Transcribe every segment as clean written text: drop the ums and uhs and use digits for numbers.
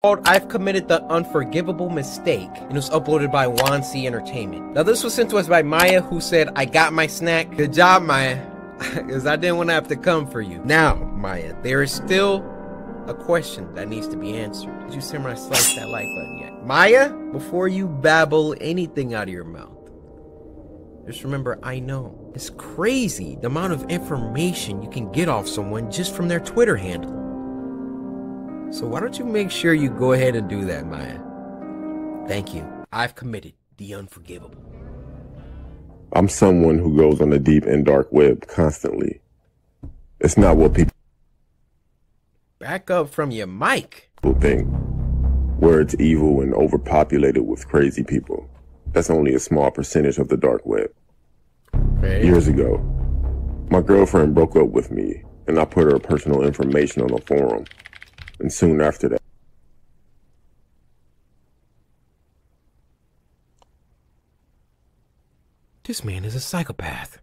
I've committed the unforgivable mistake, and it was uploaded by Juan C Entertainment. Now this was sent to us by Maya, who said, I got my snack. Good job, Maya, because I didn't want to have to come for you. Now, Maya, there is still a question that needs to be answered. Did you samurai slice that like button yet? Maya, before you babble anything out of your mouth, just remember, I know. It's crazy the amount of information you can get off someone just from their Twitter handle. So why don't you make sure you go ahead and do that, Maya? Thank you. I've committed the unforgivable. I'm someone who goes on the deep and dark web constantly. It's not what people Back up from your mic. think, where it's evil and overpopulated with crazy people. That's only a small percentage of the dark web. Okay. Years ago, my girlfriend broke up with me, and I put her personal information on a forum. And soon after that, this man is a psychopath.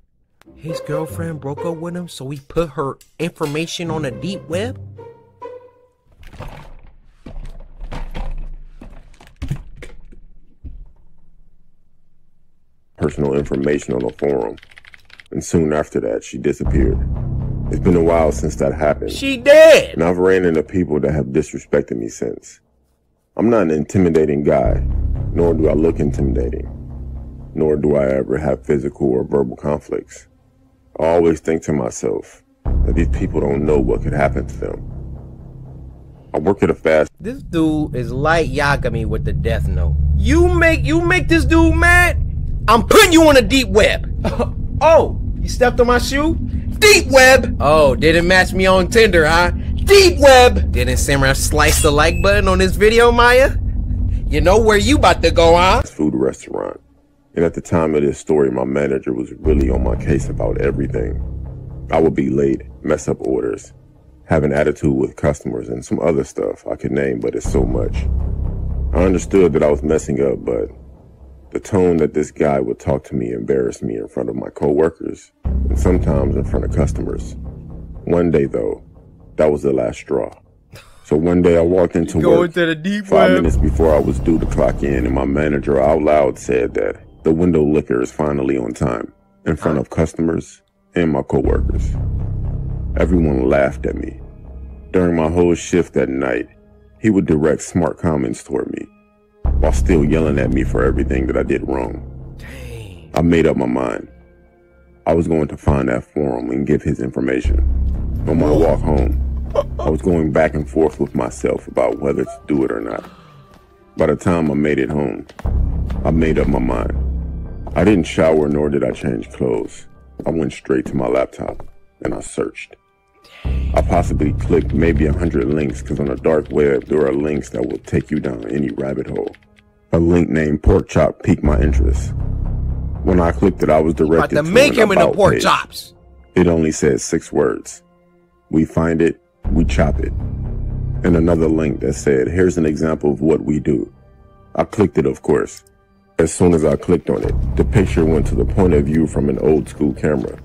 His girlfriend broke up with him, so he put her information on the deep web? personal information on a forum. And soon after that, she disappeared. It's been a while since that happened. She dead! And I've ran into people that have disrespected me since. I'm not an intimidating guy, nor do I look intimidating, nor do I ever have physical or verbal conflicts. I always think to myself that these people don't know what could happen to them. I work at a fast. This dude is like Yagami with the death note. You make this dude mad? I'm putting you on a deep web. Oh, you stepped on my shoe? Deep web! Oh, didn't match me on Tinder, huh? Deep web! Didn't Samurai slice the like button on this video, Maya? You know where you about to go, huh? Food restaurant. And at the time of this story, my manager was really on my case about everything. I would be late, mess up orders, have an attitude with customers, and some other stuff I could name, but it's so much. I understood that I was messing up, but the tone that this guy would talk to me embarrassed me in front of my coworkers and sometimes in front of customers. One day, though, that was the last straw. So one day I walked into work to the deep 5 minutes before I was due to clock in, and my manager out loud said that the window liquor is finally on time in front of customers and my coworkers. Everyone laughed at me. During my whole shift that night, he would direct smart comments toward me, while still yelling at me for everything that I did wrong. Dang. I made up my mind. I was going to find that forum and give his information. On my walk home, I was going back and forth with myself about whether to do it or not. By the time I made it home, I made up my mind. I didn't shower, nor did I change clothes. I went straight to my laptop and I searched. I possibly clicked maybe 100 links, because on the dark web, there are links that will take you down any rabbit hole. A link named Pork Chop piqued my interest. When I clicked it, I was directed to make him an into about pork page. chops. It only said 6 words. We find it, we chop it. And another link that said, here's an example of what we do. I clicked it, of course. As soon as I clicked on it, the picture went to the point of view from an old school camera,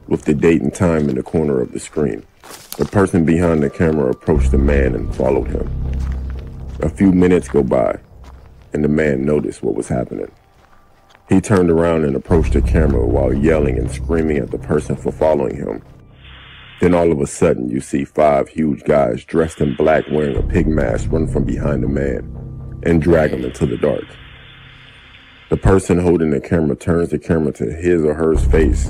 with the date and time in the corner of the screen. The person behind the camera approached the man and followed him. A few minutes go by, and the man noticed what was happening. He turned around and approached the camera while yelling and screaming at the person for following him. Then all of a sudden, you see 5 huge guys dressed in black wearing a pig mask run from behind the man and drag him into the dark. The person holding the camera turns the camera to his or her face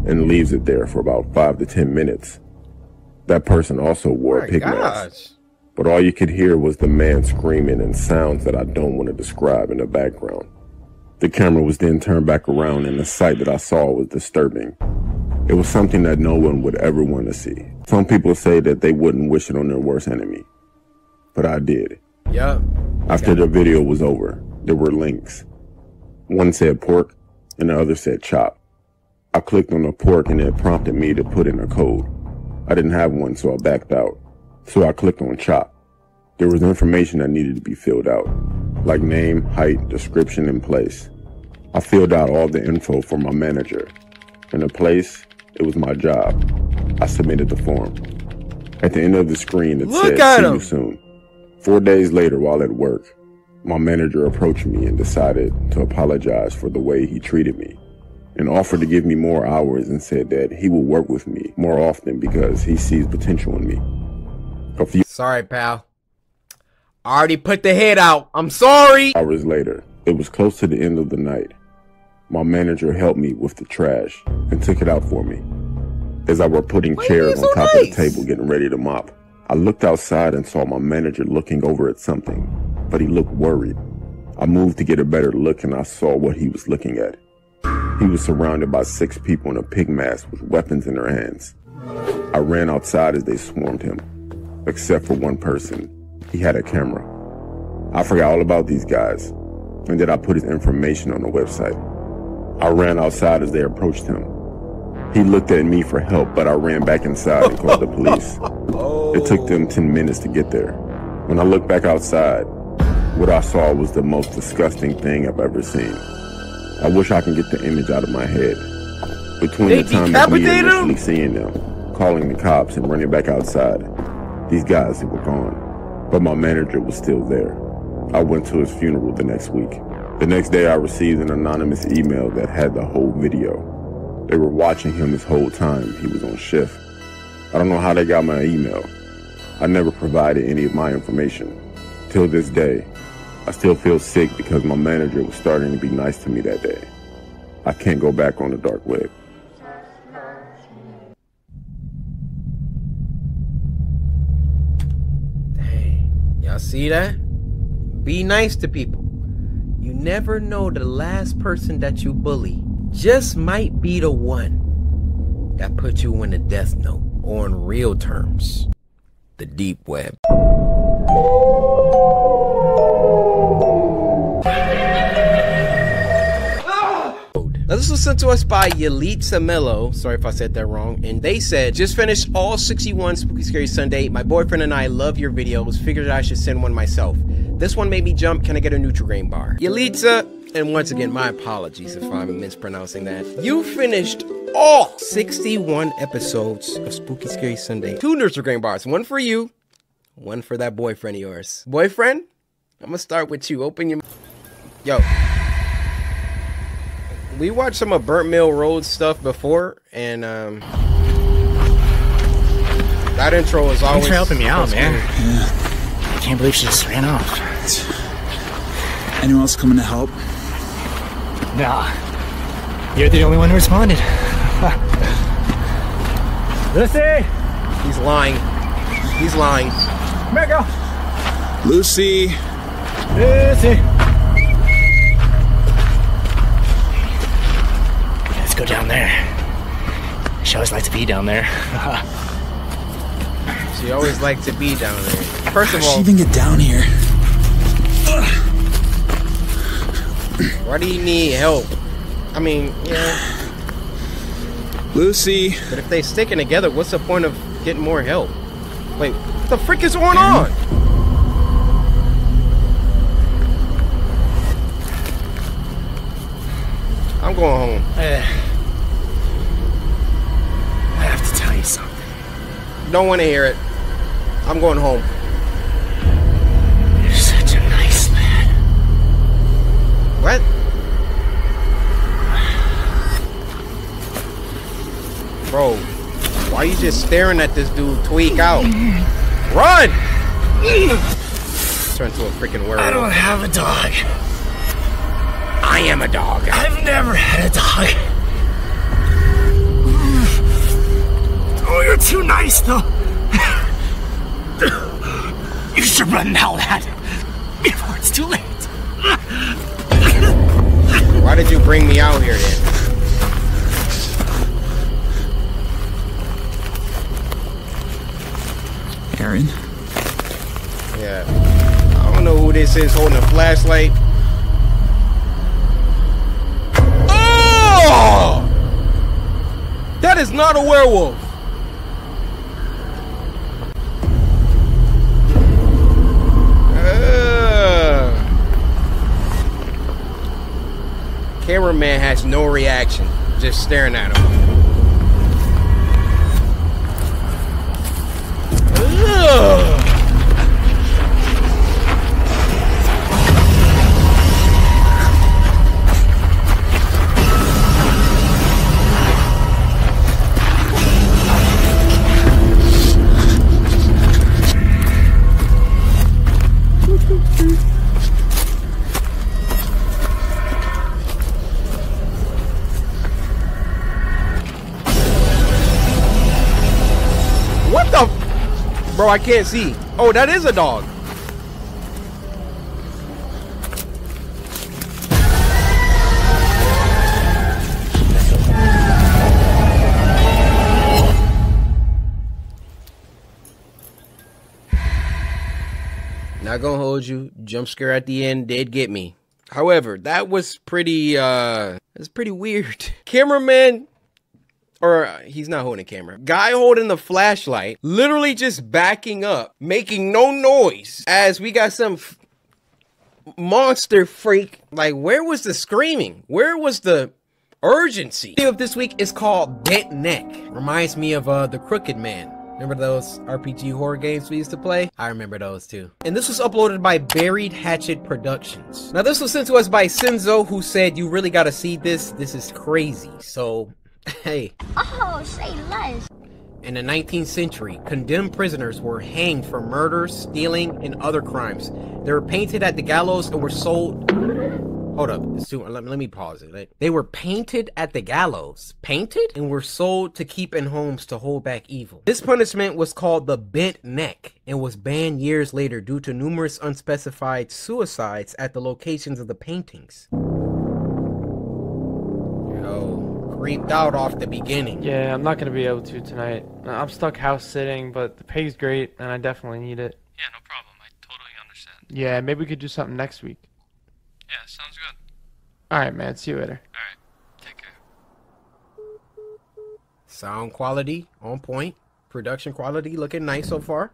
and leaves it there for about 5 to 10 minutes. That person also wore a pig mask, but all you could hear was the man screaming and sounds that I don't want to describe in the background. The camera was then turned back around, and the sight that I saw was disturbing. It was something that no one would ever want to see. Some people say that they wouldn't wish it on their worst enemy, but I did. Yeah. After the video was over, there were links. One said pork, and the other said chop. I clicked on the pork, and it prompted me to put in a code. I didn't have one, so I backed out. So I clicked on chop. There was information that needed to be filled out, like name, height, description, and place. I filled out all the info for my manager. And the place, it was my job. I submitted the form. At the end of the screen, it said, "See you soon." 4 days later, while at work, my manager approached me and decided to apologize for the way he treated me and offered to give me more hours and said that he will work with me more often because he sees potential in me. Sorry, pal. I already put the head out. I'm sorry. Hours later, it was close to the end of the night. My manager helped me with the trash and took it out for me. As I were putting chairs on top of the table getting ready to mop, I looked outside and saw my manager looking over at something, but he looked worried. I moved to get a better look and I saw what he was looking at. He was surrounded by 6 people in a pig mask with weapons in their hands. I ran outside as they swarmed him, except for one person. He had a camera. I forgot all about these guys, and then I put his information on the website. I ran outside as they approached him. He looked at me for help, but I ran back inside and called the police. It took them 10 minutes to get there. When I looked back outside, what I saw was the most disgusting thing I've ever seen. I wish I could get the image out of my head. Between the time of me initially seeing them, calling the cops, and running back outside, these guys were gone. But my manager was still there. I went to his funeral the next week. The next day I received an anonymous email that had the whole video. They were watching him his whole time he was on shift. I don't know how they got my email. I never provided any of my information. Till this day, I still feel sick because my manager was starting to be nice to me that day. I can't go back on the dark web. Hey, y'all see that? Be nice to people. You never know, the last person that you bully just might be the one that put you in the death note, or in real terms, the deep web. Now, this was sent to us by Yalitza Mello, sorry if I said that wrong, and they said, just finished all 61 Spooky Scary Sunday. My boyfriend and I love your videos, figured I should send one myself. This one made me jump, can I get a Nutri-Grain bar? Yalitza, and once again, my apologies if I'm mispronouncing that. You finished all 61 episodes of Spooky Scary Sunday. 2 Nutri-Grain bars, one for you, one for that boyfriend of yours. Boyfriend, I'm gonna start with you, open your Yo. We watched some of Burnt Mill Road stuff before, and that intro is always. Thanks for helping me out, man. Yeah. I can't believe she just ran off. Anyone else coming to help? Nah. You're the only one who responded. Lucy! He's lying. He's lying. Come here, girl. Lucy! Lucy! Let's go down there. She always liked to be down there. She always liked to be down there. First of all, how'd she even get down here? Why do you need help? I mean, yeah. Lucy! But if they sticking together, what's the point of getting more help? Wait, what the frick is going on? I'm going home. I have to tell you something. Don't want to hear it. I'm going home. You're such a nice lad. What? Bro, why are you just staring at this dude tweak out? Run! Turn to a freaking werewolf. I don't have a dog. I am a dog. I've never had a dog. Oh, you're too nice, though. You should run now, lad, before it's too late. Why did you bring me out here then? Aaron? Yeah. I don't know who this is holding a flashlight. Oh! That is not a werewolf. Cameraman has no reaction, just staring at him. What the? Bro, I can't see. Oh, that is a dog. Not gonna hold you. Jump scare at the end did get me. However, that was pretty weird. Cameraman, or he's not holding a camera. Guy holding the flashlight, literally just backing up, making no noise as we got some monster freak. Like, where was the screaming? Where was the urgency? The video of this week is called Bent Neck. Reminds me of The Crooked Man. Remember those RPG horror games we used to play? I remember those too. And this was uploaded by Buried Hatchet Productions. Now this was sent to us by Senzo, who said, you really gotta see this. This is crazy. So, hey. Oh, say less. In the 19th century, condemned prisoners were hanged for murder, stealing, and other crimes. They were painted at the gallows and were sold... Hold up, let me pause it. They were painted at the gallows, painted, and were sold to keep in homes to hold back evil. This punishment was called the bent neck and was banned years later due to numerous unspecified suicides at the locations of the paintings. Yo, creeped out off the beginning. Yeah, I'm not gonna be able to tonight. I'm stuck house sitting, but the pay's great, and I definitely need it. Yeah, no problem. I totally understand. Yeah, maybe we could do something next week. Yeah, sounds good. Alright, man. See you later. Alright. Take care. Sound quality on point. Production quality looking nice so far.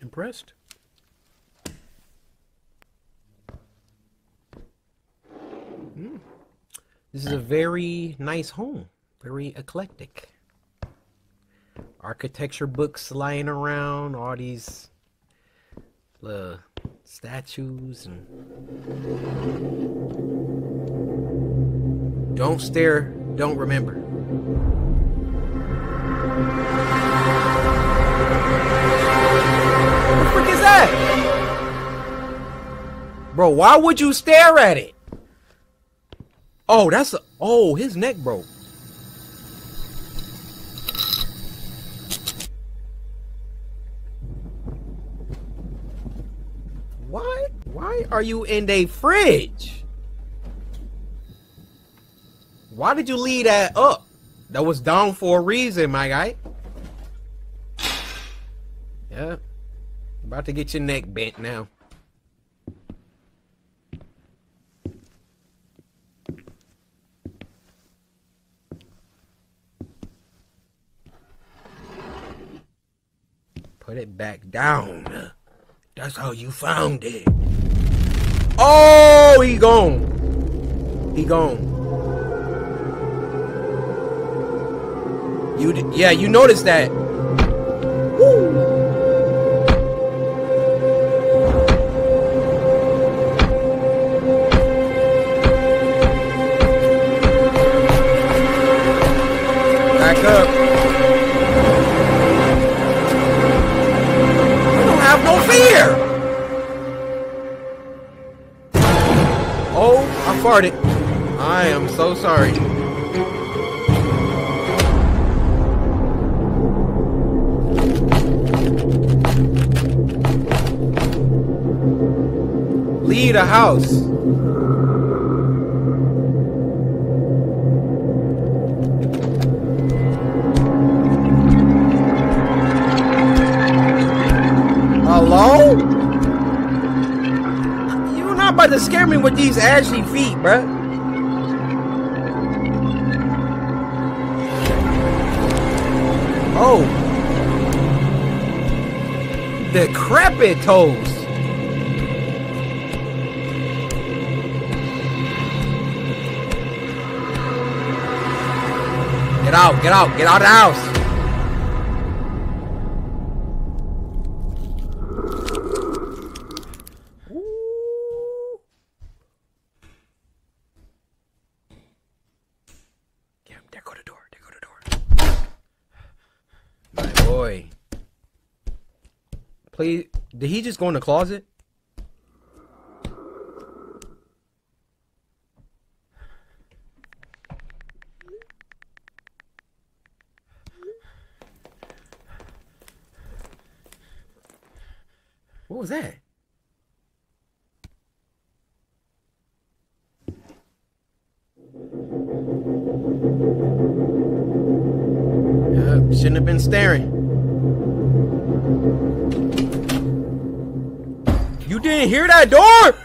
Impressed. This is a very nice home. Very eclectic. Architecture books lying around, all these statues and don't stare, don't remember. What the frick is that? Bro, why would you stare at it? Oh, oh, his neck broke. Why are you in a fridge? Why did you leave that up? That was down for a reason, my guy. Yeah. About to get your neck bent now. Put it back down. That's how you found it. Oh, he gone. He gone. Yeah, you noticed that. Woo. Back up. I don't have no fear. Oh, I farted. I am so sorry. Leave the house. Hello? You're not about to scare me with these ashy feet, bruh. Oh. Decrepit toes. Get out, get out, get out of the house. Yeah, there go the door, there go the door. boy. Please, did he just go in the closet? What was that? Shouldn't have been staring. You didn't hear that door?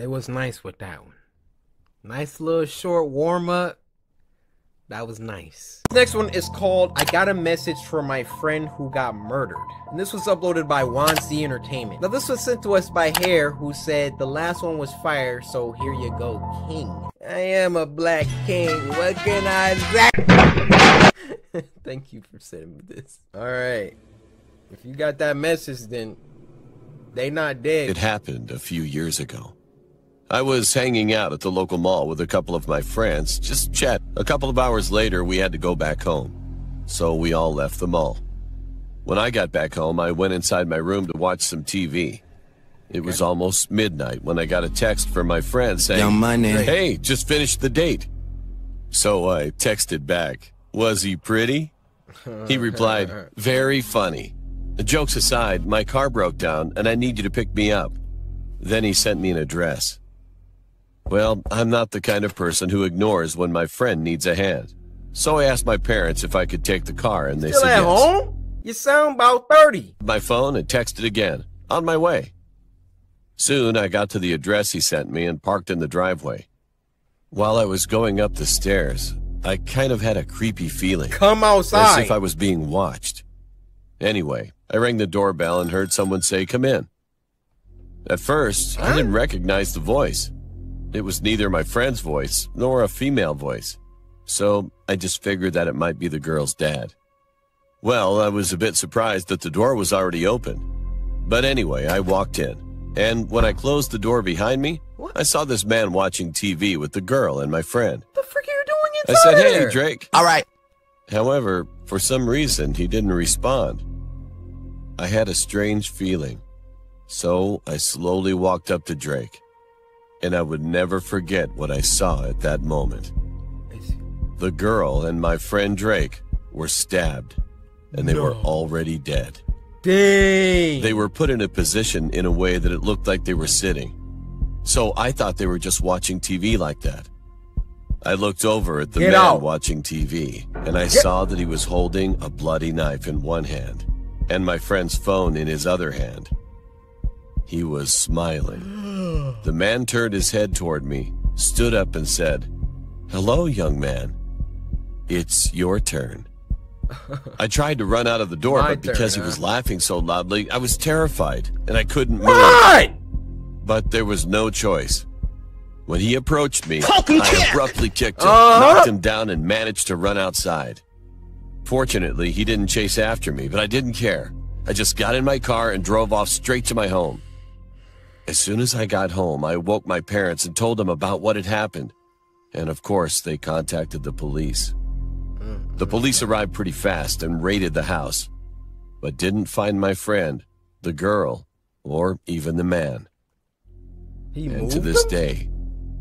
Was nice with that one. Nice little short warm-up. That was nice. Next one is called I Got a Message from My Friend Who Got Murdered. And this was uploaded by Wansi Entertainment. Now this was sent to us by Hare, who said the last one was fire, so here you go, king. I am a black king. What can I say? Thank you for sending me this. Alright. If you got that message, then they not dead. It happened a few years ago. I was hanging out at the local mall with a couple of my friends, just chat. A couple of hours later, we had to go back home, so we all left the mall. When I got back home, I went inside my room to watch some TV. It was almost midnight when I got a text from my friend saying, "Hey, just finished the date." So I texted back, "Was he pretty?" He replied, "Very funny. Jokes aside, my car broke down and I need you to pick me up." Then he sent me an address. Well, I'm not the kind of person who ignores when my friend needs a hand. So I asked my parents if I could take the car, and they said yes. Still at home? You sound about 30. My phone and texted again. On my way. Soon I got to the address he sent me and parked in the driveway. While I was going up the stairs, I kind of had a creepy feeling. Come outside. As if I was being watched. Anyway, I rang the doorbell and heard someone say, "Come in." At first, I didn't recognize the voice. It was neither my friend's voice nor a female voice, so I just figured that it might be the girl's dad. Well, I was a bit surprised that the door was already open. But anyway, I walked in, and when I closed the door behind me, I saw this man watching TV with the girl and my friend. What the frick are you doing I inside said, there? "Hey, Drake." All right. However, for some reason, he didn't respond. I had a strange feeling, so I slowly walked up to Drake. And I would never forget what I saw at that moment. The girl and my friend Drake were stabbed, and they were already dead. Dang! They were put in a position in a way that it looked like they were sitting. So I thought they were just watching TV like that. I looked over at the man watching TV, and I saw that he was holding a bloody knife in one hand, and my friend's phone in his other hand. He was smiling. The man turned his head toward me, stood up and said, "Hello, young man. It's your turn." I tried to run out of the door, but because he was laughing so loudly, I was terrified, and I couldn't move. But there was no choice. When he approached me, I abruptly kicked him, knocked him down, and managed to run outside. Fortunately, he didn't chase after me, but I didn't care. I just got in my car and drove off straight to my home. As soon as I got home, I woke my parents and told them about what had happened. And of course, they contacted the police. The police arrived pretty fast and raided the house, but didn't find my friend, the girl, or even the man. And to this day,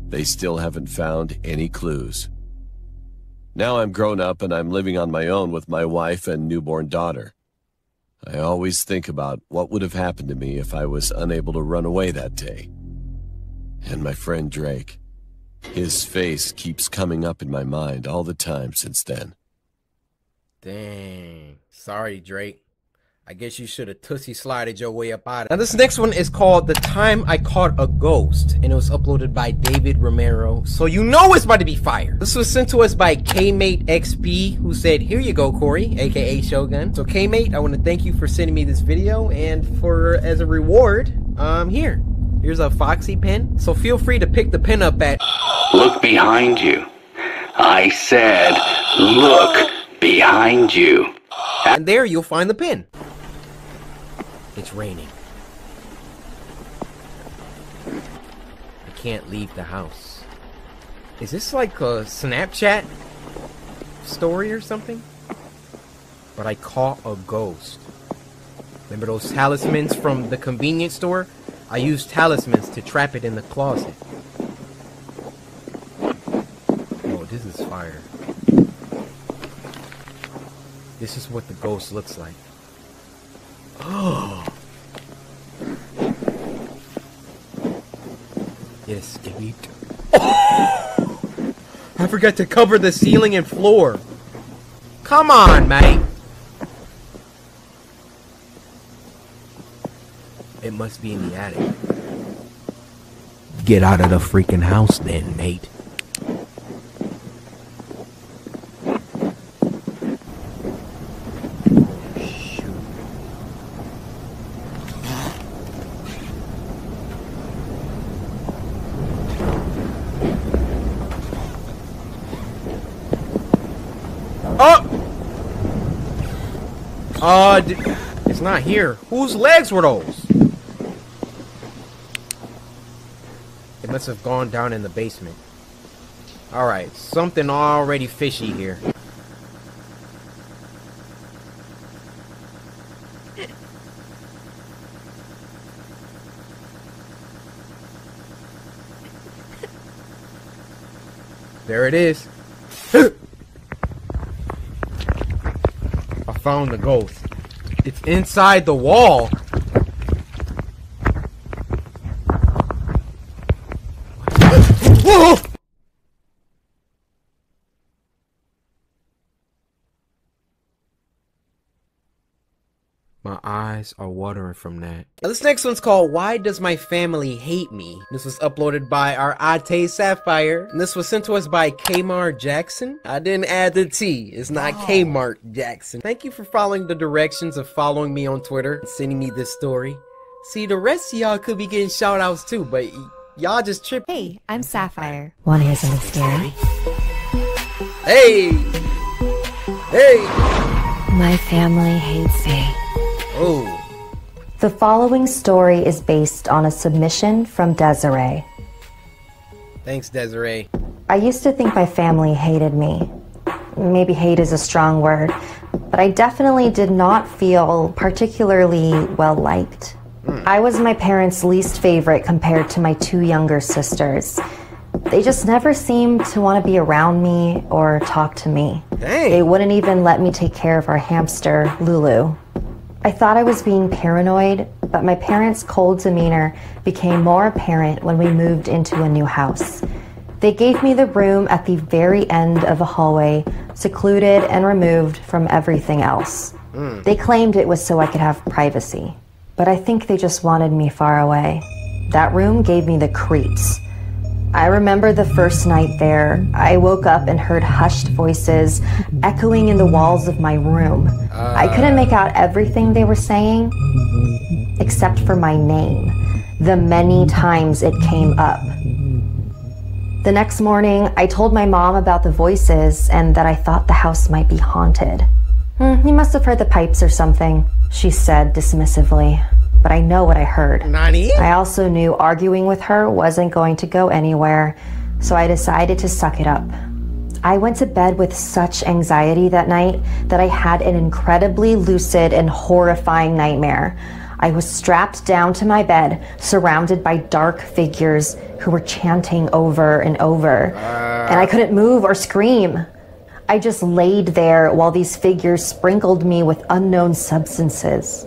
they still haven't found any clues. Now I'm grown up and I'm living on my own with my wife and newborn daughter. I always think about what would have happened to me if I was unable to run away that day. And my friend Drake, His face keeps coming up in my mind all the time since then. Dang. Sorry, Drake. I guess you should have Tootsie slided your way up out of it. Now, this next one is called The Time I Caught a Ghost, and it was uploaded by David Romero, so you know it's about to be fire. This was sent to us by Kmate XP, who said, "Here you go, Cory," aka Shogun. So Kmate, I want to thank you for sending me this video, and for, as a reward, here's a Foxy pen. So feel free to pick the pen up at... Look behind you. I said, look behind you. And there you'll find the pen. It's raining. I can't leave the house. Is this like a Snapchat story or something? But I caught a ghost. Remember those talismans from the convenience store? I used talismans to trap it in the closet. Oh, this is fire. This is what the ghost looks like. Oh! It escaped. Oh! I forgot to cover the ceiling and floor. Come on, mate. It must be in the attic. Get out of the freaking house then, mate. It's not here. Whose legs were those? It must have gone down in the basement. Alright, something already fishy here. There it is. I found the ghost. It's inside the wall. Whoa! My eyes are watering from that. Now, this next one's called Why Does My Family Hate Me? This was uploaded by our Ate Sapphire. And this was sent to us by Kmart Jackson. I didn't add the T. It's not Kmart Jackson. Thank you for following the directions of following me on Twitter and sending me this story. See, the rest of y'all could be getting shout outs too, but y'all just trip. Hey, I'm Sapphire. Wanna hear something scary? Hey! Hey! My family hates me. Oh. The following story is based on a submission from Desiree. Thanks, Desiree. I used to think my family hated me. Maybe hate is a strong word, but I definitely did not feel particularly well liked. I was my parents' least favorite compared to my two younger sisters. They just never seemed to want to be around me or talk to me. Dang. They wouldn't even let me take care of our hamster, Lulu. I thought I was being paranoid, but my parents' cold demeanor became more apparent when we moved into a new house. They gave me the room at the very end of a hallway, secluded and removed from everything else. They claimed it was so I could have privacy, but I think they just wanted me far away. That room gave me the creeps. I remember the first night there, I woke up and heard hushed voices echoing in the walls of my room. I couldn't make out everything they were saying, except for my name, the many times it came up. The next morning, I told my mom about the voices and that I thought the house might be haunted. You must have heard the pipes or something, she said dismissively. But I know what I heard. Nani? I also knew arguing with her wasn't going to go anywhere, so I decided to suck it up. I went to bed with such anxiety that night that I had an incredibly lucid and horrifying nightmare. I was strapped down to my bed, surrounded by dark figures who were chanting over and over, and I couldn't move or scream. I just laid there while these figures sprinkled me with unknown substances.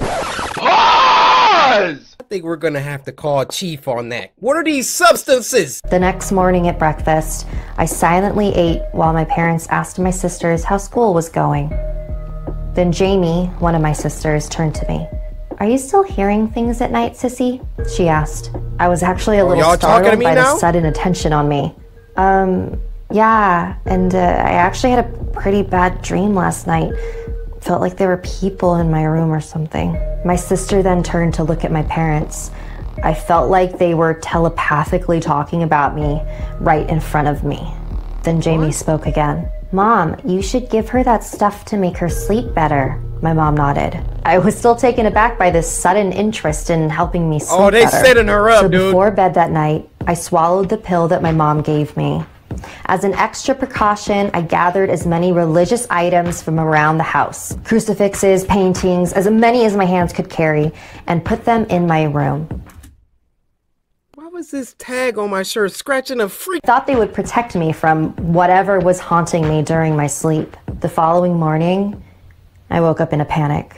What think we're gonna have to call Chief on that. What are these substances? The next morning at breakfast, I silently ate while my parents asked my sisters how school was going. Then Jamie, one of my sisters, turned to me. "Are you still hearing things at night, sissy?" she asked. I was actually a little startled by the sudden attention on me. Yeah, and I actually had a pretty bad dream last night. Felt like there were people in my room or something. My sister then turned to look at my parents. I felt like they were telepathically talking about me right in front of me. Then Jamie spoke again. "Mom, you should give her that stuff to make her sleep better." My mom nodded. I was still taken aback by this sudden interest in helping me sleep better. Oh, they setting her up, dude. So before bed that night, I swallowed the pill that my mom gave me. As an extra precaution, I gathered as many religious items from around the house. Crucifixes, paintings, as many as my hands could carry, and put them in my room. Why was this tag on my shirt scratching a freak? Thought they would protect me from whatever was haunting me during my sleep. The following morning, I woke up in a panic.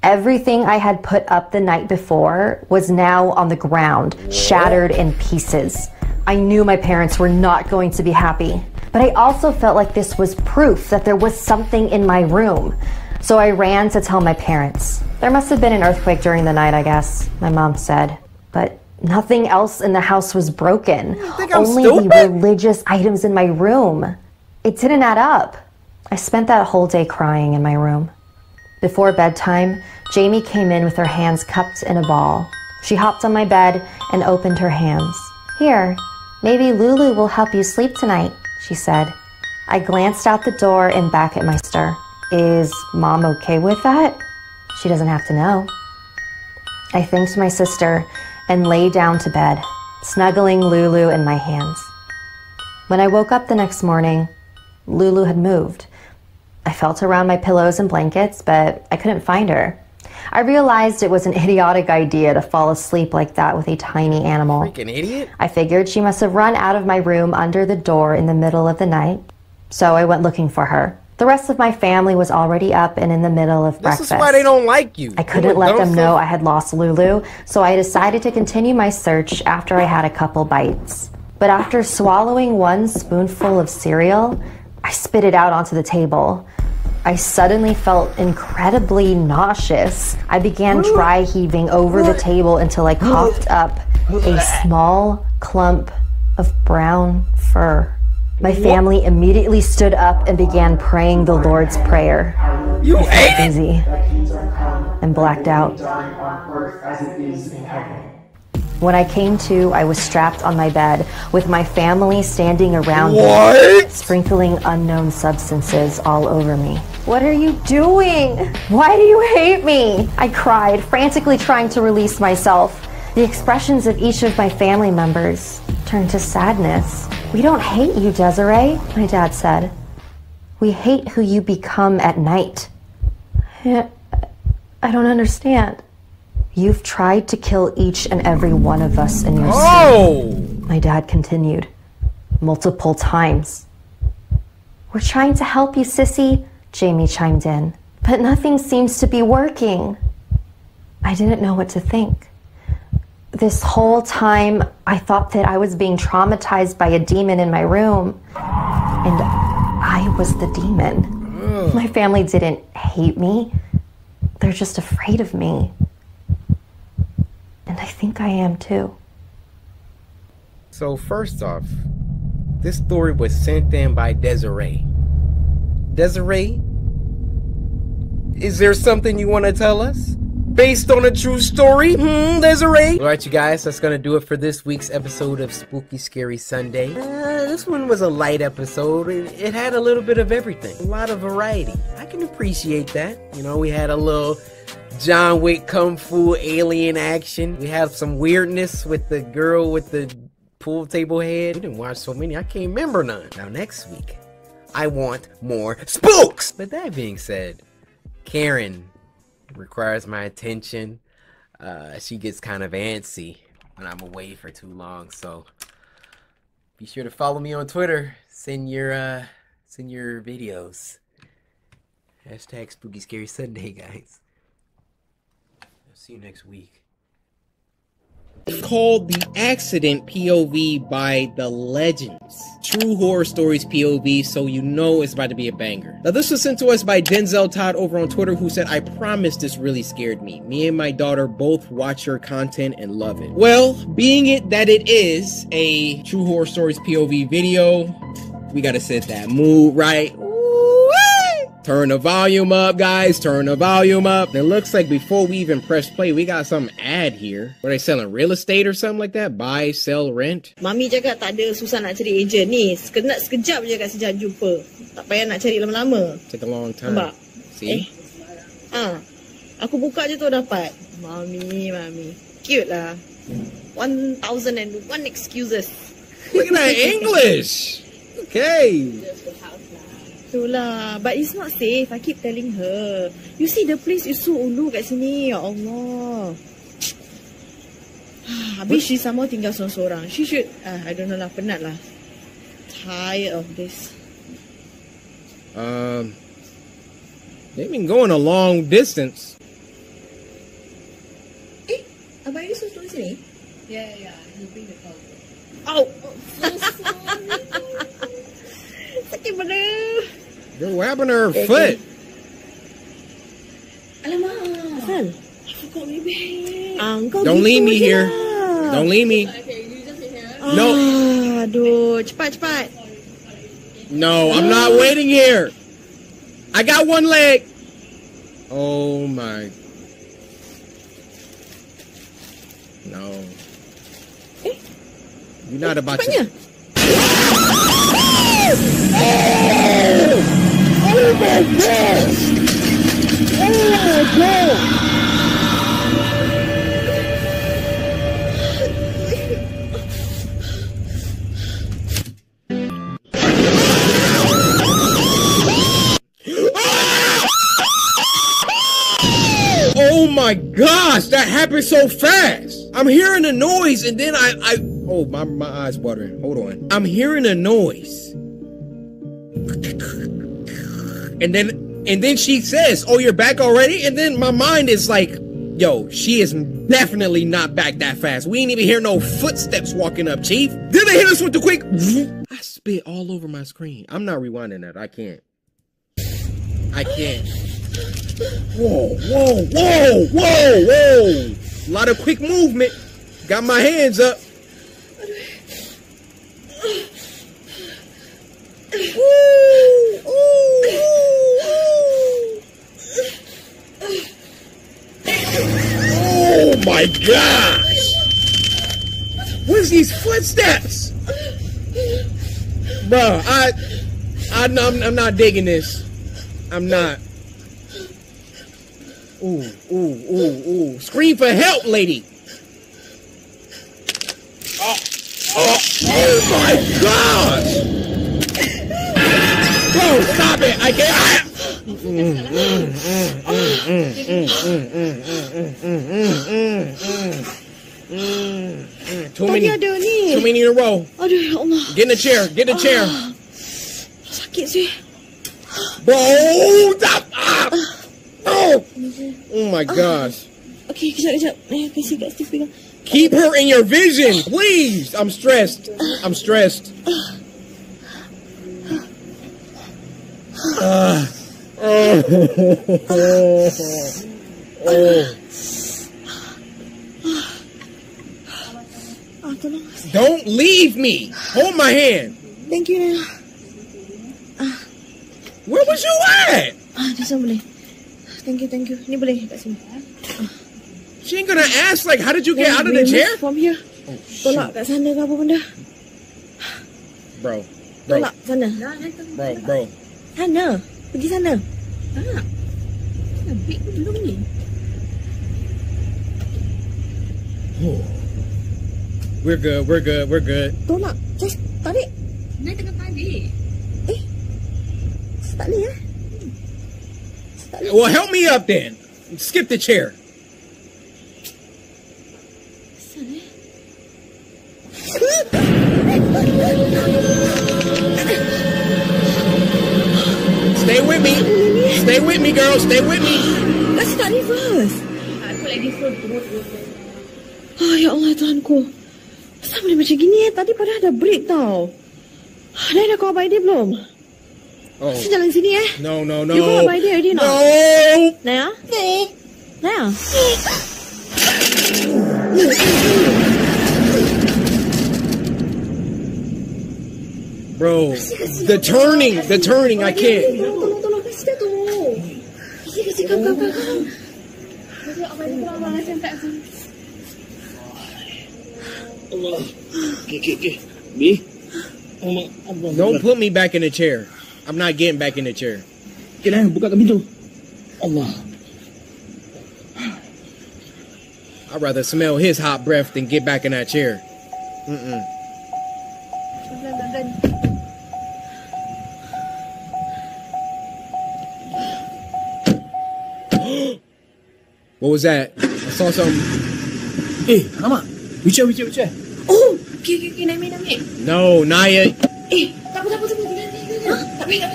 Everything I had put up the night before was now on the ground, shattered in pieces. I knew my parents were not going to be happy, but I also felt like this was proof that there was something in my room. So I ran to tell my parents. "There must have been an earthquake during the night, I guess," my mom said. But nothing else in the house was broken. Only the religious items in my room. It didn't add up. I spent that whole day crying in my room. Before bedtime, Jamie came in with her hands cupped in a ball. She hopped on my bed and opened her hands. "Here, maybe Lulu will help you sleep tonight," she said. I glanced out the door and back at my sister. Is Mom okay with that? She doesn't have to know. I thanked my sister and lay down to bed, snuggling Lulu in my hands. When I woke up the next morning, Lulu had moved. I felt around my pillows and blankets, but I couldn't find her. I realized it was an idiotic idea to fall asleep like that with a tiny animal. Freaking idiot. I figured she must have run out of my room under the door in the middle of the night, so I went looking for her. The rest of my family was already up and in the middle of breakfast. This is why they don't like you. I couldn't let them know I had lost Lulu, so I decided to continue my search after I had a couple bites. But after swallowing one spoonful of cereal, I spit it out onto the table. I suddenly felt incredibly nauseous. I began dry heaving over the table until I coughed up a small clump of brown fur. My family immediately stood up and began praying the Lord's Prayer. You ate it? Dizzy and blacked out. When I came to, I was strapped on my bed with my family standing around me, sprinkling unknown substances all over me. "What are you doing? Why do you hate me?" I cried, frantically trying to release myself. The expressions of each of my family members turned to sadness. "We don't hate you, Desiree," my dad said. "We hate who you become at night." I don't understand. "You've tried to kill each and every one of us in your sleep," my dad continued, "multiple times." "We're trying to help you, sissy," Jamie chimed in, "but nothing seems to be working." I didn't know what to think. This whole time, I thought that I was being traumatized by a demon in my room, and I was the demon. My family didn't hate me. They're just afraid of me. And I think I am too. So first off, this story was sent in by Desiree. Desiree, is there something you want to tell us? Based on a true story? Desiree? Alright you guys, that's gonna do it for this week's episode of Spooky Scary Sunday. This one was a light episode. It had a little bit of everything. A lot of variety. I can appreciate that. You know, we had a little John Wick Kung Fu alien action. We have some weirdness with the girl with the pool table head. We didn't watch so many, I can't remember none. Now next week, I want more spooks! But that being said, Karen requires my attention. She gets kind of antsy when I'm away for too long, so be sure to follow me on Twitter. Send your videos. Hashtag Spooky Scary Sunday, guys. See you next week. called The Accident POV by The Legends. True horror stories POV, so you know it's about to be a banger. Now this was sent to us by Denzel Todd over on Twitter, who said, I promise this really scared me. Me and my daughter both watch your content and love it. Well, being it that it is a True Horror Stories POV video, we gotta set that mood right. Turn the volume up, guys. Turn the volume up. It looks like before we even press play, we got some ad here. What are they selling? Real estate or something like that? Buy, sell, rent? Mami cakap tak ada susah nak cari ejen ni. Sekejap je kat sejam jumpa. Tak payah nak cari lama-lama. Take a long time. Nampak? See? Aku buka je tu dapat. Mami. Cute lah. 1001 excuses. Look at that English. Okay. Itulah, but it's not safe. I keep telling her. You see the place is so ulu kat sini. Ya Allah. Habis she sama tinggal seorang-seorang. She should, I don't know lah, penat lah. Tired of this. They've been going a long distance. Abang Yusuf tulis sini? Yeah. He bring the car. Oh, so sorry. Sakit pada. You're webbing her foot. Alamak. Asal? I forgot my bag. Don't leave me here. Don't leave me. Okay, you just sit here. No. Aduh, cepat. No, I'm not waiting here. I got one leg. Oh my. No. You're not about to. Oh my God! Oh my God! Oh my gosh, that happened so fast. I'm hearing a noise and then oh, my eyes watering. Hold on. I'm hearing a noise. And then she says, oh, you're back already? And then my mind is like, yo, she is definitely not back that fast. We ain't even hear no footsteps walking up, Chief. Did they hit us with the quick? I spit all over my screen. I'm not rewinding that. I can't. Whoa. A lot of quick movement. Got my hands up. Oh my gosh! What's these footsteps? Bro, I'm not digging this. I'm not. Ooh. Scream for help, lady. Oh my gosh! Bro, stop it! I can't. Too many in a row. Aduh, ya Allah. Get in the chair. Sakit sih. Bro, stop! Oh my gosh. Okay, kejap. Kasih kat Steve pegang. Keep her in your vision, please. I'm stressed. Don't leave me. Hold my hand. Thank you. Where was you at? Di sana boleh. Thank you. Ni boleh kat sini. She ain't gonna ask like, how did you get out of the chair? From here. Tolak kat sana ke apa benda? Bro. Tolak sana. Bro. Sana. Pergi sana. Big belum ni. We're good. Tolak. Just tarik. Dia tengah tarik. Tak boleh Well, help me up then. Skip the chair. Stay with me, girl. Stay with me. Let's start reverse. Aku lagi front. Oh, Ya Allah Tuhanku. Kenapa boleh macam gini Tadi padahal ada break tau. Dah kau abang dia belum? Oh. Saya jalan sini No. You call abang dia already not? No. Now? Bro, the turning, I can't. Tolong kasih dah tu. Kasih kau. Jadi abang dia abang sampai aku. Allah. Okay. B. Don't put me back in the chair. I'm not getting back in the chair. Okay lah, buka pintu. Allah. I'd rather smell his hot breath than get back in that chair. What was that? I saw something. Alamak. Which chair? Oh, okay, naik. No, Naya. Tak apa. Tak payah.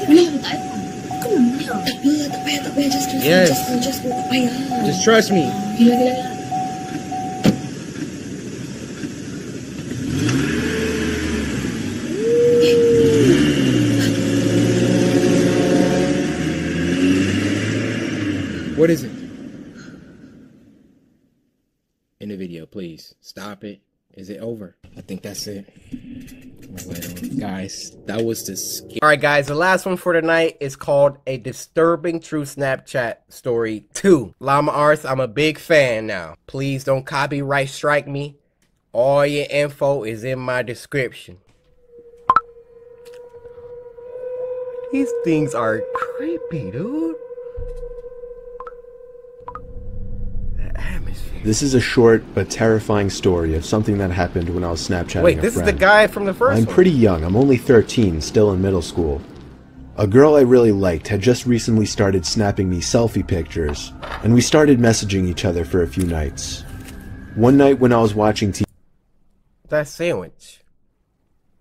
Just go. Tak payah. Just trust me. Gila. What is it? In the video, please. Stop it. Is it over? I think that's it. Guys, that was the Alright guys, the last one for tonight is called A Disturbing True Snapchat Story 2. Llama Arts, I'm a big fan now. Please don't copyright strike me. All your info is in my description. These things are creepy, dude. This is a short but terrifying story of something that happened when I was Snapchatting Wait, a this friend. is the guy from the first I'm one. pretty young. I'm only 13, still in middle school. A girl I really liked had just recently started snapping me selfie pictures, and we started messaging each other for a few nights. One night when I was watching TV... That sandwich.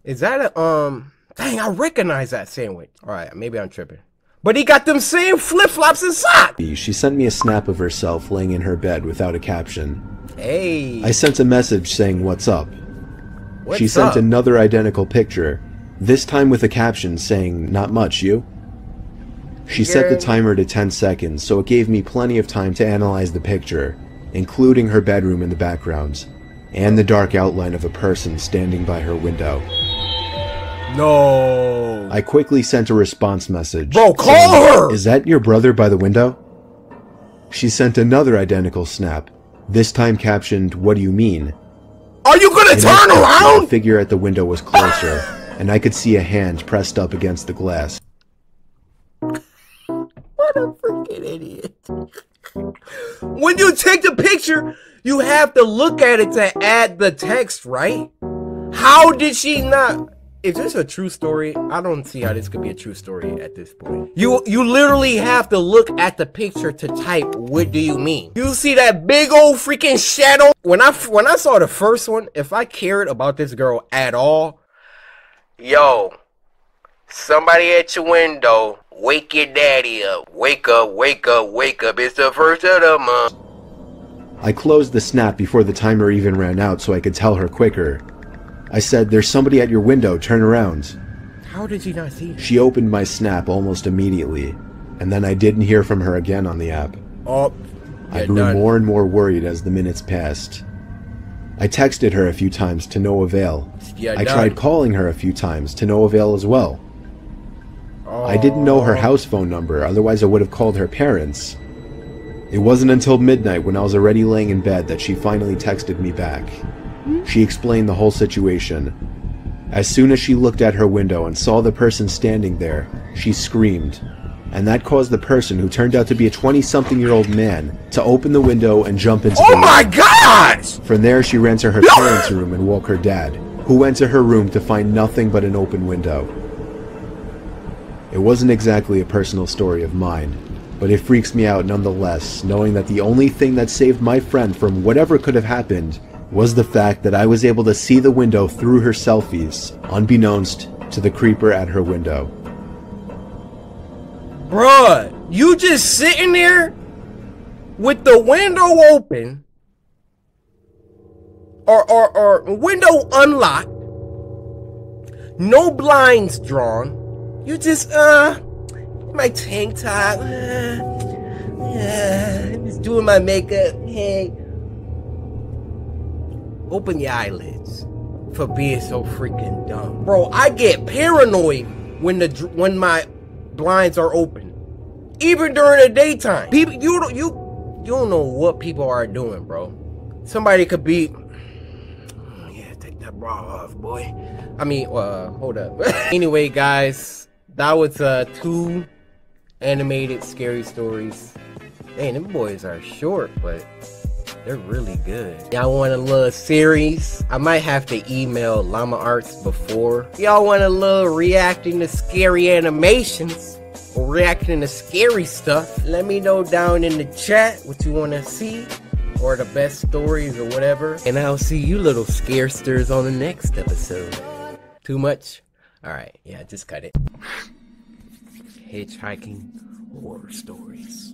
Is that a, dang, I recognize that sandwich. Alright, maybe I'm tripping. But he got them same flip-flops and socks! She sent me a snap of herself laying in her bed without a caption. Hey. I sent a message saying, "What's up?" What's She sent up? another identical picture, this time with a caption saying, "Not much, you?" She set the timer to 10 seconds, so it gave me plenty of time to analyze the picture, including her bedroom in the background, and the dark outline of a person standing by her window. No. I quickly sent a response message. Bro, call saying, her! "Is that your brother by the window?" She sent another identical snap, this time captioned, "What do you mean?" Are you gonna turn around? The figure at the window was closer, and I could see a hand pressed up against the glass. What a freaking idiot. When you take the picture, you have to look at it to add the text, right? How did she not? Is this a true story? I don't see how this could be a true story at this point. You literally have to look at the picture to type, "What do you mean?" You see that big old freaking shadow? When I saw the first one, if I cared about this girl at all, yo, somebody at your window, wake your daddy up. Wake up, wake up, wake up. It's the first of the month. I closed the snap before the timer even ran out so I could tell her quicker. I said, "There's somebody at your window, turn around." How did you not see? She opened my snap almost immediately, and then I didn't hear from her again on the app. Oh, I grew more and more worried as the minutes passed. I texted her a few times to no avail. I tried calling her a few times to no avail as well. I didn't know her house phone number, otherwise I would have called her parents. It wasn't until midnight when I was already laying in bed that she finally texted me back. She explained the whole situation. As soon as she looked at her window and saw the person standing there, she screamed, and that caused the person, who turned out to be a 20-something-year-old man, to open the window and jump into the room. Oh my gosh! From there, she ran to her parents' room and woke her dad, who went to her room to find nothing but an open window. It wasn't exactly a personal story of mine, but it freaks me out nonetheless, knowing that the only thing that saved my friend from whatever could have happened was the fact that I was able to see the window through her selfies, unbeknownst to the creeper at her window. Bruh, you just sitting there with the window open, or window unlocked, no blinds drawn. You just my tank top, just doing my makeup. Hey, open your eyelids for being so freaking dumb, bro. I get paranoid when my blinds are open, even during the daytime. People, you don't know what people are doing, bro. Somebody could be, oh, yeah, take that bra off, boy. I mean, hold up. Anyway, guys, that was 2 animated scary stories. Dang, them boys are short, but they're really good. Y'all want a little series? I might have to email Llama Arts before. Y'all want a little reacting to scary animations or reacting to scary stuff? Let me know down in the chat what you want to see, or the best stories or whatever. And I'll see you little scaresters on the next episode. Too much? Alright, yeah, just cut it. Hitchhiking horror stories.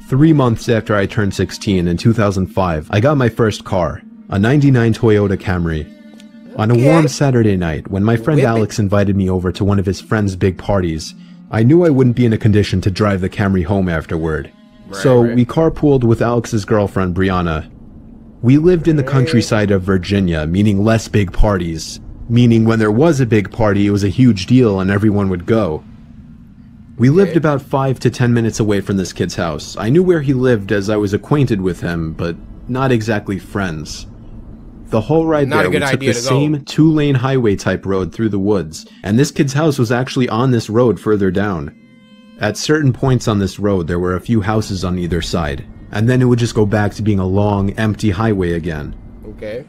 3 months after I turned 16 in 2005, I got my first car, a '99 Toyota Camry. On a warm Saturday night, when my friend Alex invited me over to one of his friend's big parties, I knew I wouldn't be in a condition to drive the Camry home afterward. So we carpooled with Alex's girlfriend, Brianna. We lived in the countryside of Virginia, meaning less big parties. Meaning when there was a big party, it was a huge deal and everyone would go. We lived about 5 to 10 minutes away from this kid's house. I knew where he lived as I was acquainted with him, but not exactly friends. The whole ride there, we took the same 2-lane highway type road through the woods, and this kid's house was actually on this road further down. At certain points on this road, there were a few houses on either side, and then it would just go back to being a long, empty highway again. Okay.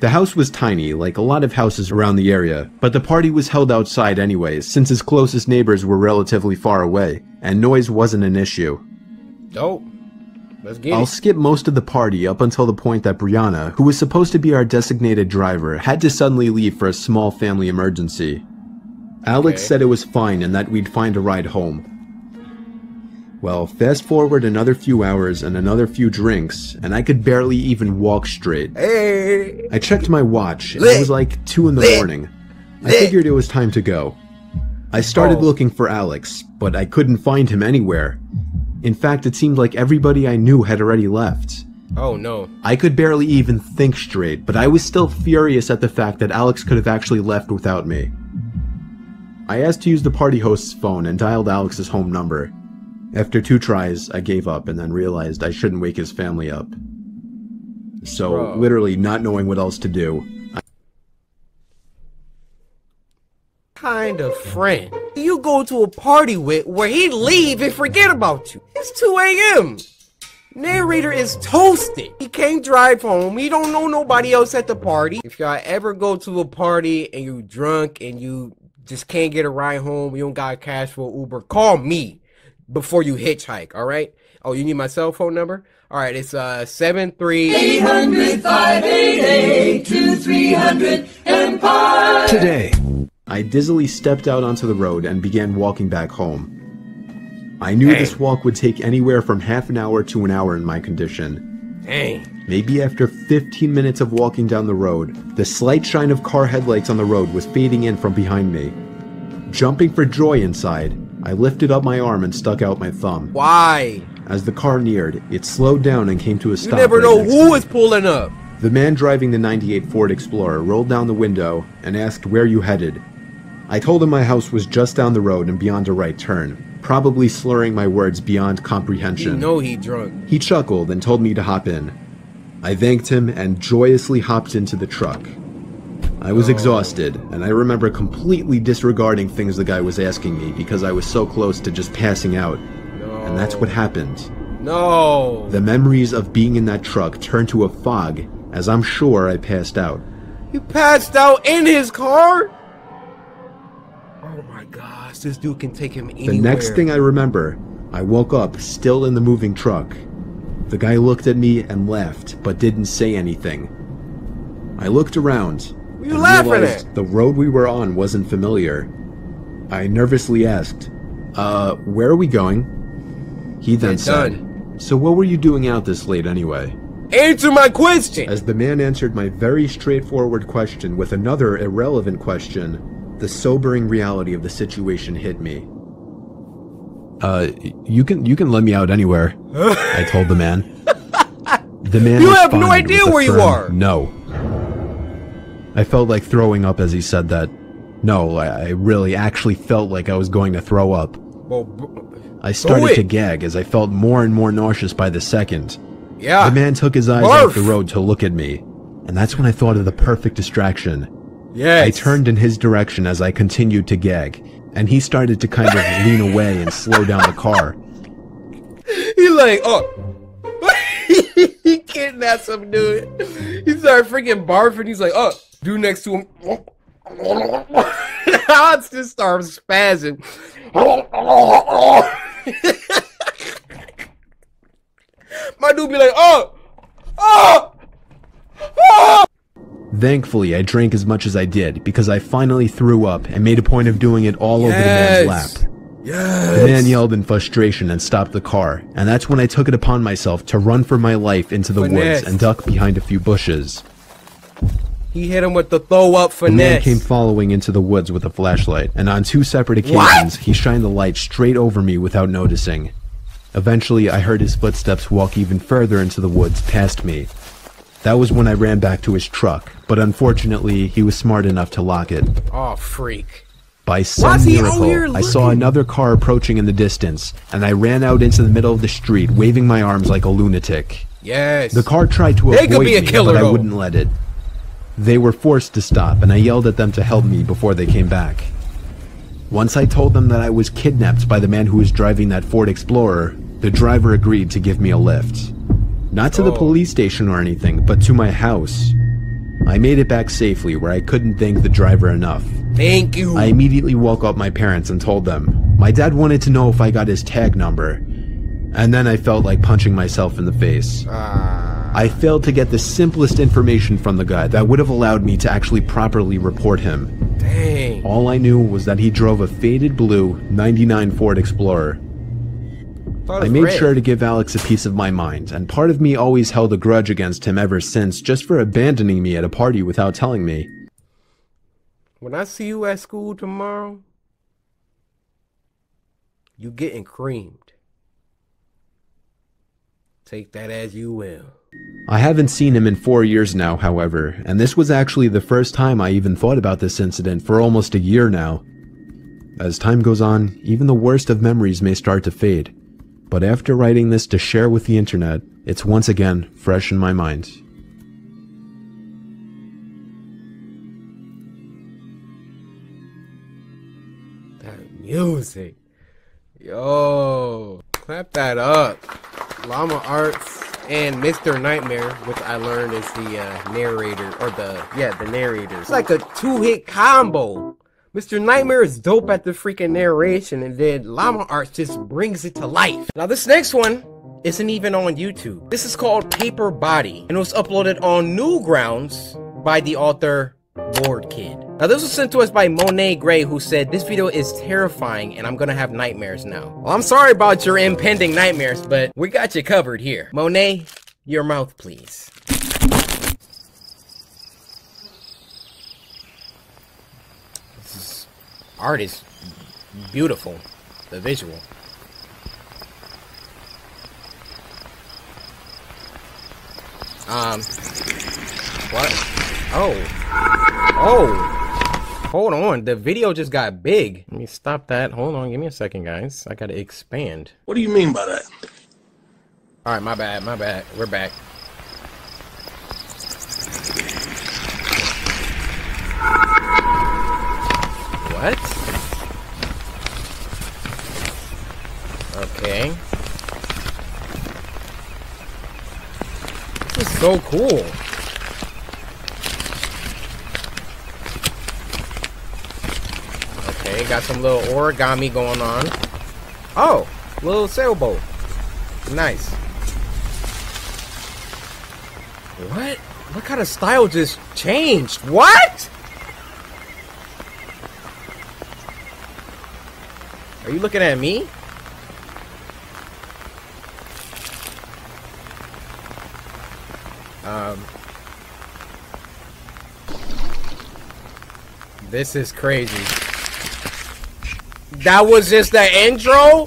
The house was tiny, like a lot of houses around the area, but the party was held outside anyways, since his closest neighbors were relatively far away, and noise wasn't an issue. Dope. Let's get it. I'll skip most of the party up until the point that Brianna, who was supposed to be our designated driver, had to suddenly leave for a small family emergency. Alex said it was fine and that we'd find a ride home. Well, fast forward another few hours and another few drinks, and I could barely even walk straight. Hey. I checked my watch, and it was like 2 in the morning. I figured it was time to go. I started looking for Alex, but I couldn't find him anywhere. In fact, it seemed like everybody I knew had already left. Oh no. I could barely even think straight, but I was still furious at the fact that Alex could have actually left without me. I asked to use the party host's phone and dialed Alex's home number. After 2 tries, I gave up and then realized I shouldn't wake his family up. So, literally not knowing what else to do, kind of friend you go to a party with where he'd leave and forget about you? It's 2 a.m. Narrator is toasted. He can't drive home. He don't know nobody else at the party. If y'all ever go to a party and you drunk and you just can't get a ride home, you don't got cash for Uber, call me before you hitchhike, alright? Oh, you need my cell phone number? Alright, it's 73-800-588-2300 Empire. Today, I dizzily stepped out onto the road and began walking back home. I knew this walk would take anywhere from half an hour to an hour in my condition. Maybe after 15 minutes of walking down the road, the slight shine of car headlights on the road was fading in from behind me. Jumping for joy inside, I lifted up my arm and stuck out my thumb. Why? As the car neared, it slowed down and came to a stop. You never know who is pulling up. The man driving the '98 Ford Explorer rolled down the window and asked where you headed. I told him my house was just down the road and beyond a right turn, probably slurring my words beyond comprehension. You know he drunk. He chuckled and told me to hop in. I thanked him and joyously hopped into the truck. I was exhausted, and I remember completely disregarding things the guy was asking me because I was so close to just passing out. And that's what happened. No. The memories of being in that truck turned to a fog, as I'm sure I passed out. You passed out in his car? Oh my gosh, this dude can take him anywhere. The next thing I remember, I woke up still in the moving truck. The guy looked at me and laughed, but didn't say anything. I looked around. What are you laughing at? The road we were on wasn't familiar. I nervously asked, where are we going? He then said, so what were you doing out this late anyway? Answer my question! As the man answered my very straightforward question with another irrelevant question, the sobering reality of the situation hit me. You can let me out anywhere, I told the man. The man You have no responded idea with a where you firm are! No. I felt like throwing up as he said that. No, I really actually felt like I was going to throw up. I started to gag as I felt more and more nauseous by the second. Yeah. The man took his eyes off the road to look at me, and that's when I thought of the perfect distraction. Yes. I turned in his direction as I continued to gag, and he started to kind of lean away and slow down the car. He like, oh. He kidnapped some dude. He started freaking barfing. He's like, oh, dude next to him. I just start spazzing. My dude be like, oh, oh, oh. Thankfully, I drank as much as I did because I finally threw up and made a point of doing it all over the man's lap. Yes. The man yelled in frustration and stopped the car, and that's when I took it upon myself to run for my life into the woods and duck behind a few bushes. He hit him with the throw up finesse. The man came following into the woods with a flashlight, and on 2 separate occasions, he shined the light straight over me without noticing. Eventually, I heard his footsteps walk even further into the woods past me. That was when I ran back to his truck, but unfortunately, he was smart enough to lock it. Oh, freak. By some miracle, I saw another car approaching in the distance, and I ran out into the middle of the street, waving my arms like a lunatic. Yes. The car tried to avoid me, but I wouldn't let it. They were forced to stop, and I yelled at them to help me before they came back. Once I told them that I was kidnapped by the man who was driving that Ford Explorer, the driver agreed to give me a lift. Not to the police station or anything, but to my house. I made it back safely, where I couldn't thank the driver enough. Thank you. I immediately woke up my parents and told them. My dad wanted to know if I got his tag number, and then I felt like punching myself in the face. I failed to get the simplest information from the guy that would have allowed me to actually properly report him. Dang. All I knew was that he drove a faded blue '99 Ford Explorer. I made sure to give Alex a piece of my mind, and part of me always held a grudge against him ever since, just for abandoning me at a party without telling me. When I see you at school tomorrow, you getting creamed. Take that as you will. I haven't seen him in 4 years now, however, and this was actually the first time I even thought about this incident for almost a year now. As time goes on, even the worst of memories may start to fade. But after writing this to share with the internet, it's once again fresh in my mind. That music. Yo. Clap that up. Llama Arts and Mr. Nightmare, which I learned is the narrator, or the narrator. It's like a 2-hit combo. Mr. Nightmare is dope at the freaking narration, and then Llama Arts just brings it to life. Now this next one isn't even on YouTube. This is called Paper Body, and it was uploaded on Newgrounds by the author Lord Kid. Now this was sent to us by Monet Gray, who said, this video is terrifying and I'm gonna have nightmares now. Well, I'm sorry about your impending nightmares, but we got you covered here. Monet, your mouth please. Art is beautiful, the visual. What? Oh, hold on, the video just got big. Let me stop that. Hold on, give me a second, guys. I gotta expand. What do you mean by that? All right, my bad, we're back. What? Okay. This is so cool. Okay, got some little origami going on. Oh, little sailboat. Nice. What? What kind of style just changed? What? Are you looking at me? This is crazy. That was just the intro?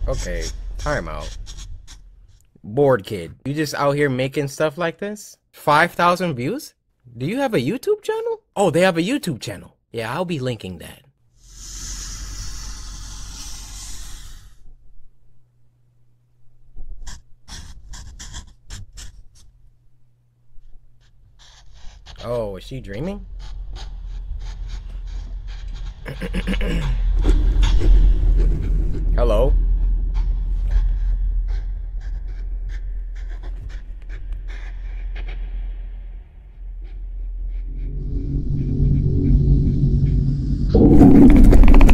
Okay, timeout. Bored kid. You just out here making stuff like this? 5,000 views? Do you have a YouTube channel? Oh, they have a YouTube channel. Yeah, I'll be linking that. Oh, is she dreaming? Hello?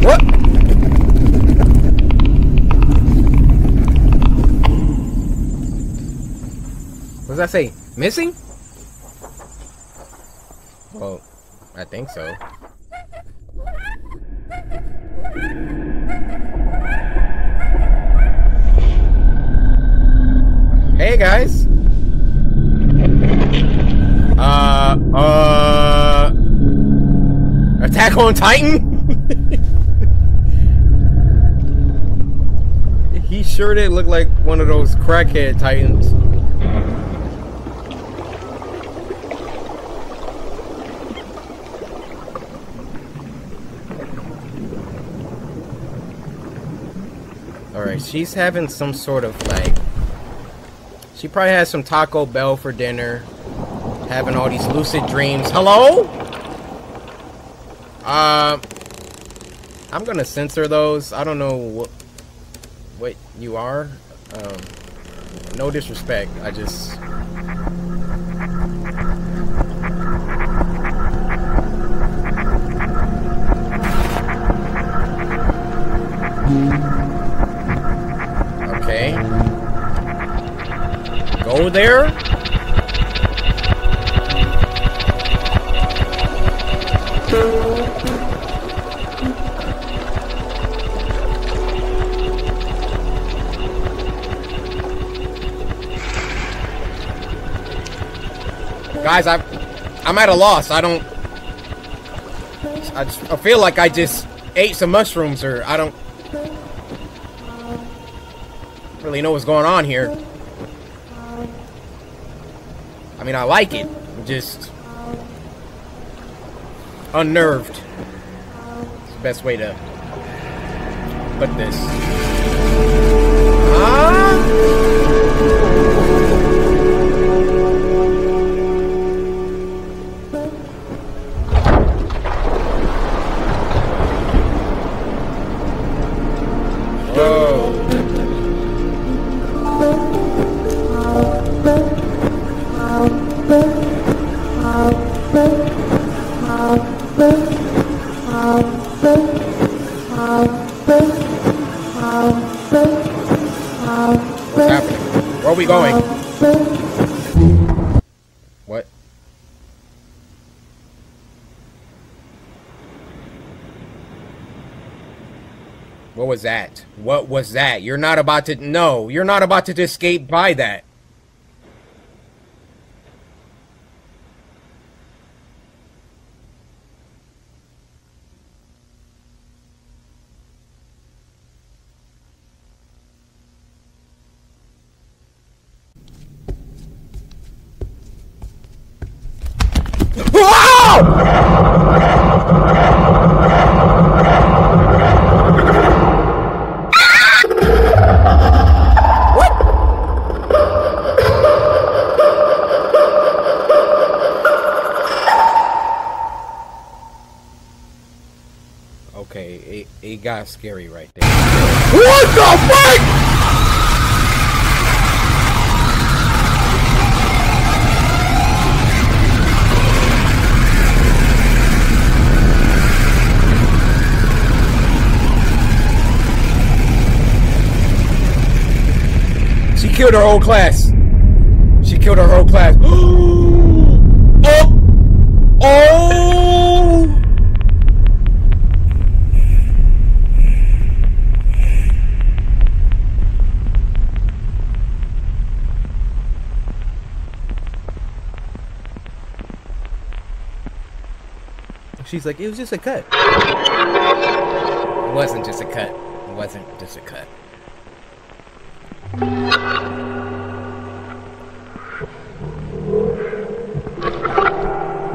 What? What does that say? Missing? Well, I think so. Hey guys. Attack on Titan? He sure did look like one of those crackhead Titans. Alright, she's having some sort of like... She probably has some Taco Bell for dinner. Having all these lucid dreams. Hello? I'm gonna censor those. I don't know what you are. No disrespect. I just... Okay. Go there? Guys, I'm at a loss. I feel like I just ate some mushrooms, or I don't really know what's going on here. I mean, I like it. I'm just unnerved. It's the best way to put this. What's happening? Where are we going? What? What was that? What was that? You're not about to... No, you're not about to escape by that. Okay, it got scary right there. What the fuck? She killed her whole class. She killed her whole class. Oh! Oh! She's like, it was just a cut. It wasn't just a cut. It wasn't just a cut.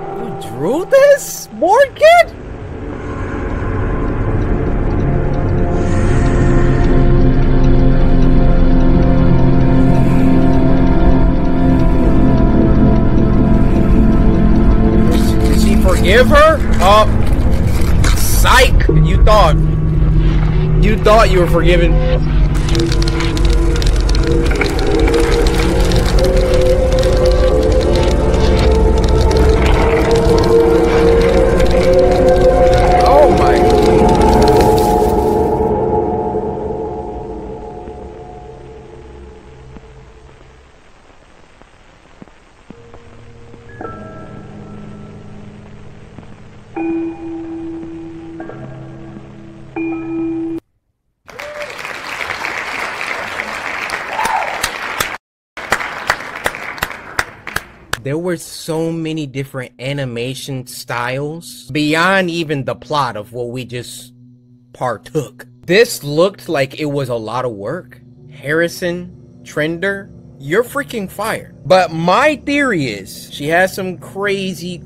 You drew this, board kid? Did she forgive her? Oh, psych! You thought you were forgiven. Oh my. There were so many different animation styles beyond even the plot of what we just partook. This looked like it was a lot of work. Harrison, Trender, you're freaking fire. But my theory is she has some crazy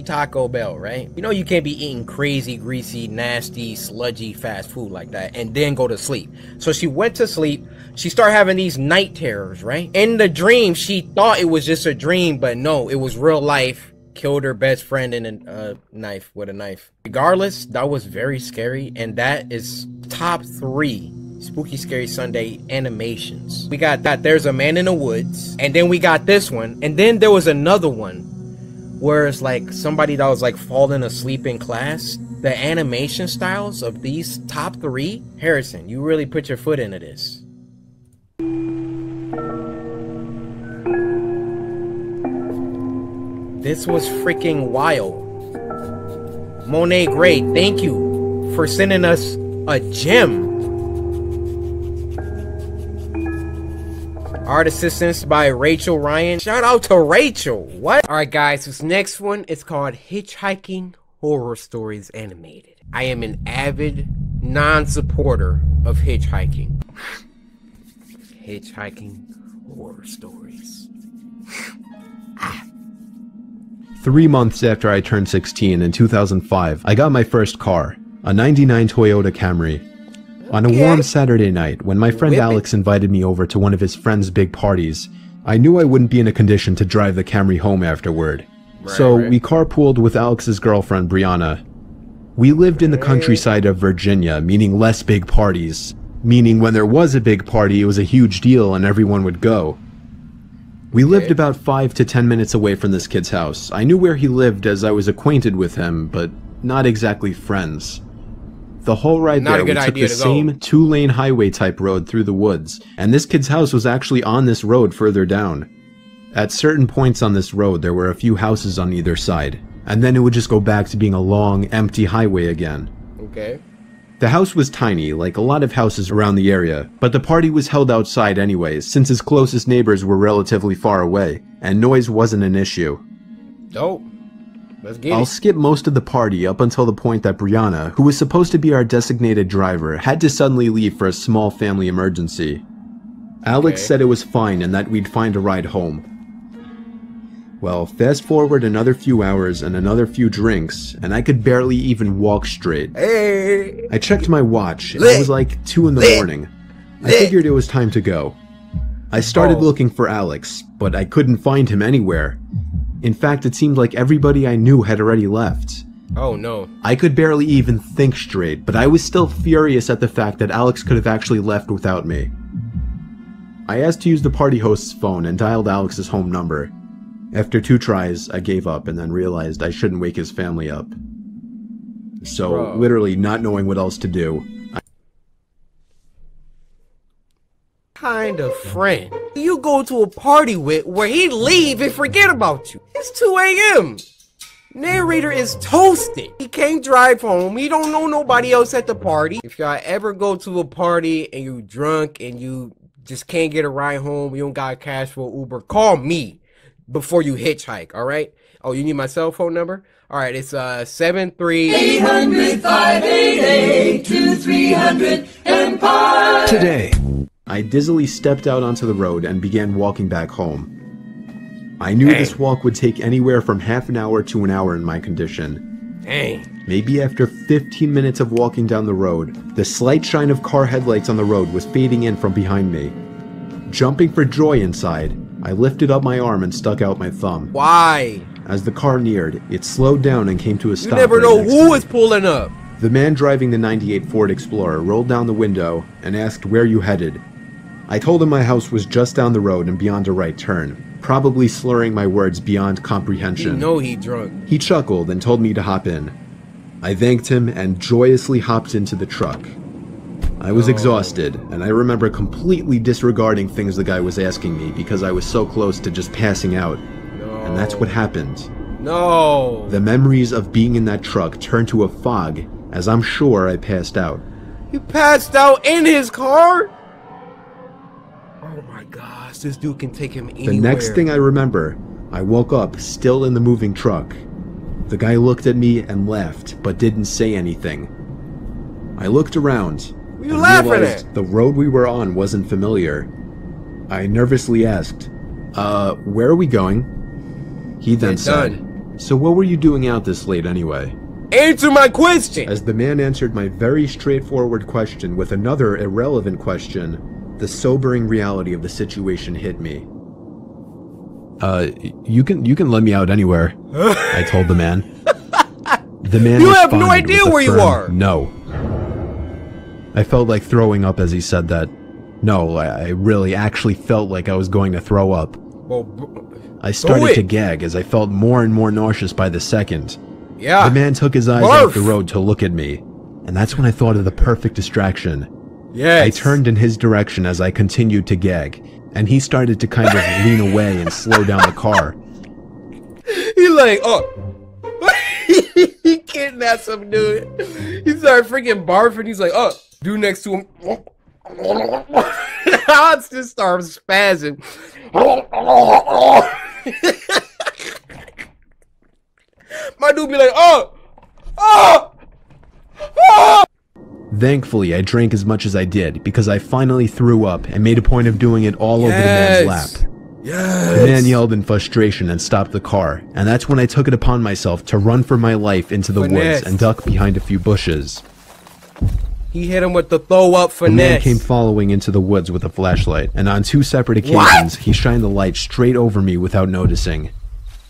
Taco Bell, right? You know you can't be eating crazy, greasy, nasty, sludgy fast food like that and then go to sleep. So she went to sleep. She started having these night terrors, right? In the dream, she thought it was just a dream, but no, it was real life. Killed her best friend in a knife with a knife. Regardless, that was very scary, and that is top 3 Spooky Scary Sunday animations. We got that There's a Man in the Woods, and then we got this one, and then there was another one where it's like somebody that was like falling asleep in class. The animation styles of these top 3, Harrison, you really put your foot into this. This was freaking wild. Monet Gray, thank you for sending us a gem. Art assistance by Rachel Ryan. Shout out to Rachel. What? Alright guys, this next one is called Hitchhiking Horror Stories Animated. I am an avid non-supporter of hitchhiking. Hitchhiking Horror Stories. 3 months after I turned 16 in 2005, I got my first car, a 99 Toyota Camry. On a warm Saturday night, when my friend Alex invited me over to one of his friend's big parties, I knew I wouldn't be in a condition to drive the Camry home afterward. So we carpooled with Alex's girlfriend, Brianna. We lived in the countryside of Virginia, meaning less big parties. Meaning when there was a big party, it was a huge deal and everyone would go. We lived about 5 to 10 minutes away from this kid's house. I knew where he lived as I was acquainted with him, but not exactly friends. The whole ride there, we took the same 2-lane highway type road through the woods, and this kid's house was actually on this road further down. At certain points on this road, there were a few houses on either side, and then it would just go back to being a long, empty highway again. Okay. The house was tiny, like a lot of houses around the area, but the party was held outside anyways, since his closest neighbors were relatively far away, and noise wasn't an issue. Dope. Let's get it. I'll skip most of the party up until the point that Brianna, who was supposed to be our designated driver, had to suddenly leave for a small family emergency. Alex said it was fine and that we'd find a ride home. Well, fast forward another few hours and another few drinks, and I could barely even walk straight. Hey. I checked my watch, and it was like 2 in the morning. I figured it was time to go. I started looking for Alex, but I couldn't find him anywhere. In fact, it seemed like everybody I knew had already left. Oh no. I could barely even think straight, but I was still furious at the fact that Alex could have actually left without me. I asked to use the party host's phone and dialed Alex's home number. After 2 tries, I gave up and then realized I shouldn't wake his family up. So, literally not knowing what else to do, kind of friend you go to a party with where he'd leave and forget about you? It's 2 a.m. Narrator is toasted. He can't drive home. He don't know nobody else at the party. If y'all ever go to a party and you drunk and you just can't get a ride home, you don't got cash for Uber, call me. before you hitchhike, all right? Oh, you need my cell phone number? All right, it's 73 800-588-2300 Empire. Today, I dizzily stepped out onto the road and began walking back home. I knew this walk would take anywhere from half an hour to an hour in my condition. Dang. Maybe after 15 minutes of walking down the road, the slight shine of car headlights on the road was fading in from behind me. Jumping for joy inside, I lifted up my arm and stuck out my thumb. Why? As the car neared, it slowed down and came to a stop. You never know who is pulling up. The man driving the '98 Ford Explorer rolled down the window and asked where you headed. I told him my house was just down the road and beyond a right turn, probably slurring my words beyond comprehension. You know he drunk. He chuckled and told me to hop in. I thanked him and joyously hopped into the truck. I was exhausted, and I remember completely disregarding things the guy was asking me because I was so close to just passing out. And that's what happened. No. The memories of being in that truck turned to a fog, as I'm sure I passed out. You passed out in his car? Oh my gosh, this dude can take him anywhere. The next thing I remember, I woke up still in the moving truck. The guy looked at me and laughed, but didn't say anything. I looked around. What are you laughing at? The road we were on wasn't familiar. I nervously asked, where are we going? He then said, so what were you doing out this late anyway? Answer my question! As the man answered my very straightforward question with another irrelevant question, the sobering reality of the situation hit me. You can let me out anywhere, I told the man. The man You have no responded idea with a where you firm are! No. I felt like throwing up as he said that. No, I really actually felt like I was going to throw up. Well, I started to gag as I felt more and more nauseous by the second. Yeah. The man took his eyes off the road to look at me, and that's when I thought of the perfect distraction. Yes. I turned in his direction as I continued to gag, and he started to kind of lean away and slow down the car. He like, oh. He kidnapped some dude. He started freaking barfing. He's like, oh. Dude next to him. I just started spazzing. My dude be like, oh! Oh! Oh! Thankfully, I drank as much as I did because I finally threw up and made a point of doing it all over the man's lap. Yes. The man yelled in frustration and stopped the car, and that's when I took it upon myself to run for my life into the woods and duck behind a few bushes. He hit him with the throw up finesse. The man came following into the woods with a flashlight, and on 2 separate occasions, he shined the light straight over me without noticing.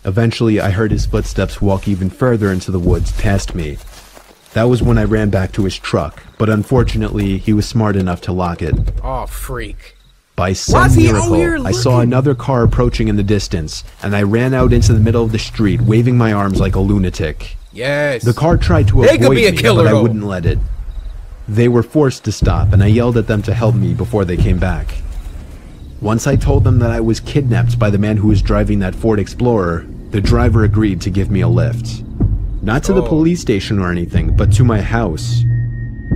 Eventually, I heard his footsteps walk even further into the woods past me. That was when I ran back to his truck, but unfortunately, he was smart enough to lock it. Oh, freak. By some miracle, I saw another car approaching in the distance, and I ran out into the middle of the street, waving my arms like a lunatic. Yes. The car tried to avoid me, but I wouldn't let it. They were forced to stop, and I yelled at them to help me before they came back. Once I told them that I was kidnapped by the man who was driving that Ford Explorer, the driver agreed to give me a lift. Not to the police station or anything, but to my house.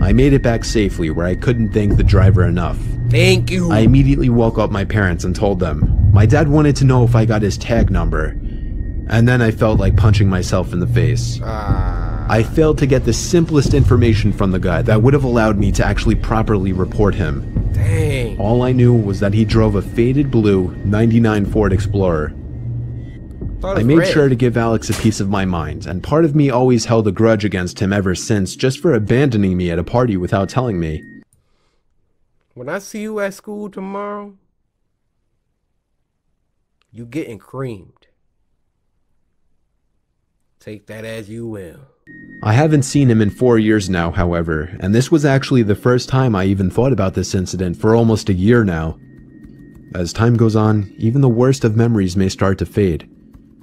I made it back safely, where I couldn't thank the driver enough. Thank you. I immediately woke up my parents and told them. My dad wanted to know if I got his tag number, and then I felt like punching myself in the face. I failed to get the simplest information from the guy that would have allowed me to actually properly report him. Dang. All I knew was that he drove a faded blue '99 Ford Explorer. I made sure to give Alex a piece of my mind, and part of me always held a grudge against him ever since, just for abandoning me at a party without telling me. When I see you at school tomorrow, you getting creamed. Take that as you will. I haven't seen him in 4 years now, however, and this was actually the first time I even thought about this incident for almost a year now. As time goes on, even the worst of memories may start to fade,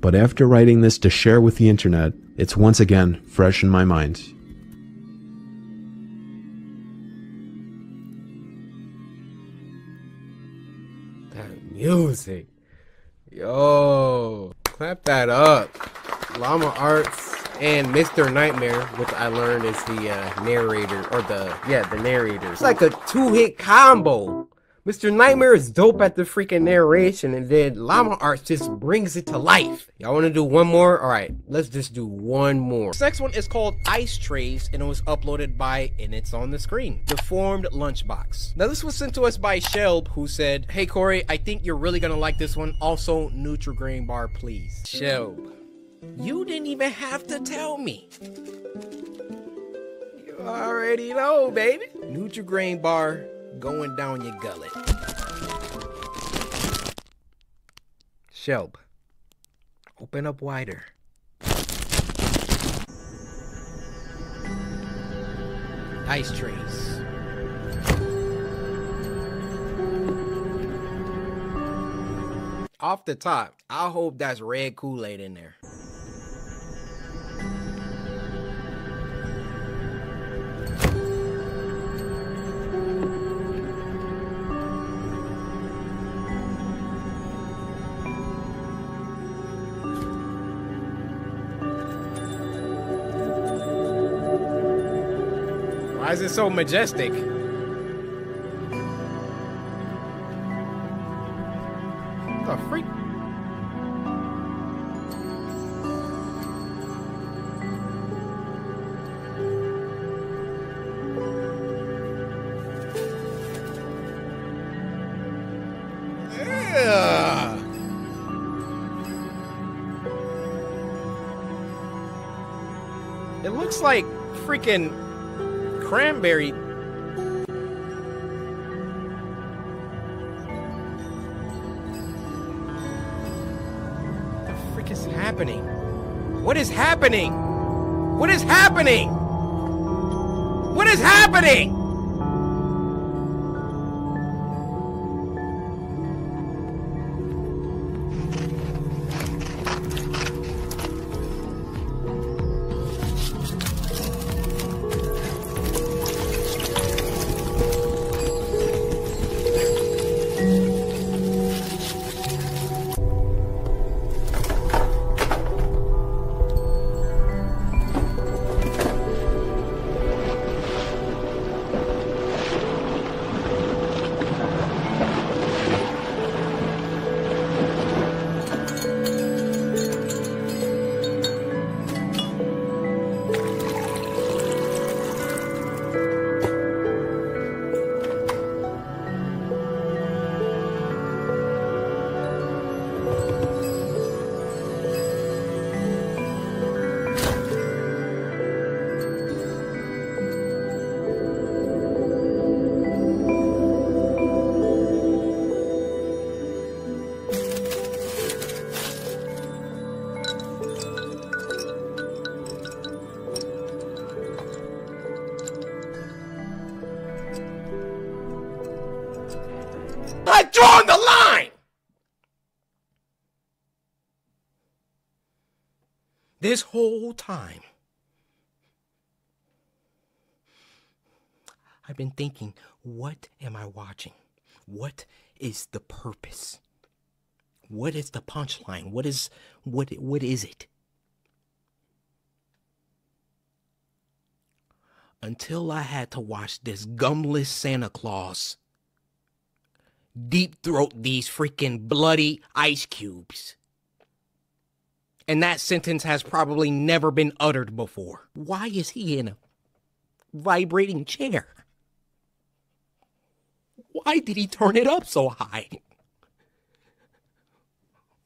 but after writing this to share with the internet, it's once again fresh in my mind. That music. Yo, clap that up. Llama Arts and Mr. Nightmare, which I learned is the narrator, or the narrator. It's like a 2-hit combo. Mr. Nightmare is dope at the freaking narration, and then Llama Arts just brings it to life. Y'all want to do one more? All right, let's just do one more. This next one is called Ice Trays, and it was uploaded by, and it's on the screen, Deformed Lunchbox. Now, this was sent to us by Shelb, who said, "Hey, Cory, I think you're really gonna like this one. Also, Nutri-Grain bar, please." Shelb, you didn't even have to tell me. You already know, baby. Nutri-Grain bar going down your gullet. Shelb, open up wider. Ice trays. Off the top, I hope that's red Kool-Aid in there. Why is it so majestic? The freak? Yeah. It looks like freaking cranberry. The frick is happening? What is happening? What is happening? What is happening? I've drawn the line! This whole time, I've been thinking, what am I watching? What is the purpose? What is the punchline? What is it? Until I had to watch this gumless Santa Claus deep throat these freaking bloody ice cubes. And that sentence has probably never been uttered before. Why is he in a vibrating chair? Why did he turn it up so high?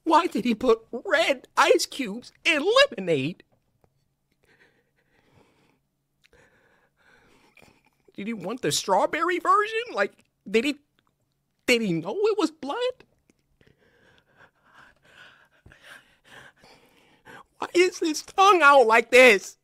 Why did he put red ice cubes in lemonade? Did he want the strawberry version? Like, did he know it was blood? Why is his tongue out like this?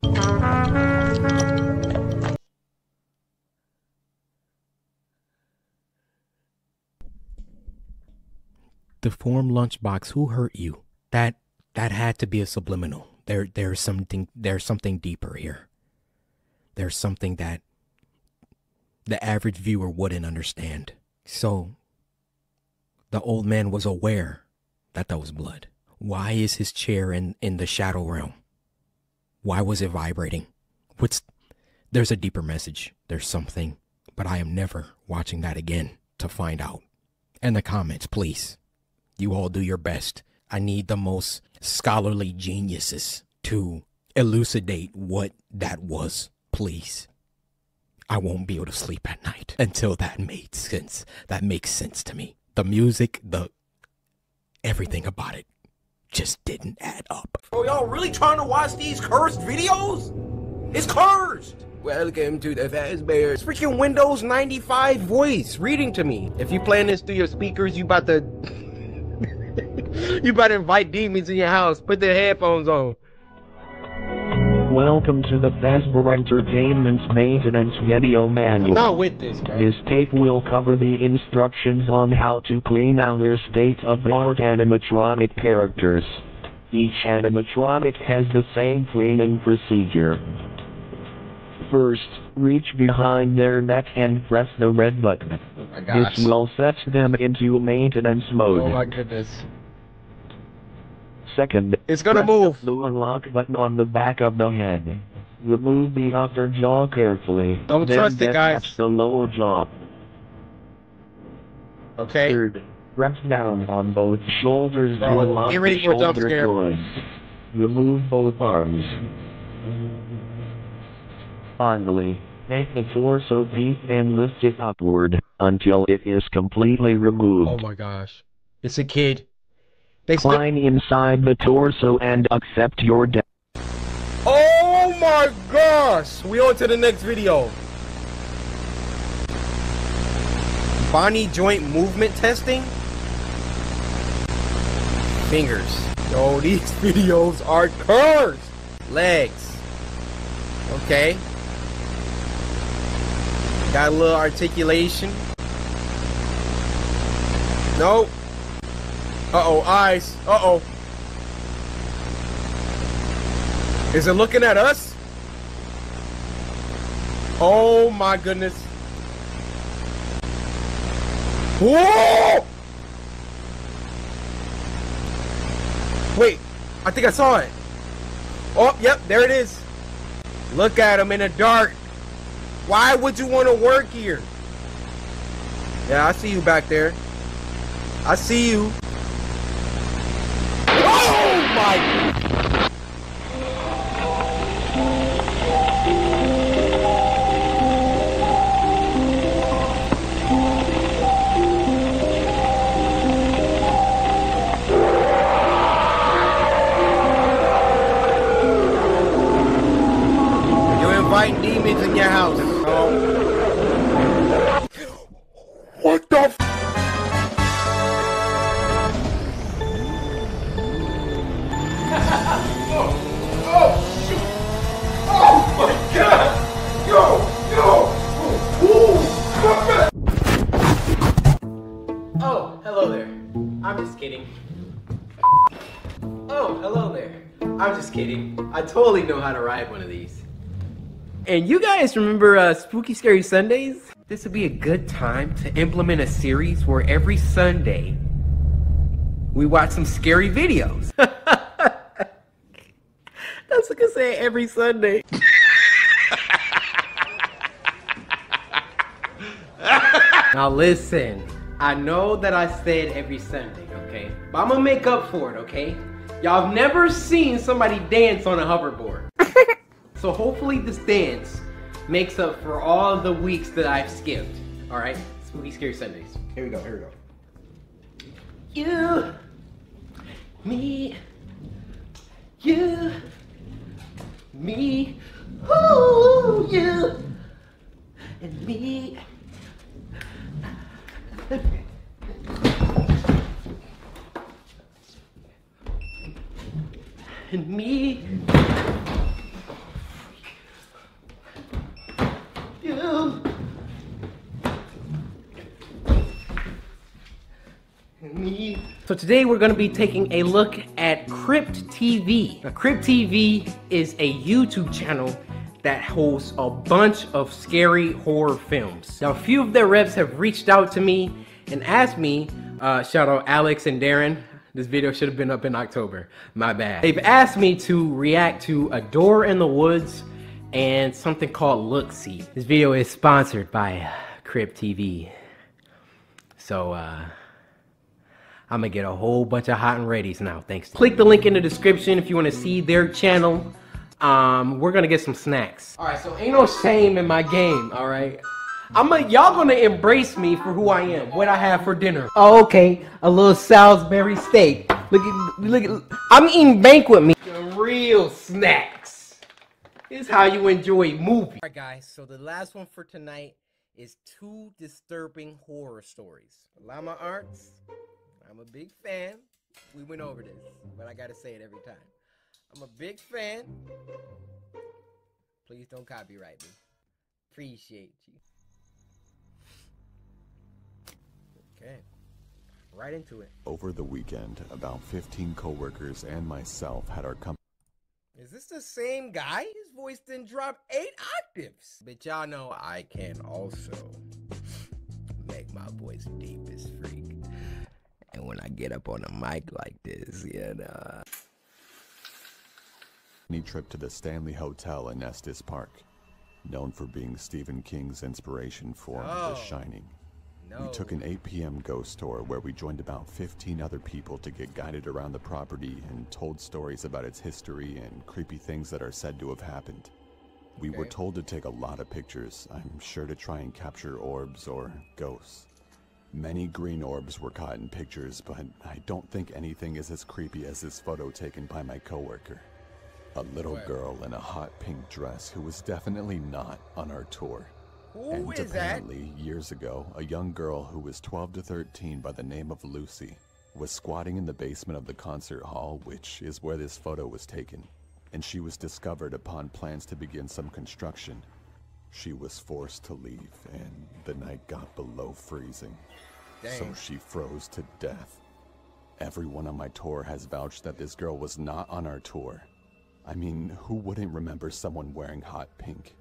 Deformed Lunchbox, who hurt you? That had to be a subliminal. There's something deeper here. There's something that the average viewer wouldn't understand. So the old man was aware that was blood. Why is his chair in the shadow realm? Why was it vibrating? There's a deeper message. There's something, but I am never watching that again. to find out. In the comments, please. You all do your best. I need the most scholarly geniuses to elucidate what that was, please. I won't be able to sleep at night until that made sense. That makes sense to me. The music, everything about it just didn't add up. Oh, y'all really trying to watch these cursed videos? It's cursed! Welcome to the Fazbear's freaking Windows 95 voice reading to me. If you playing this through your speakers, you about to you about to invite demons in your house. Put the headphones on. Welcome to the Fazbear Entertainment's maintenance video manual. I'm not with this, guys. This tape will cover the instructions on how to clean out your state-of-the-art animatronic characters. Each animatronic has the same cleaning procedure. First, reach behind their neck and press the red button. Oh my gosh. This will set them into maintenance mode. Oh my goodness. Second, it's gonna move. The unlock button on the back of the head. Remove the upper jaw carefully. Don't trust it, guys. That's the lower jaw. Okay. Third, press down on both shoulders to unlock get ready the for a jump shoulder scare. joints. Remove both arms. Finally, take the torso piece and lift it upward until it is completely removed. Oh my gosh. It's a kid. Climb inside the torso and accept your death. Oh my gosh! We on to the next video. Bony joint movement testing. Fingers. Yo, these videos are cursed. Legs. Okay. Got a little articulation. Nope. Uh-oh, eyes. Uh-oh. Is it looking at us? Oh my goodness. Whoa! Wait, I think I saw it. Oh, yep, there it is. Look at him in the dark. Why would you want to work here? Yeah, I see you back there. I see you. Oh my! You're inviting demons in your house. Oh. What the f? Oh, hello there. I'm just kidding. Oh, hello there. I'm just kidding. I totally know how to ride one of these. And you guys remember Spooky Scary Sundays? This would be a good time to implement a series where every Sunday we watch some scary videos. That's like I say every Sunday. Now listen, I know that I said every Sunday, okay? But I'm gonna make up for it, okay? Y'all have never seen somebody dance on a hoverboard. So hopefully this dance makes up for all the weeks that I've skipped. Alright? Spooky Scary Sundays. Here we go, here we go. You, me, you, me, ooh, you, and me. And me. You. And me. So today we're going to be taking a look at Crypt TV. Now, Crypt TV is a YouTube channel that hosts a bunch of scary horror films. Now, a few of their reps have reached out to me and asked me, shout out Alex and Darren. This video should have been up in October, my bad. They've asked me to react to A Door in the Woods and something called Look See. This video is sponsored by Crypt TV. So, I'm gonna get a whole bunch of hot and readies now, thanks. Click the link in the description if you wanna see their channel. We're gonna get some snacks. All right, so ain't no shame in my game, all right? Y'all gonna embrace me for who I am, what I have for dinner. Oh, okay, a little Salisbury steak. Look at, I'm eating banquet meat. Some real snacks. This is how you enjoy movies. All right, guys, so the last one for tonight is 2 disturbing horror stories. Llama Arts, I'm a big fan. We went over this, but I gotta say it every time. I'm a big fan. Please don't copyright me. Appreciate you. Okay, right into it. Over the weekend, about 15 coworkers and myself had our company. Is this the same guy? His voice didn't drop 8 octaves. But y'all know I can also make my voice deep as freak. And when I get up on a mic like this, you know. Trip to the Stanley Hotel in Estes Park, known for being Stephen King's inspiration for The Shining. We took an 8 p.m. ghost tour where we joined about 15 other people to get guided around the property and told stories about its history and creepy things that are said to have happened. We were told to take a lot of pictures, I'm sure to try and capture orbs or ghosts. Many green orbs were caught in pictures, but I don't think anything is as creepy as this photo taken by my coworker. A little girl in a hot pink dress who was definitely not on our tour. And apparently, years ago, a young girl who was 12 to 13 by the name of Lucy was squatting in the basement of the concert hall, which is where this photo was taken, and she was discovered upon plans to begin some construction. She was forced to leave, and the night got below freezing. So she froze to death. Everyone on my tour has vouched that this girl was not on our tour. I mean, who wouldn't remember someone wearing hot pink?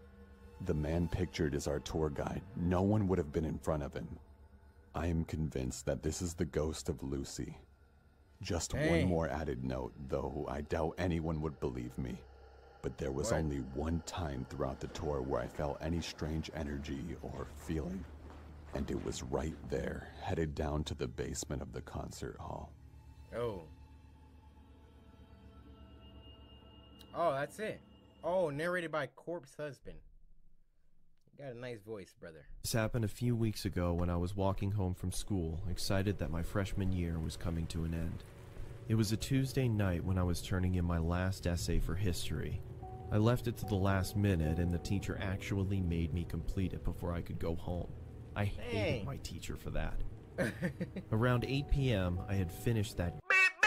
The man pictured as our tour guide, no one would have been in front of him. I am convinced that this is the ghost of Lucy. Just one more added note, though I doubt anyone would believe me. But there was only one time throughout the tour where I felt any strange energy or feeling. And it was right there, headed down to the basement of the concert hall. Oh, that's it. Oh, narrated by Corpse Husband. You got a nice voice, brother. This happened a few weeks ago when I was walking home from school, excited that my freshman year was coming to an end. It was a Tuesday night when I was turning in my last essay for history. I left it to the last minute, and the teacher actually made me complete it before I could go home. I hated my teacher for that. Around 8 p.m., I had finished that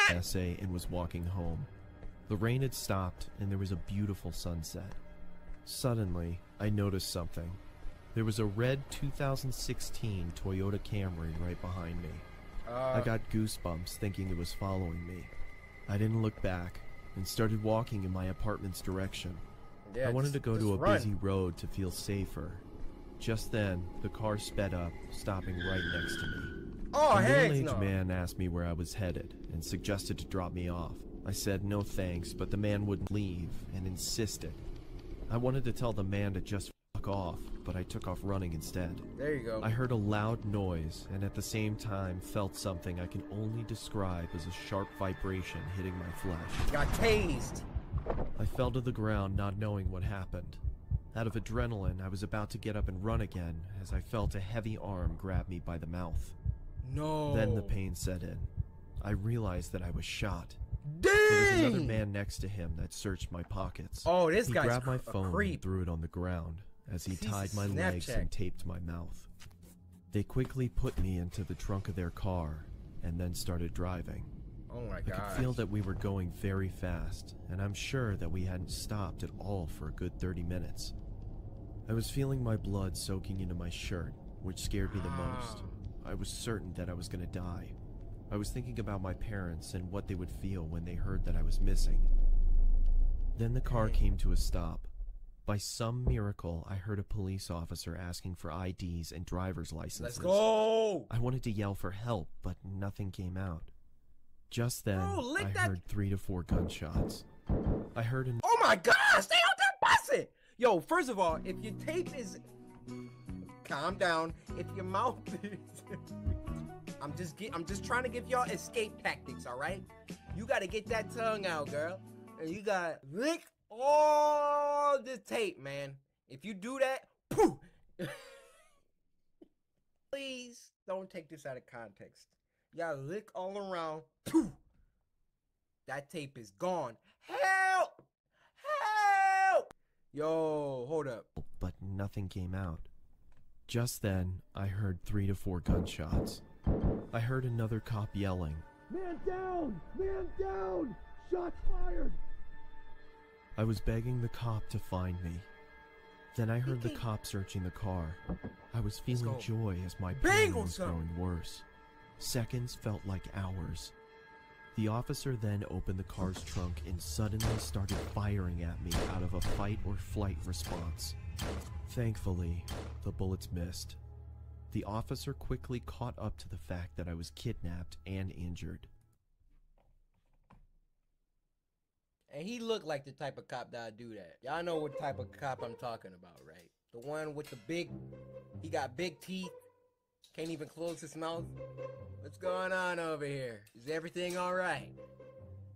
essay and was walking home. The rain had stopped, and there was a beautiful sunset. Suddenly, I noticed something. There was a red 2016 Toyota Camry right behind me. I got goosebumps thinking it was following me. I didn't look back and started walking in my apartment's direction. I wanted to go to a busy road to feel safer. Just then, the car sped up, stopping right next to me. A middle-aged man asked me where I was headed and suggested to drop me off. I said no thanks, but the man wouldn't leave and insisted. I wanted to tell the man to just fuck off, but I took off running instead. There you go. I heard a loud noise and at the same time felt something I can only describe as a sharp vibration hitting my flesh. Got tased. I fell to the ground not knowing what happened. Out of adrenaline, I was about to get up and run again as I felt a heavy arm grab me by the mouth. No. Then the pain set in. I realized that I was shot. Dang! There was another man next to him that searched my pockets. Oh, this guy's He grabbed my phone and threw it on the ground as he tied my legs and taped my mouth. They quickly put me into the trunk of their car and then started driving. Oh my God. I could feel that we were going very fast, and I'm sure that we hadn't stopped at all for a good 30 minutes. I was feeling my blood soaking into my shirt, which scared me the most. I was certain that I was going to die. I was thinking about my parents and what they would feel when they heard that I was missing. Then the car came to a stop. By some miracle, I heard a police officer asking for IDs and driver's licenses. Let's go! I wanted to yell for help, but nothing came out. Just then, I heard 3 to 4 gunshots. I heard an— Oh my God! Stay out there busting! Yo, first of all, if your tape is— Calm down. If your mouth is— I'm just trying to give y'all escape tactics, all right? You gotta get that tongue out, girl. And you gotta lick all the tape, man. If you do that, poof. Please don't take this out of context. You gotta lick all around. Poof. That tape is gone. Help! Help! Yo, hold up. But nothing came out. Just then, I heard 3 to 4 gunshots. I heard another cop yelling, "Man down! Man down! Shots fired!" I was begging the cop to find me. Then I heard the cop searching the car. I was feeling joy as my pain was growing worse. Seconds felt like hours. The officer then opened the car's trunk and suddenly started firing at me out of a fight or flight response. Thankfully, the bullets missed. The officer quickly caught up to the fact that I was kidnapped and injured. And he looked like the type of cop that'd do that. Y'all know what type of cop I'm talking about, right? The one with the he got big teeth, can't even close his mouth. What's going on over here? Is everything all right?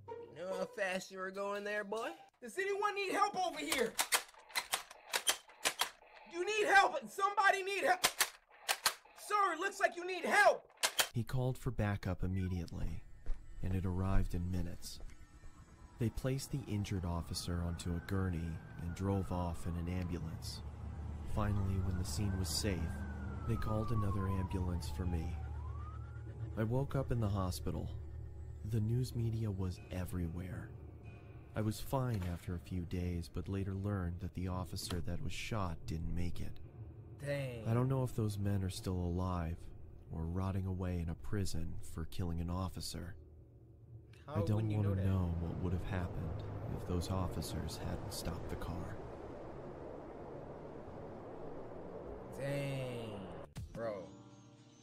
You know how fast you were going there, boy? Does anyone need help over here? You need help. Somebody need help. Sir, it looks like you need help. He called for backup immediately, and it arrived in minutes. They placed the injured officer onto a gurney and drove off in an ambulance. Finally, when the scene was safe, they called another ambulance for me. I woke up in the hospital. The news media was everywhere. I was fine after a few days, but later learned that the officer that was shot didn't make it. Dang. I don't know if those men are still alive or rotting away in a prison for killing an officer. I don't want to know what would have happened if those officers hadn't stopped the car. Dang, bro.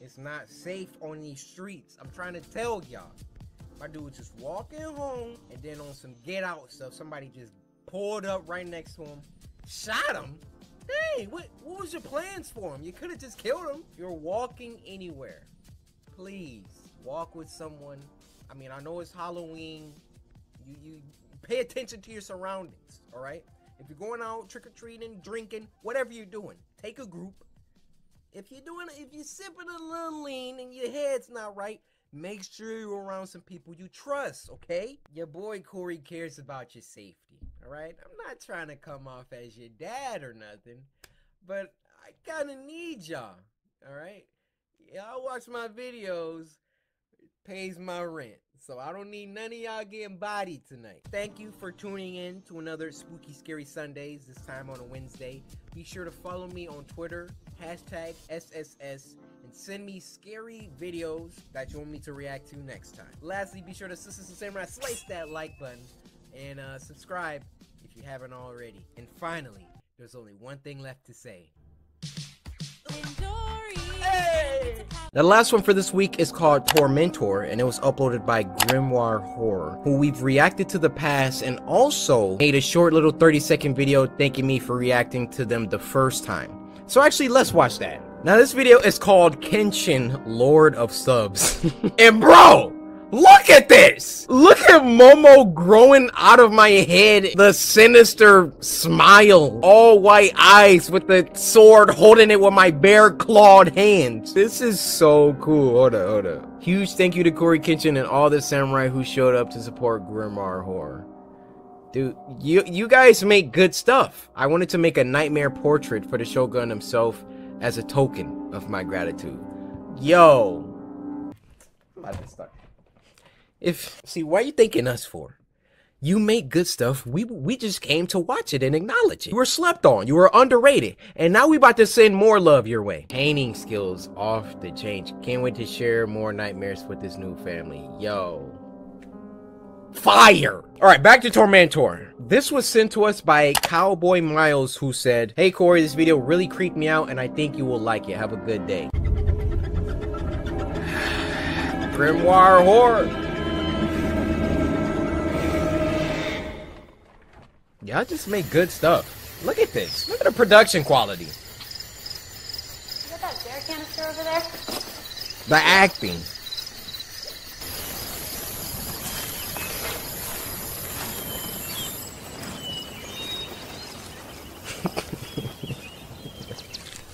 It's not safe on these streets. I'm trying to tell y'all. My dude was just walking home, and then on some get out stuff, somebody just pulled up right next to him, shot him. Dang, what was your plans for him? You could have just killed him. You're walking anywhere. Please walk with someone. I mean, I know it's Halloween. You pay attention to your surroundings, all right? If you're going out trick-or-treating, drinking, whatever you're doing, take a group. If you're sipping a little lean and your head's not right, make sure you're around some people you trust, okay? Your boy Cory cares about your safety, all right? I'm not trying to come off as your dad or nothing, but I kind of need y'all, all right? Y'all watch my videos. Pays my rent, so I don't need none of y'all getting bodied tonight. Thank you for tuning in to another Spooky Scary Sundays, this time on a Wednesday. Be sure to follow me on Twitter, #SSS, and send me scary videos that you want me to react to next time. Lastly, be sure to Samurai slice that like button and subscribe if you haven't already. And finally, there's only one thing left to say. Hey! The last one for this week is called Tormentor, and it was uploaded by Grimoire Horror, who we've reacted to the past and also made a short little 30-second video thanking me for reacting to them the first time. So actually, let's watch that. Now this video is called Kenshin, Lord of Subs. And bro! Look at this! Look at Momo growing out of my head. The sinister smile. All white eyes with the sword holding it with my bare clawed hands. This is so cool. Hold up. Huge thank you to CoryxKenshin and all the samurai who showed up to support Grimoire Horror. Dude, you guys make good stuff. I wanted to make a nightmare portrait for the Shogun himself as a token of my gratitude. Yo. I'm about to start. See, why are you thanking us for? You make good stuff. We just came to watch it and acknowledge it. You were slept on. You were underrated. And now we about to send more love your way. Painting skills off the chain. Can't wait to share more nightmares with this new family. Yo. Fire! Alright, back to Tormentor. This was sent to us by Cowboy Miles, who said, "Hey Cory, this video really creeped me out and I think you will like it. Have a good day." Grimoire Horror. Y'all just make good stuff. Look at this. Look at the production quality. You got that bear canister over there? The acting.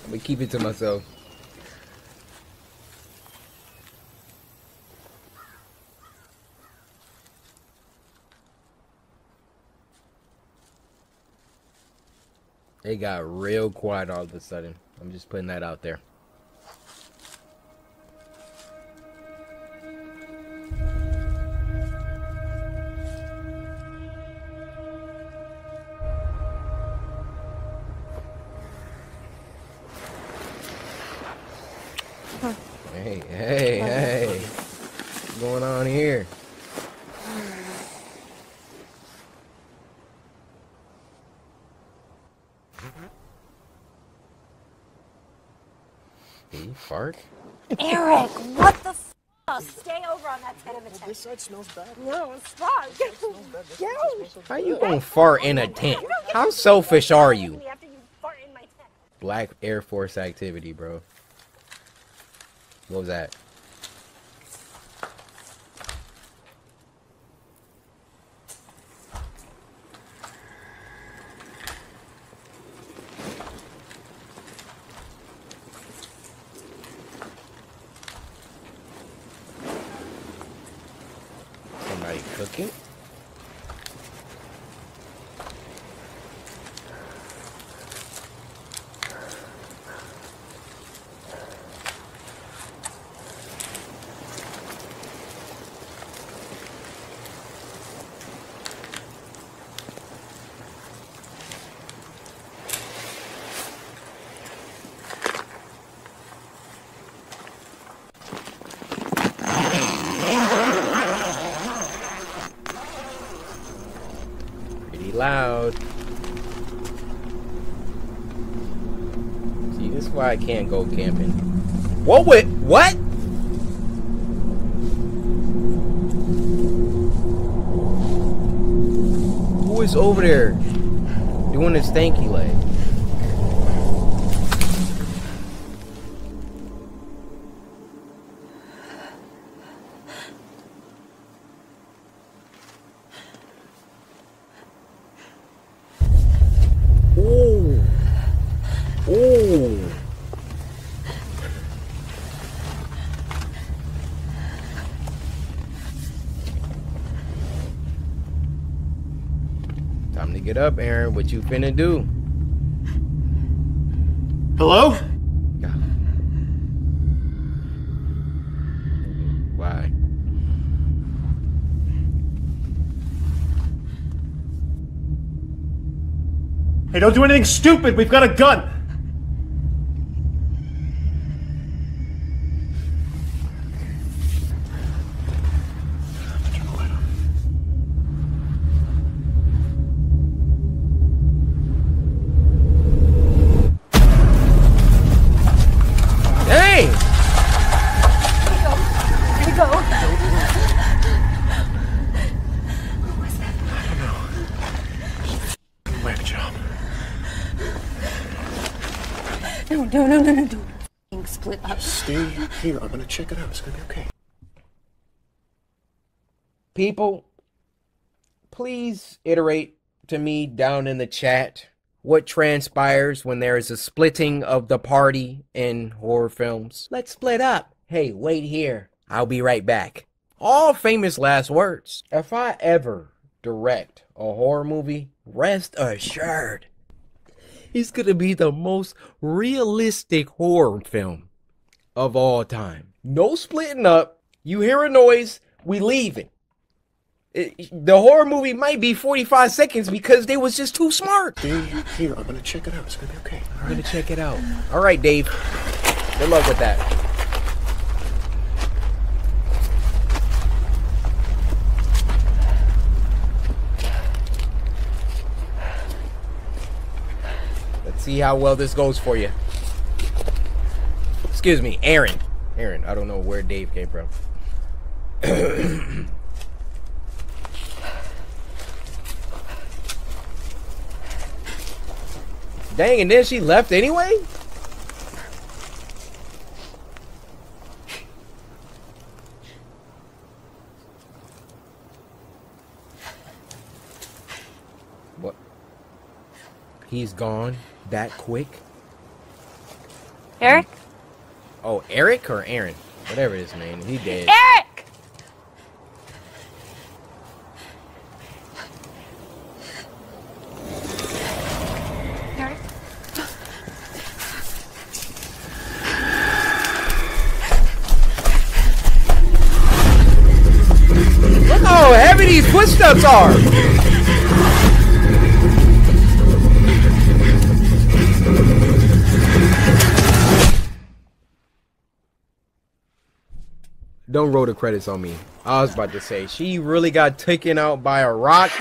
I'm gonna keep it to myself. It got real quiet all of a sudden. I'm just putting that out there. Hey. What's going on here? Did you fart? Eric, what the f? Stay over on that 10 of a 10. This side smells bad. No, it's fine. Get out. How you gonna fart in a tent? How selfish are you? After you fart in my tent. Black Air Force activity, bro. What was that? Somebody cooking? Loud. See, this is why I can't go camping. Whoa, wait, what? Who is over there doing his stanky leg? Time to get up, Aaron. What you finna do? Hello? Why? Hey, don't do anything stupid. We've got a gun. Hey! Here we go. Whack job. No. Don't split up. Stay here. I'm gonna check it out. It's gonna be okay. People, please iterate to me down in the chat what transpires when there is a splitting of the party in horror films. Let's split up. Hey, wait here. I'll be right back. All famous last words. If I ever direct a horror movie, rest assured, it's gonna be the most realistic horror film of all time. No splitting up. You hear a noise, we leaving. The horror movie might be 45 seconds because they was just too smart. Stay here. I'm gonna check it out. It's gonna be okay. I'm gonna check it out. All right, Dave. Good luck with that. Let's see how well this goes for you. Excuse me, Aaron. Aaron, I don't know where Dave came from. Dang, and then she left anyway? He's gone that quick? Eric? Oh, Eric or Aaron? Whatever his name is, he dead. Eric! Eric? Look how heavy these footsteps are! Don't roll the credits on me. I was about to say, she really got taken out by a rock.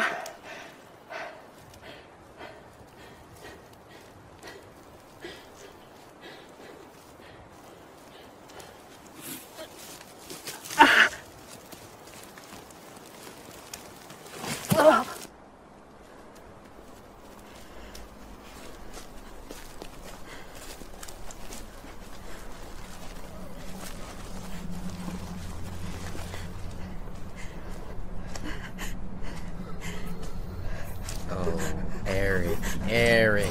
Eric.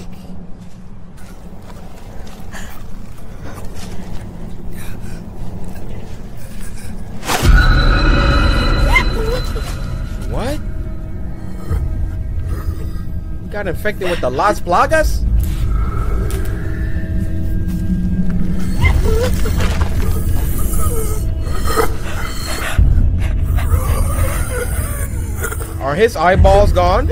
What? You got infected with the Las Plagas? Are his eyeballs gone?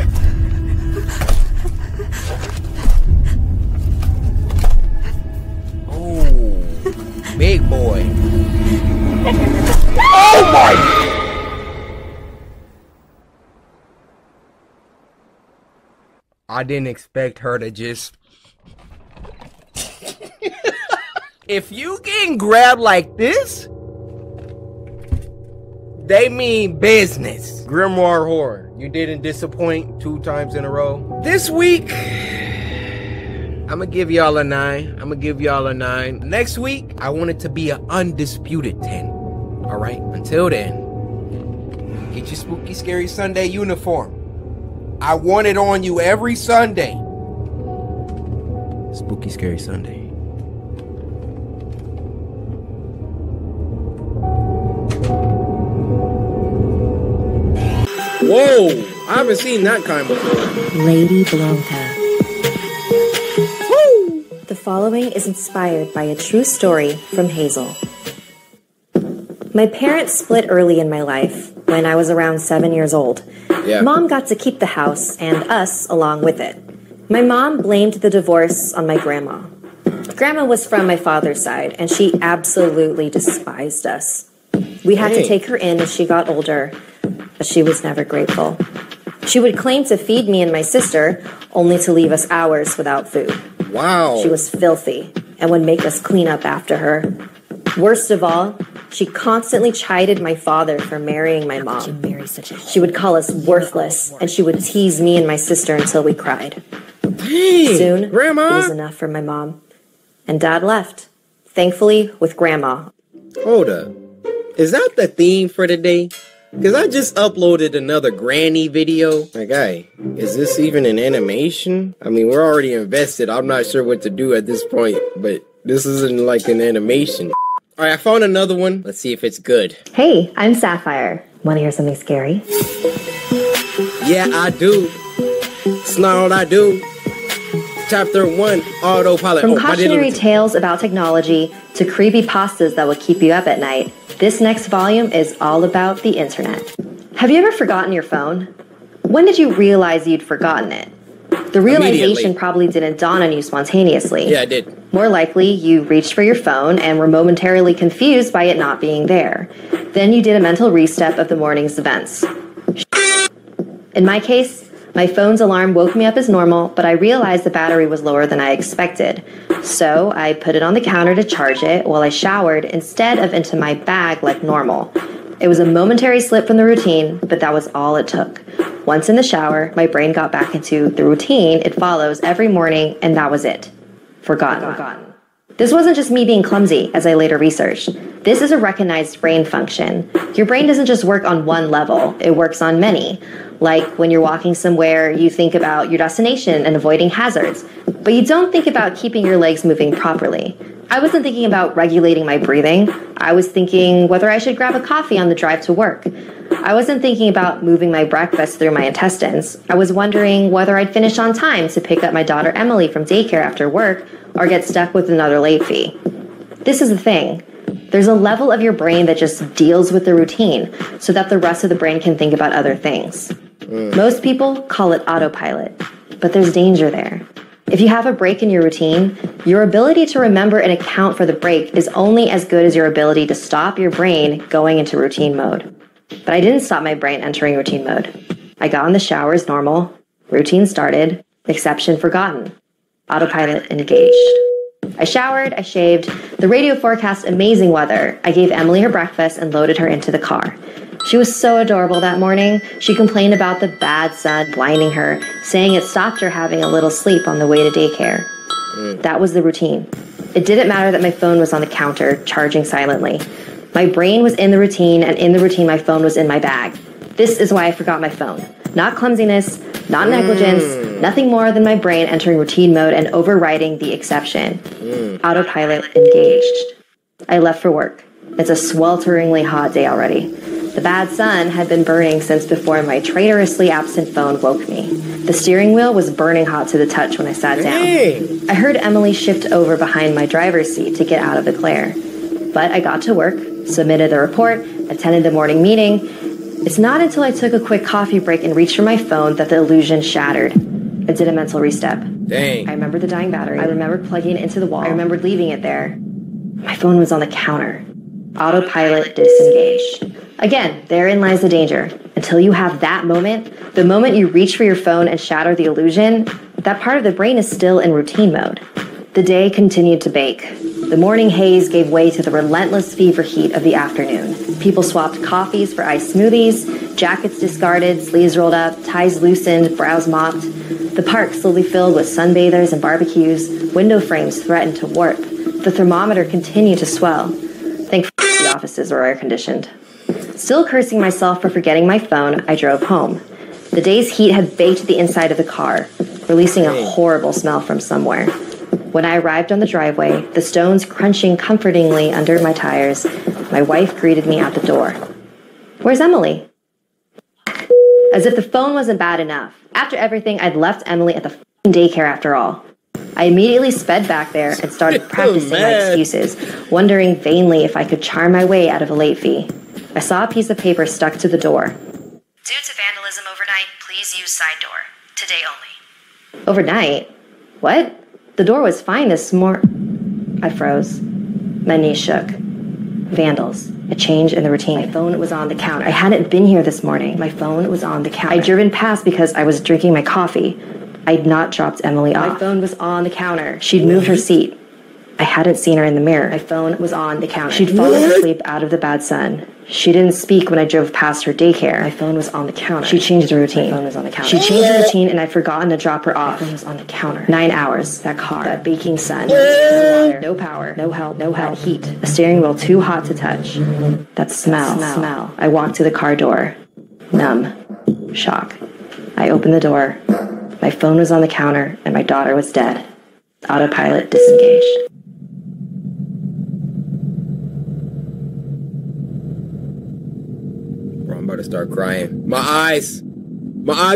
Big boy. Oh my! I didn't expect her to just... If you getting grabbed like this, they mean business. Grimoire Horror, you didn't disappoint 2 times in a row. This week, I'm gonna give y'all a 9. Next week, I want it to be an undisputed 10. All right? Until then, get your Spooky Scary Sunday uniform. I want it on you every Sunday. Spooky Scary Sunday. Whoa! I haven't seen that kind before. Lady Blanca. The following is inspired by a true story from Hazel. My parents split early in my life, when I was around 7 years old. Yeah. Mom got to keep the house, and us along with it. My mom blamed the divorce on my grandma. Grandma was from my father's side, and she absolutely despised us. We had to take her in as she got older, but she was never grateful. She would claim to feed me and my sister, only to leave us hours without food. Wow. She was filthy and would make us clean up after her. Worst of all, she constantly chided my father for marrying my mom. She would call us worthless, and she would tease me and my sister until we cried. Soon, Grandma? It was enough for my mom. And Dad left, thankfully with Grandma. Hold up. Is that the theme for today? Because I just uploaded another granny video. Like, hey, is this even an animation? I mean, we're already invested. I'm not sure what to do at this point, but this isn't like an animation. All right, I found another one. Let's see if it's good. Hey, I'm Sapphire. Want to hear something scary? Yeah, I do. It's not all I do. Chapter 1, autopilot. From cautionary tales about technology to creepypastas that will keep you up at night, this next volume is all about the internet. Have you ever forgotten your phone? When did you realize you'd forgotten it? The realization probably didn't dawn on you spontaneously. Yeah, I did. More likely, you reached for your phone and were momentarily confused by it not being there. Then you did a mental restep of the morning's events. In my case, my phone's alarm woke me up as normal, but I realized the battery was lower than I expected. So I put it on the counter to charge it while I showered instead of into my bag like normal. It was a momentary slip from the routine, but that was all it took. Once in the shower, my brain got back into the routine it follows every morning, and that was it. Forgotten. This wasn't just me being clumsy, as I later researched. This is a recognized brain function. Your brain doesn't just work on one level, it works on many. Like when you're walking somewhere, you think about your destination and avoiding hazards, but you don't think about keeping your legs moving properly. I wasn't thinking about regulating my breathing. I was thinking whether I should grab a coffee on the drive to work. I wasn't thinking about moving my breakfast through my intestines. I was wondering whether I'd finish on time to pick up my daughter Emily from daycare after work or get stuck with another late fee. This is the thing. There's a level of your brain that just deals with the routine so that the rest of the brain can think about other things. Most people call it autopilot, but there's danger there. If you have a break in your routine, your ability to remember and account for the break is only as good as your ability to stop your brain going into routine mode. But I didn't stop my brain entering routine mode. I got in the shower as normal, routine started, exception forgotten, autopilot engaged. I showered, I shaved, the radio forecast amazing weather. I gave Emily her breakfast and loaded her into the car. She was so adorable that morning. She complained about the bad sun blinding her, saying it stopped her having a little sleep on the way to daycare. That was the routine. It didn't matter that my phone was on the counter, charging silently. My brain was in the routine, and in the routine my phone was in my bag. This is why I forgot my phone. Not clumsiness, not negligence, nothing more than my brain entering routine mode and overriding the exception. Autopilot engaged. I left for work. It's a swelteringly hot day already. The bad sun had been burning since before my traitorously absent phone woke me. The steering wheel was burning hot to the touch when I sat down. I heard Emily shift over behind my driver's seat to get out of the glare. But I got to work, submitted the report, attended the morning meeting. It's not until I took a quick coffee break and reached for my phone that the illusion shattered. I did a mental restep. Dang. I remembered the dying battery. I remembered plugging it into the wall. I remembered leaving it there. My phone was on the counter. Autopilot disengaged. Again, therein lies the danger. Until you have that moment, the moment you reach for your phone and shatter the illusion, that part of the brain is still in routine mode. The day continued to bake. The morning haze gave way to the relentless fever heat of the afternoon. People swapped coffees for iced smoothies, jackets discarded, sleeves rolled up, ties loosened, brows mopped. The park slowly filled with sunbathers and barbecues. Window frames threatened to warp. The thermometer continued to swell. Thankfully, the offices were air-conditioned. Still cursing myself for forgetting my phone, I drove home. The day's heat had baked the inside of the car, releasing a horrible smell from somewhere. When I arrived on the driveway, the stones crunching comfortingly under my tires, my wife greeted me at the door. "Where's Emily?" As if the phone wasn't bad enough. After everything, I'd left Emily at the daycare after all. I immediately sped back there and started practicing my excuses, wondering vainly if I could charm my way out of a late fee. I saw a piece of paper stuck to the door. "Due to vandalism overnight, please use side door. Today only." Overnight? What? The door was fine this morning. I froze. My knees shook. Vandals. A change in the routine. My phone was on the counter. I hadn't been here this morning. My phone was on the counter. I'd driven past because I was drinking my coffee. I'd not dropped Emily off. My phone was on the counter. She'd moved her seat. I hadn't seen her in the mirror. My phone was on the counter. She'd fallen asleep out of the bad sun. She didn't speak when I drove past her daycare. My phone was on the counter. She changed her routine. My phone was on the counter. She changed her routine and I'd forgotten to drop her off. My phone was on the counter. 9 hours. That car. That baking sun. No water. No power. No help. No help. That heat. A steering wheel too hot to touch. That smell. I walked to the car door. Numb. Shock. I opened the door. My phone was on the counter and my daughter was dead. Autopilot disengaged. I'm about to start crying. My eyes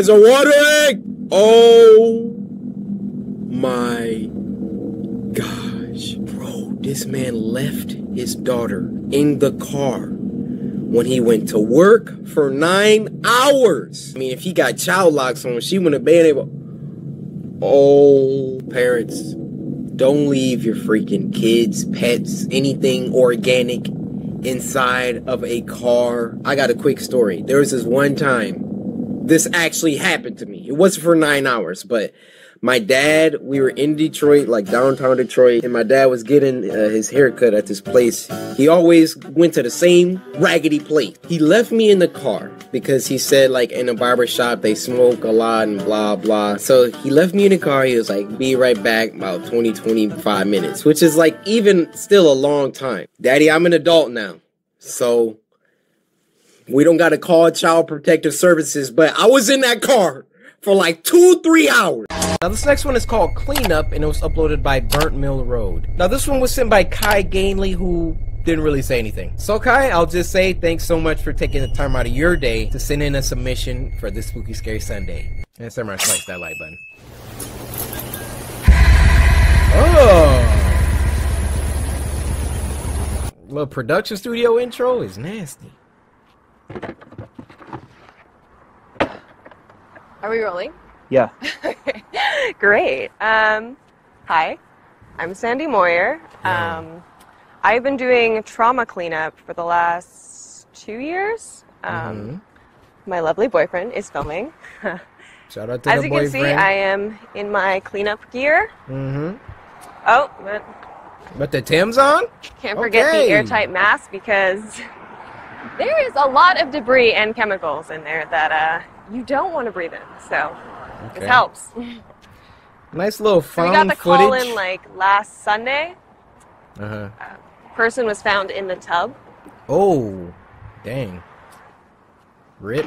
are watering. Oh my gosh, bro, this man left his daughter in the car when he went to work for 9 hours. I mean, if he got child locks on, she wouldn't have been able. Oh, parents, don't leave your freaking kids, pets, anything organic inside of a car. I got a quick story. There was this one time this actually happened to me. It wasn't for 9 hours, but my dad, we were in Detroit, like downtown Detroit, and my dad was getting his haircut at this place. He always went to the same raggedy place. He left me in the car because he said, like, in a barber shop they smoke a lot and blah blah. So he left me in the car. He was like, be right back, about 20-25 minutes, which is like even still a long time. Daddy, I'm an adult now, so We don't gotta call Child Protective Services, but I was in that car for like 2-3 hours. Now this next one is called Cleanup, and it was uploaded by Burnt Mill Road. Now this one was sent by Kai Gainley, who didn't really say anything. So Kai, I'll just say thanks so much for taking the time out of your day to send in a submission for this Spooky Scary Sunday. And somewhere slice that like button. Oh! Little production studio intro is nasty. Are we rolling? Yeah. Great. Hi, I'm Sandy Moyer. I've been doing trauma cleanup for the last 2 years. My lovely boyfriend is filming. Shout out to As the you boyfriend. can see, I am in my cleanup gear. Mm-hmm. Oh, But the Tim's on? can't forget the airtight mask because there is a lot of debris and chemicals in there that you don't want to breathe in. So this Okay. helps. Nice little So found we got the footage. call in like last Sunday. Uh-huh. Person was found in the tub. Oh, dang. Rip.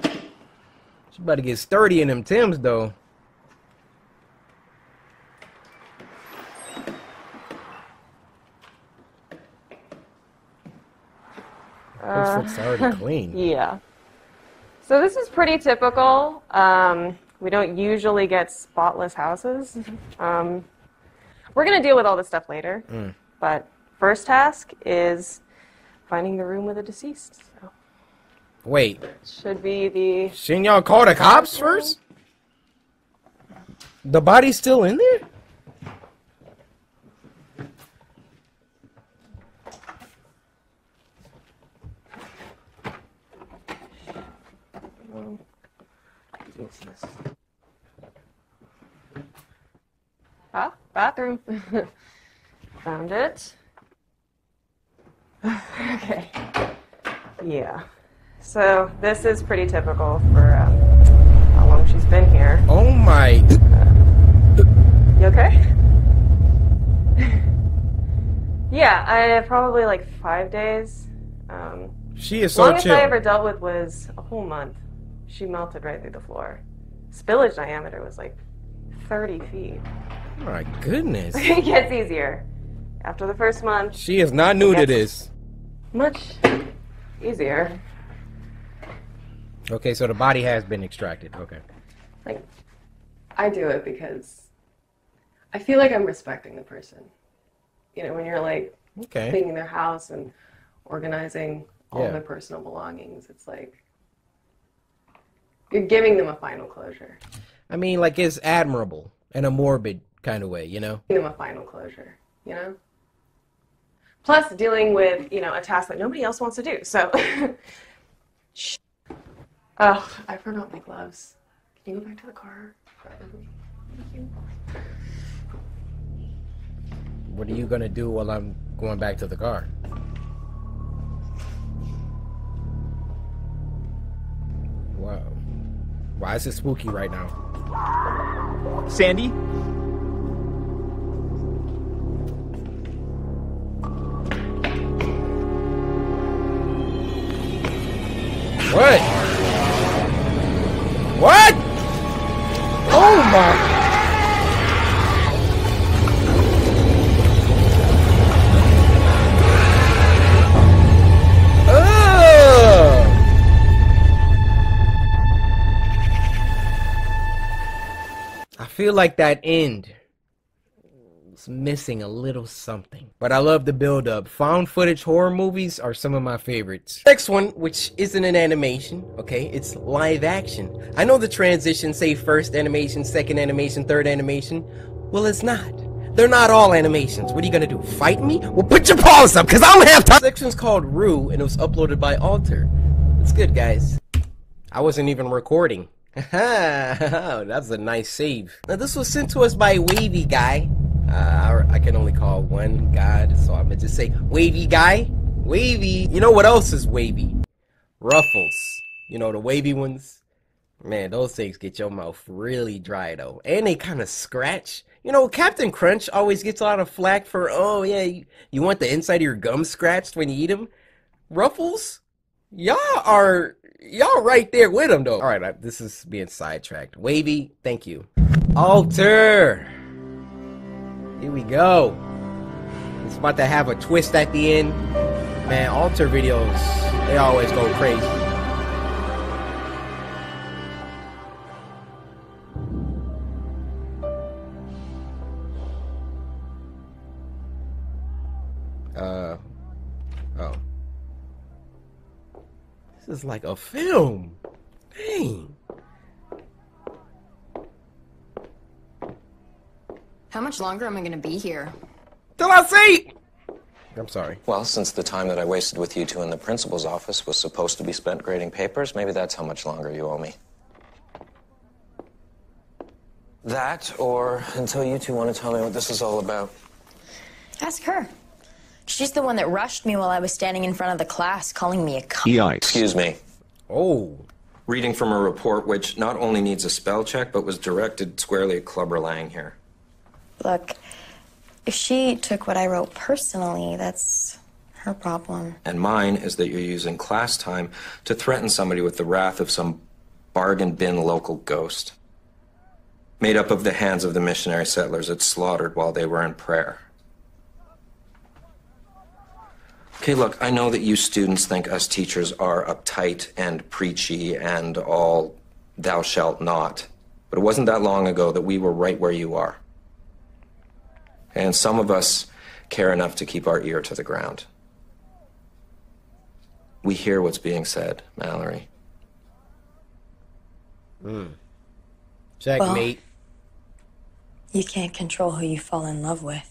She about to get sturdy in them Timbs, though. This looks already clean. Yeah. So this is pretty typical. We don't usually get spotless houses. We're going to deal with all this stuff later. But first task is finding the room with the deceased. So Wait, should be the... shouldn't y'all call the cops first? The body's still in there? Ah, bathroom. Found it. Okay. Yeah. So this is pretty typical for how long she's been here. Oh my. You okay? Yeah, I probably like 5 days. She is so Longest chill. I ever dealt with was a whole month. She melted right through the floor. Spillage diameter was like 30 feet. Oh my goodness. It gets easier. After the first month, She is not new to this. much easier. Okay, so the body has been extracted. Okay. Like, I do it because I feel like I'm respecting the person. You know, when you're like Okay. cleaning their house and organizing all Yeah. their personal belongings, it's like you're giving them a final closure. I mean, like, it's admirable in a morbid kind of way, you know? Giving them a final closure, you know? Plus dealing with, you know, a task that nobody else wants to do. So, oh, I forgot my gloves. Can you go back to the car? Thank you. What are you gonna do while I'm going back to the car? Wow. Why is it spooky right now? Sandy? What? What? Oh my. I feel like that end was missing a little something. But I love the build up. Found footage horror movies are some of my favorites. Next one, which isn't an animation, okay, it's live action. I know the transitions say first animation, second animation, third animation. Well, it's not. They're not all animations. What are you gonna do? Fight me? Well, put your paws up, because I don't have time. This section's called Rue, and it was uploaded by Alter. It's good, guys. I wasn't even recording. That's a nice save. Now, this was sent to us by Wavy Guy. I can only call one God, so I'm gonna just say Wavy Guy. Wavy. You know what else is wavy? Ruffles. You know, the wavy ones? Man, those things get your mouth really dry, though. And they kind of scratch. You know, Captain Crunch always gets a lot of flack for, oh, yeah, you want the inside of your gum scratched when you eat them. Ruffles? y'all right there with him though. All right, this is being sidetracked. Wavy, thank you. Alter. Here we go. It's about to have a twist at the end. Man, Alter videos, they always go crazy. Oh. This is like a film. Dang. How much longer am I gonna be here? Till I see. I'm sorry. Well, since the time that I wasted with you two in the principal's office was supposed to be spent grading papers, maybe that's how much longer you owe me. That, or until you two want to tell me what this is all about. Ask her. She's the one that rushed me while I was standing in front of the class, calling me a cunt. Yikes. Excuse me. Oh. Reading from a report which not only needs a spell check, but was directed squarely at Clubber Lang here. Look, if she took what I wrote personally, that's her problem. And mine is that you're using class time to threaten somebody with the wrath of some bargain bin local ghost. Made up of the hands of the missionary settlers it slaughtered while they were in prayer. Okay, look, I know that you students think us teachers are uptight and preachy and all thou shalt not. But it wasn't that long ago that we were right where you are. And some of us care enough to keep our ear to the ground. We hear what's being said, Mallory. Checkmate. Well, you can't control who you fall in love with.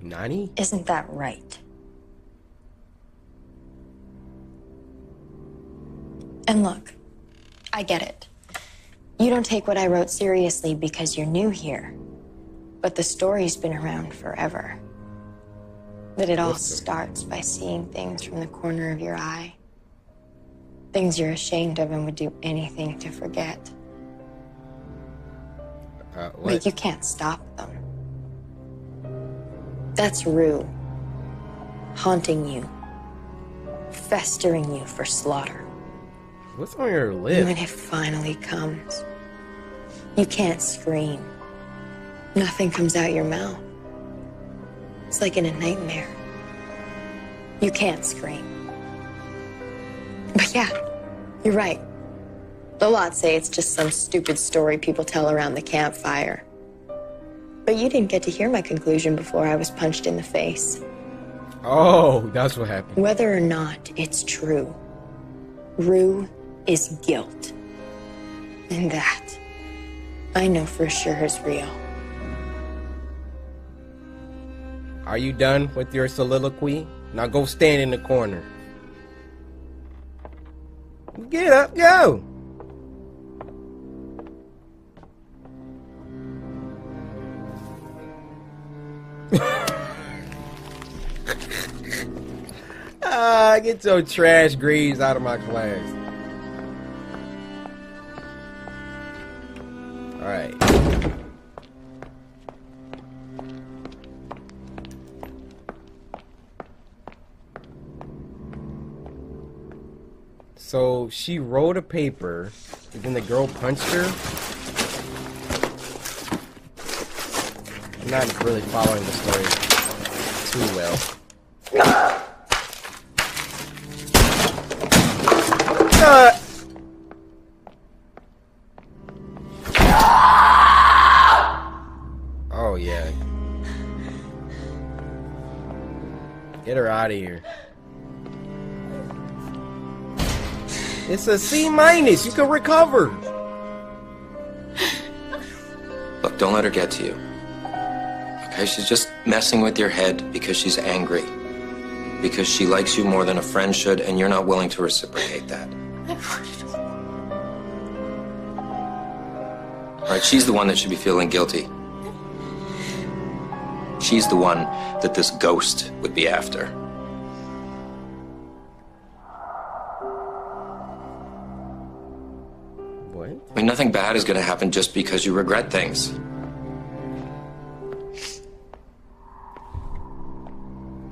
Nani? Isn't that right? And look, I get it. You don't take what I wrote seriously because you're new here. But the story's been around forever. That it all starts by seeing things from the corner of your eye. Things you're ashamed of and would do anything to forget. But you can't stop them. That's Rue. Haunting you. Festering you for slaughter. What's on your lip? And when it finally comes, you can't scream. Nothing comes out your mouth. It's like in a nightmare. You can't scream. But yeah, you're right. A lot say it's just some stupid story people tell around the campfire. But you didn't get to hear my conclusion before I was punched in the face. Oh, that's what happened. Whether or not it's true, Rue is guilt. And that, I know for sure is real. Are you done with your soliloquy? Now go stand in the corner. Get up, go! Get your trash greaves out of my class. Alright. So she wrote a paper, and then the girl punched her. I'm not really following the story too well. Oh yeah. Get her out of here. It's a C-. You can recover. Look, don't let her get to you. Okay, she's just messing with your head because she's angry. Because she likes you more than a friend should, and you're not willing to reciprocate that. Alright, she's the one that should be feeling guilty. She's the one that this ghost would be after. What? I mean, nothing bad is going to happen just because you regret things.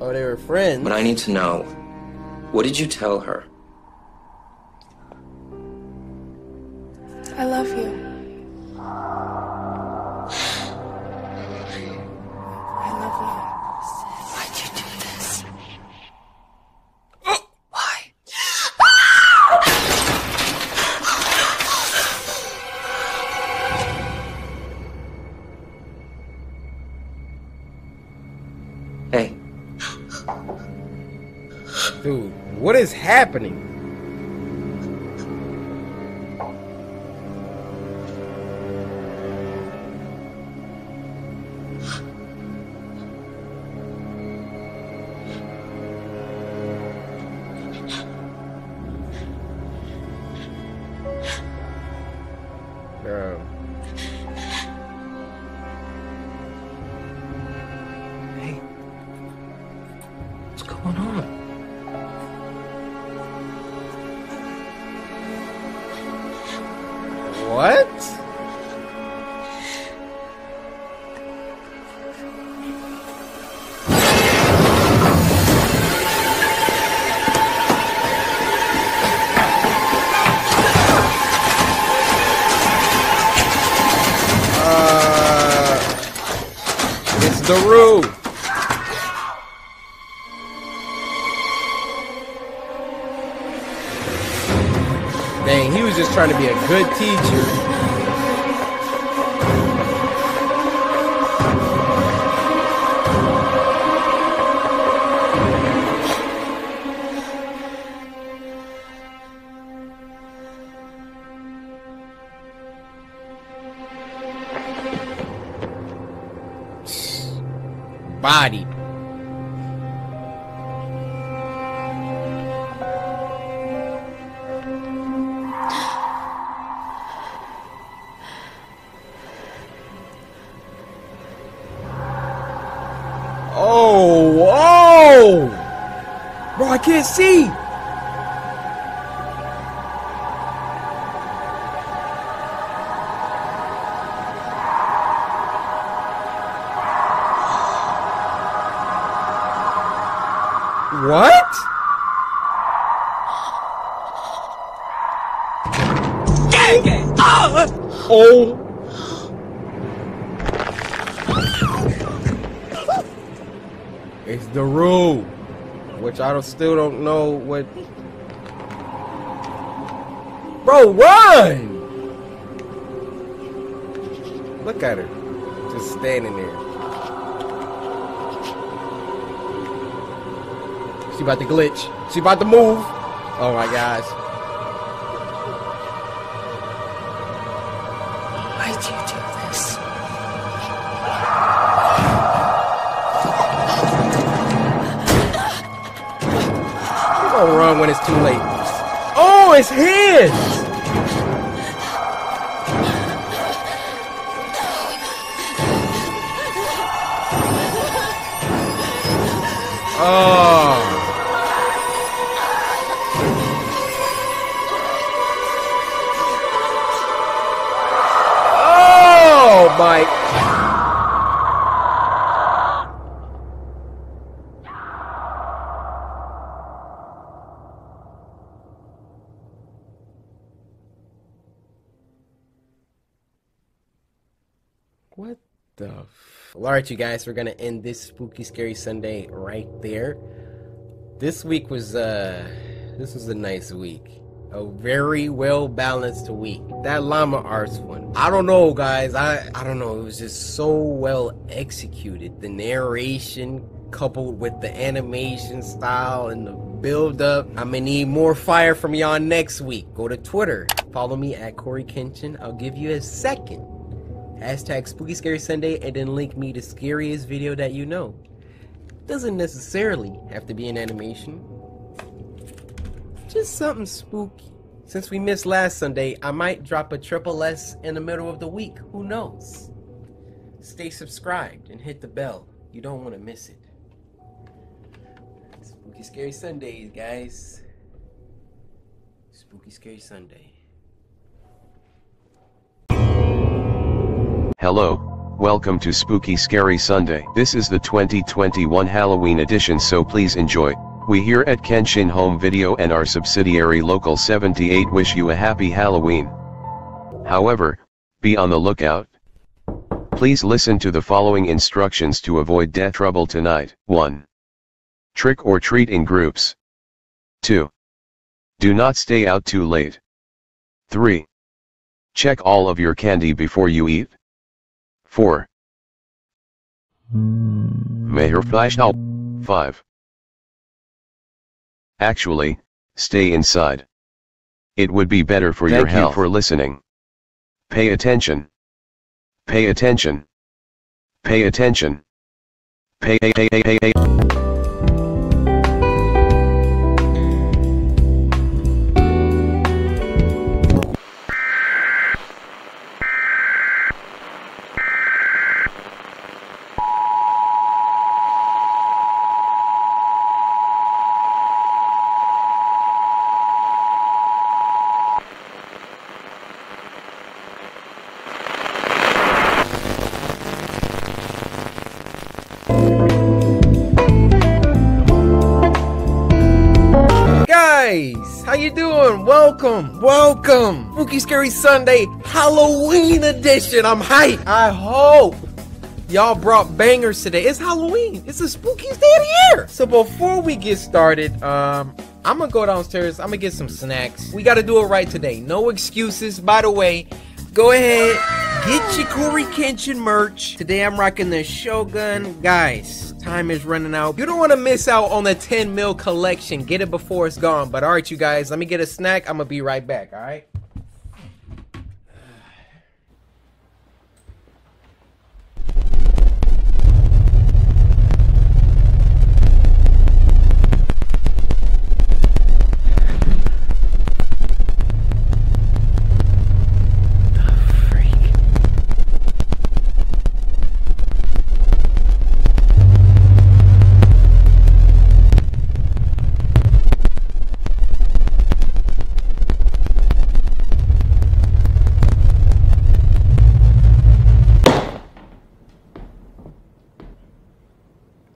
Oh, they were friends. What I need to know What did you tell her? I love you. I love you. Why'd you do this? Why? Hey. Dude, what is happening? Hey, what's going on? What? It's the roof. Dang, he was just trying to be a good teacher. Body. Oh, whoa! Bro, I can't see. What? Oh. It's the rule, which still don't know what. Bro, run! Look at her, just standing there. She about to glitch. She about to move. Oh my gosh. Why'd you do this? You're gonna run when it's too late. Oh, it's his! Oh. Oh my. What the f. Well, alright, you guys, we're gonna end this Spooky Scary Sunday right there. This week was a nice week. A very well balanced week. That llama arts one, I don't know, guys. I don't know. It was just so well executed. The narration coupled with the animation style and the build up. I'm gonna need more fire from y'all next week. Go to Twitter. Follow me at CoryxKenshin. I'll give you a second. Hashtag Spooky Scary Sunday, and then link me to scariest video that you know. Doesn't necessarily have to be an animation. Just something spooky. Since we missed last Sunday, I might drop a triple S in the middle of the week. Who knows? Stay subscribed and hit the bell. You don't want to miss it. Spooky Scary Sundays, guys. Spooky Scary Sunday. Hello, welcome to Spooky Scary Sunday. This is the 2021 Halloween edition, so please enjoy. We here at Kenshin Home Video and our subsidiary Local 78 wish you a happy Halloween. However, be on the lookout. Please listen to the following instructions to avoid death trouble tonight. 1. Trick or treat in groups. 2. Do not stay out too late. 3. Check all of your candy before you eat. 4. Mayor Flash out. 5. Actually, stay inside. It would be better for your health. Thank you for listening. Pay attention. Pay attention. Pay attention. Pay. How you doing? Welcome. Spooky Scary Sunday Halloween edition. I'm hyped. I hope y'all brought bangers today. It's Halloween. It's the spookiest day of the year. So before we get started, I'm gonna go downstairs. I'm gonna get some snacks. We gotta do it right today. No excuses. By the way, go ahead, get your CoryxKenshin merch. Today I'm rocking the Shogun. Guys, time is running out. You don't want to miss out on the 10 mil collection. Get it before it's gone. But alright, you guys, let me get a snack. I'm gonna be right back, alright?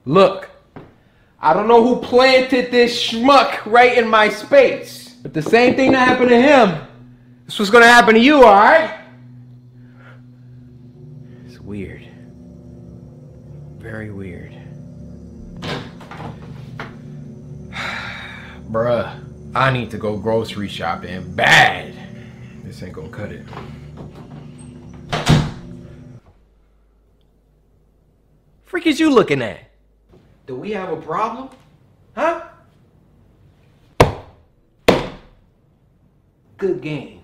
Look, I don't know who planted this schmuck right in my space, but the same thing that happened to him, this was gonna happen to you, alright? It's weird. Very weird. Bruh, I need to go grocery shopping bad. This ain't gonna cut it. Freak is you looking at? Do we have a problem? Huh? Good game.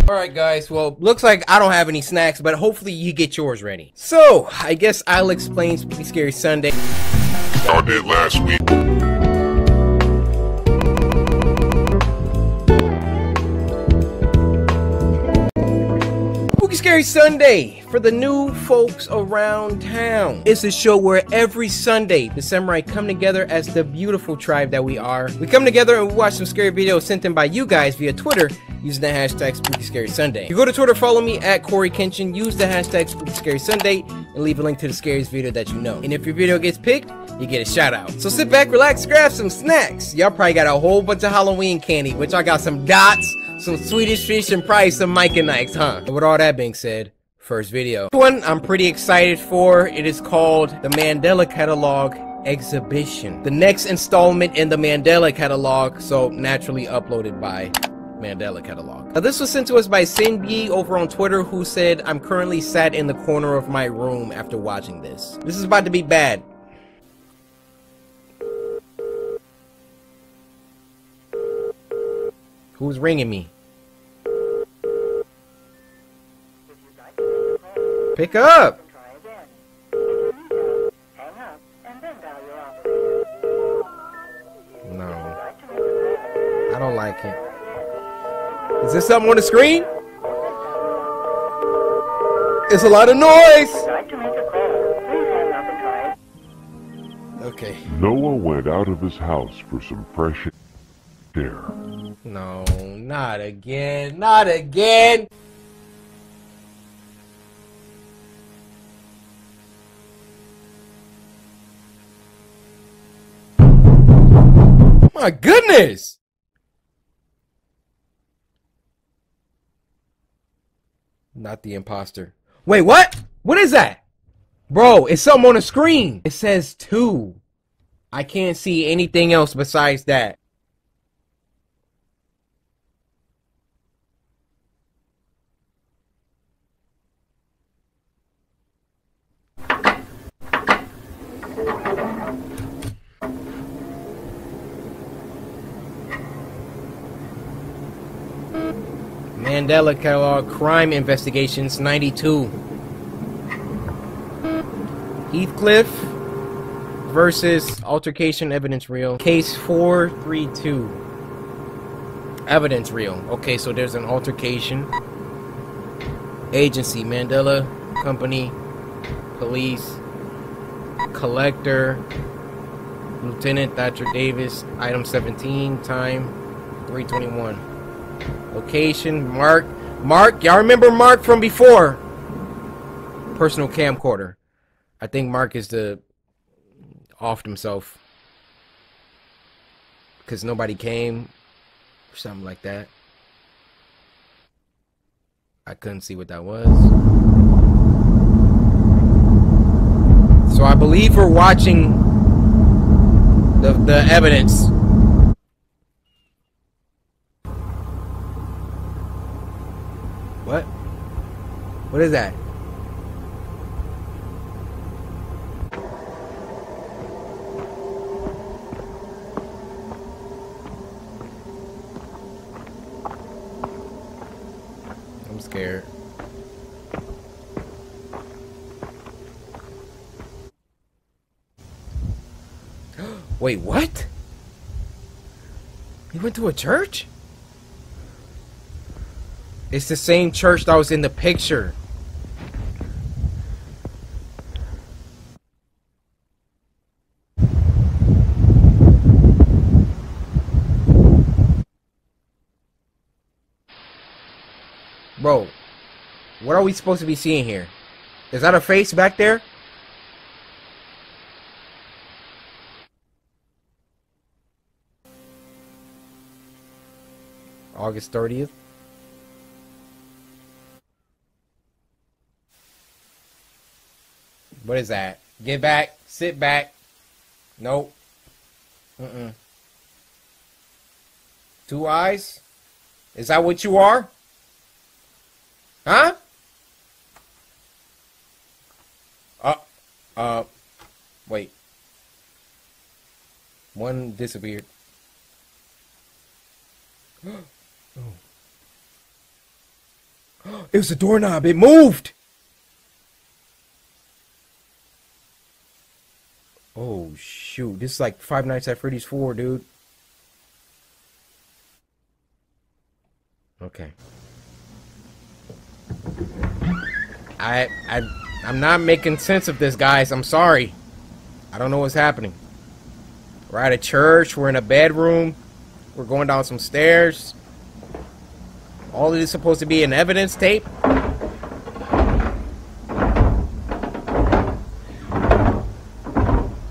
Alright guys, well, looks like I don't have any snacks, but hopefully you get yours ready. So, I guess I'll explain Spooky Scary Sunday. I did last week. Scary Sunday for the new folks around town. It's a show where every Sunday the samurai come together as the beautiful tribe that we are. We come together and we watch some scary videos sent in by you guys via Twitter using the hashtag Spooky Scary Sunday. If you go to Twitter, follow me at CoryxKenshin, use the hashtag Spooky Scary Sunday, and leave a link to the scariest video that you know. And if your video gets picked, you get a shout out. So sit back, relax, grab some snacks. Y'all probably got a whole bunch of Halloween candy, which I got some dots, some Swedish fish, and probably some Mike and Nikes, huh? And with all that being said, first video. This one I'm pretty excited for. It is called the Mandela Catalog Exhibition. The next installment in the Mandela Catalog, so naturally uploaded by Mandela Catalog. Now this was sent to us by Cindy over on Twitter, who said, I'm currently sat in the corner of my room after watching this. This is about to be bad. Who's ringing me? Pick up! No. I don't like it. Is there something on the screen? It's a lot of noise! Okay. Noah went out of his house for some fresh air. No, not again. Not again! My goodness! Not the imposter. Wait, what? What is that? Bro, it's something on the screen. It says 2. I can't see anything else besides that. Mandela Catalog Crime Investigations 92. Heathcliff versus Altercation Evidence Reel. Case 432. Evidence Reel. Okay, so there's an altercation. Agency: Mandela Company, Police, Collector, Lieutenant Thatcher Davis. Item 17. Time 3:21. Location: Mark. Y'all remember Mark from before? Personal camcorder. I think Mark is the offed himself because nobody came or something like that. I couldn't see what that was. So I believe we're watching the evidence. What? What is that? I'm scared. Wait, what? He went to a church? It's the same church that was in the picture. Bro, what are we supposed to be seeing here? Is that a face back there? August 30th. What is that? Get back. Sit back. Nope. Mm-mm. 2 eyes? Is that what you are? Huh? Wait. One disappeared. It was a doorknob. It moved. Oh, shoot. This is like Five Nights at Freddy's 4, dude. Okay. I'm not making sense of this, guys. I'm sorry. I don't know what's happening. We're at a church. We're in a bedroom. We're going down some stairs. All of this is supposed to be an evidence tape.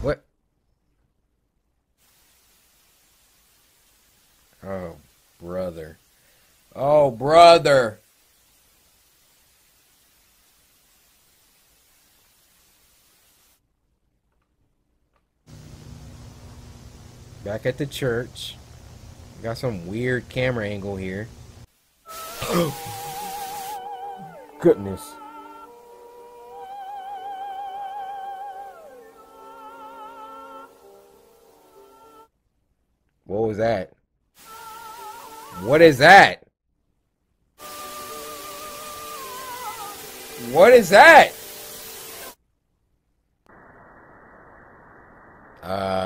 What? Oh, brother. Oh, brother. Back at the church. Got some weird camera angle here. Goodness. What was that? What is that? What is that?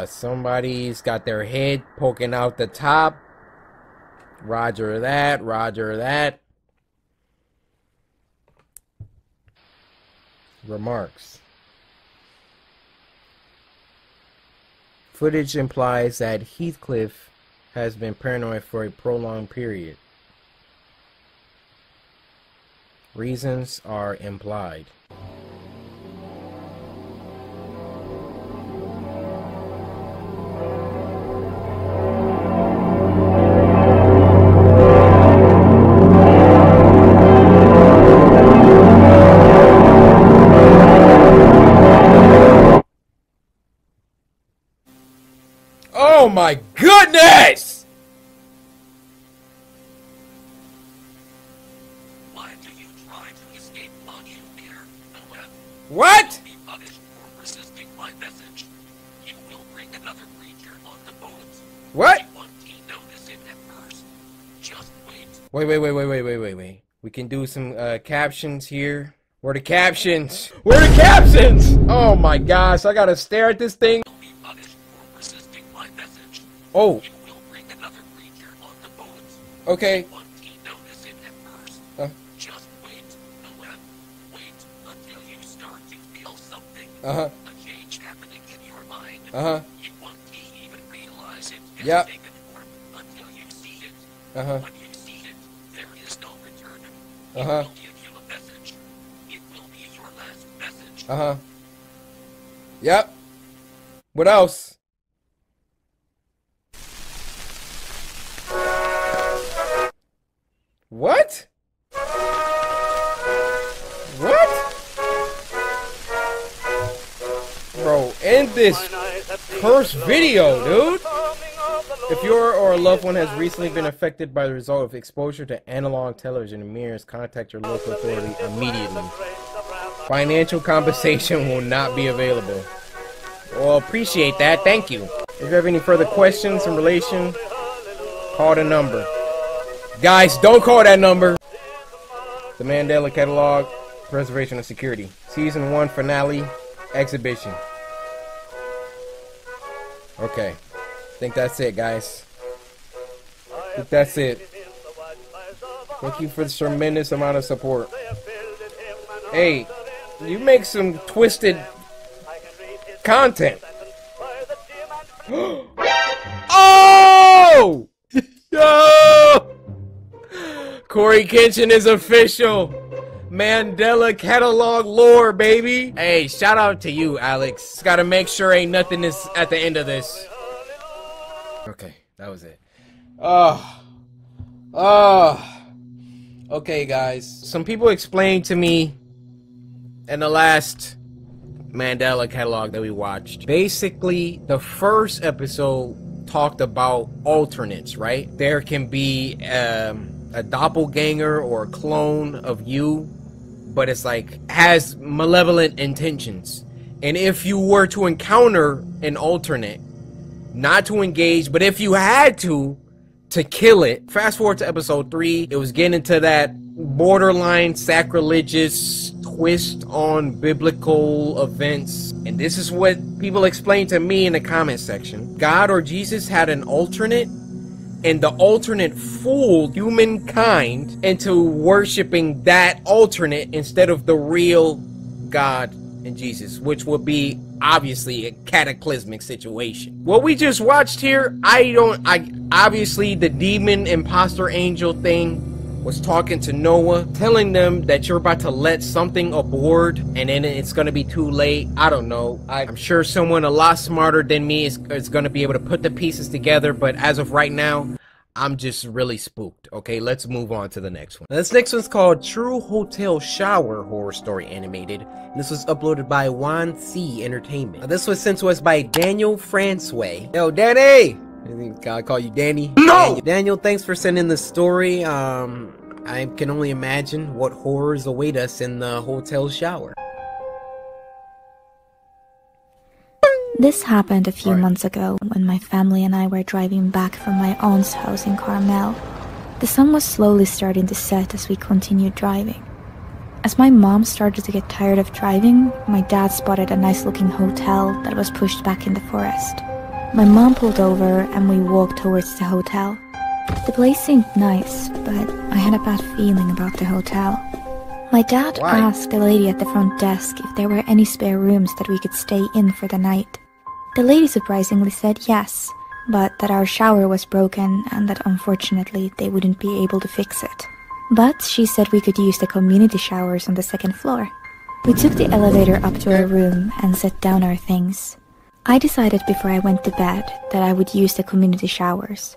Somebody's got their head poking out the top. Roger that, roger that. Remarks. Footage implies that Heathcliff has been paranoid for a prolonged period. Reasons are implied. Wait. We can do some captions here. Where are the captions? Where are the captions? Oh my gosh, I gotta stare at this thing. Oh. Okay. Uh-huh. Uh-huh. Yep. Uh-huh. Uh-huh. Uh-huh. Yep. What else? What? What? Bro, end this cursed video, dude. If your or a loved one has recently been affected by the result of exposure to analog television and mirrors, contact your local authority immediately. Financial compensation will not be available. Well, appreciate that. Thank you. If you have any further questions in relation, call the number. Guys, don't call that number. The Mandela Catalog, Preservation of Security. Season 1 finale, exhibition. Okay. I think that's it, guys. I think that's it. Thank you for the tremendous amount of support. Hey, you make some twisted content. Oh! Yo! CoryxKenshin is official. Mandela Catalog lore, baby. Hey, shout out to you, Alex. Just gotta make sure ain't nothing is at the end of this. Okay, that was it. Okay, guys. Some people explained to me in the last Mandela Catalog that we watched. Basically, the first episode talked about alternates, right? There can be a doppelganger or a clone of you, but it's like has malevolent intentions. And if you were to encounter an alternate, not to engage, but if you had to kill it. Fast forward to episode 3, it was getting into that borderline sacrilegious twist on biblical events. And this is what people explained to me in the comment section. God or Jesus had an alternate, and the alternate fooled humankind into worshiping that alternate instead of the real God and Jesus, which would be obviously a cataclysmic situation. What we just watched here, obviously the demon imposter angel thing was talking to Noah, telling them that you're about to let something aboard and then it's gonna be too late. I don't know. I'm sure someone a lot smarter than me is gonna be able to put the pieces together, but as of right now, I'm just really spooked. Okay, let's move on to the next one. Now, this next one's called True Hotel Shower Horror Story Animated. And this was uploaded by Juan C Entertainment. Now, this was sent to us by Daniel Francois. Yo, Danny! I call you Danny. No! Daniel, thanks for sending the story. I can only imagine what horrors await us in the hotel shower. This happened a few months ago when my family and I were driving back from my aunt's house in Carmel. The sun was slowly starting to set as we continued driving. As my mom started to get tired of driving, my dad spotted a nice-looking hotel that was pushed back in the forest. My mom pulled over and we walked towards the hotel. The place seemed nice, but I had a bad feeling about the hotel. My dad asked the lady at the front desk if there were any spare rooms that we could stay in for the night. The lady surprisingly said yes, but that our shower was broken and that unfortunately they wouldn't be able to fix it. But she said we could use the community showers on the second floor. We took the elevator up to our room and set down our things. I decided before I went to bed that I would use the community showers.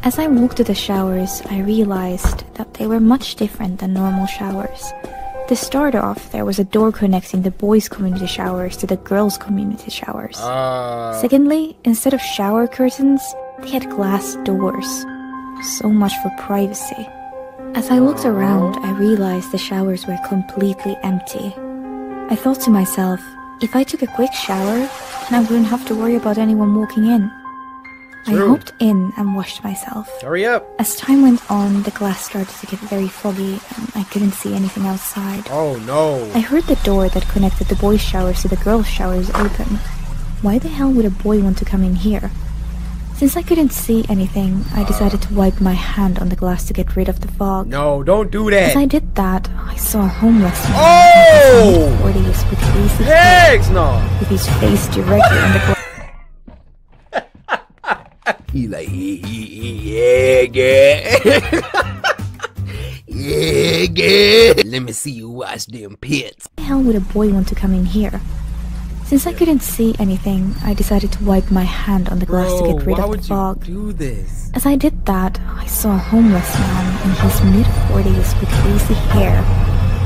As I walked to the showers, I realized that they were much different than normal showers. To start off, there was a door connecting the boys' community showers to the girls' community showers. Secondly, instead of shower curtains, they had glass doors. So much for privacy. As I looked around, I realized the showers were completely empty. I thought to myself, if I took a quick shower, then I wouldn't have to worry about anyone walking in. I hopped in and washed myself. Hurry up. As time went on, the glass started to get very foggy and I couldn't see anything outside. Oh no. I heard the door that connected the boys' showers to the girls' showers open. Why the hell would a boy want to come in here? Since I couldn't see anything, I decided to wipe my hand on the glass to get rid of the fog. No, don't do that. As I did that, I saw a homeless man. Oh! With crazy Heck no! With his face directly on the glass. He like, yeah, yeah, yeah. Let me see you wash them pits. Why the hell would a boy want to come in here? Since I couldn't see anything, I decided to wipe my hand on the glass to get rid of the fog. Do this? As I did that, I saw a homeless man in his mid-40s with crazy hair,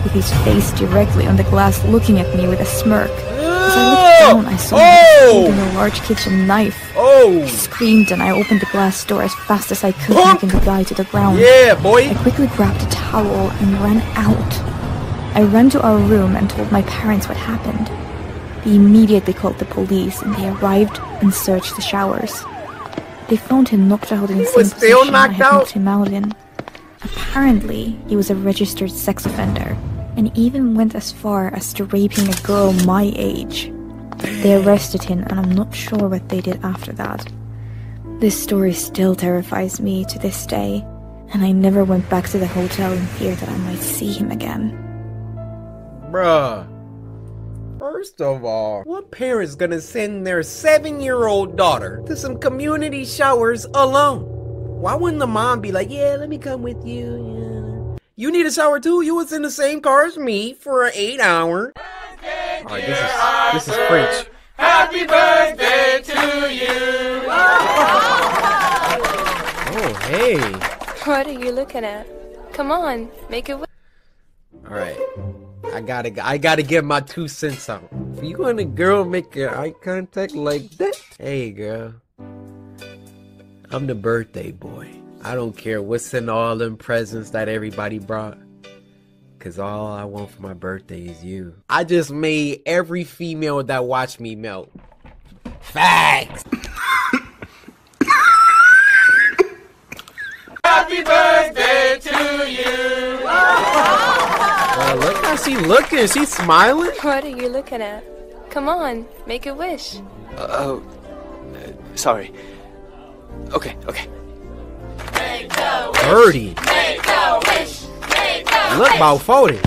with his face directly on the glass looking at me with a smirk. As I looked down, I saw him holding a large kitchen knife. I screamed and I opened the glass door as fast as I could, knocking the guy to the ground. Yeah, boy! I quickly grabbed a towel and ran out. I ran to our room and told my parents what happened. They immediately called the police and they arrived and searched the showers. They found him knocked out in the same position I had knocked him out in. Apparently, he was a registered sex offender and even went as far as to raping a girl my age. They arrested him and I'm not sure what they did after that. This story still terrifies me to this day, and I never went back to the hotel in fear that I might see him again. Bruh. First of all, what parent's gonna send their 7-year-old daughter to some community showers alone? Why wouldn't the mom be like, yeah, let me come with you, yeah. You need a shower too? You was in the same car as me for an 8-hour. Alright, this is French. Happy birthday to you! Oh, hey. What are you looking at? Come on, make it. Alright. I gotta get my 2 cents out. If you and a girl make eye contact like that, hey girl, I'm the birthday boy. I don't care what's in all them presents that everybody brought, cause all I want for my birthday is you. I just made every female that watched me melt. Facts. Happy birthday to you! Look how she looking. She's smiling. What are you looking at? Come on, make a wish. Sorry. Okay. Make a wish. 30. Make a wish. Make a Look about 40.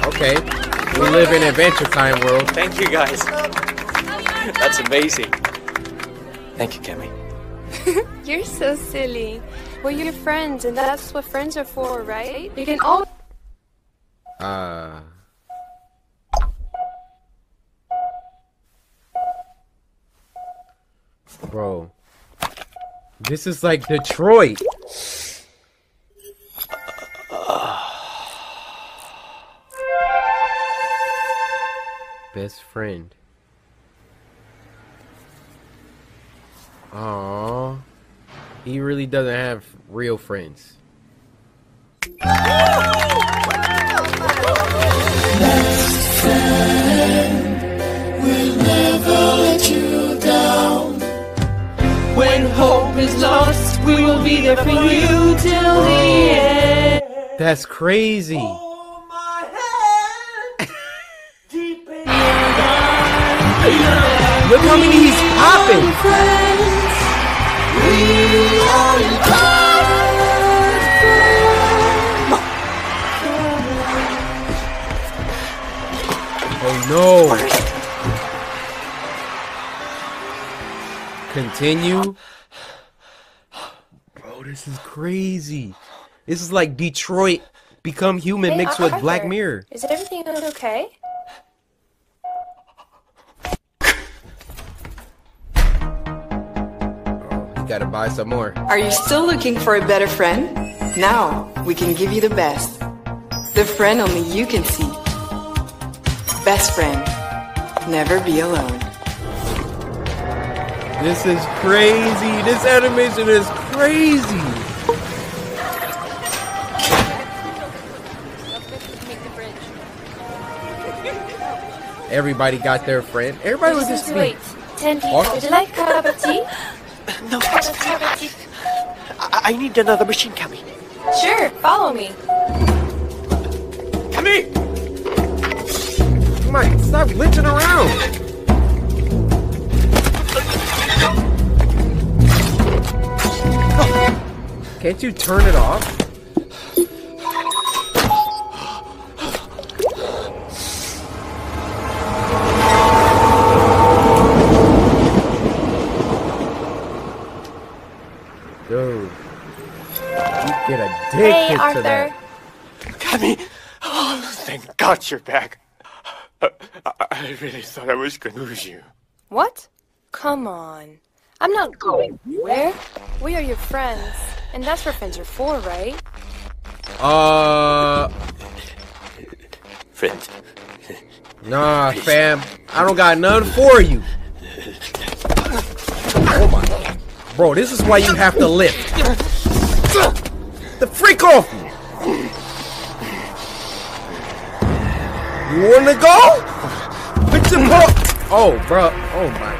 Okay. We live in Adventure Time world. Thank you guys. That's amazing. Thank you, Kemi. You're so silly. We're your friends, and that's what friends are for, right? You can always. Bro. This is like Detroit. Best friend. Aww. He really doesn't have real friends. Best friend will never let you down. When hope is lost, we will be there for you till the end. That's crazy. Look how many he's popping. Oh no. Continue. Bro, this is crazy. This is like Detroit Become Human mixed with Black Mirror. Is everything okay? Gotta buy some more. Are you still looking for a better friend? Now, we can give you the best. The friend only you can see. Best friend. Never be alone. This is crazy. This animation is crazy. everybody got their friend. Everybody was just Wait, 10 people. Would you like a cup of tea? No, thanks. I need another machine, Cammy. Sure, follow me. Come here! Come on, stop glitching around. Can't you turn it off? Dude, you get addicted Hey, Arthur. to that. Cammy! Oh, thank God you're back. I really thought I was gonna lose you. What? Come on. I'm not going anywhere. We are your friends. And that's what friends are for, right? Friends. Nah, fam. I don't got none for you. Oh my God. Bro, this is why you have to lift. The freak off me. You wanna go? Fix your book. Oh, bro. Oh my.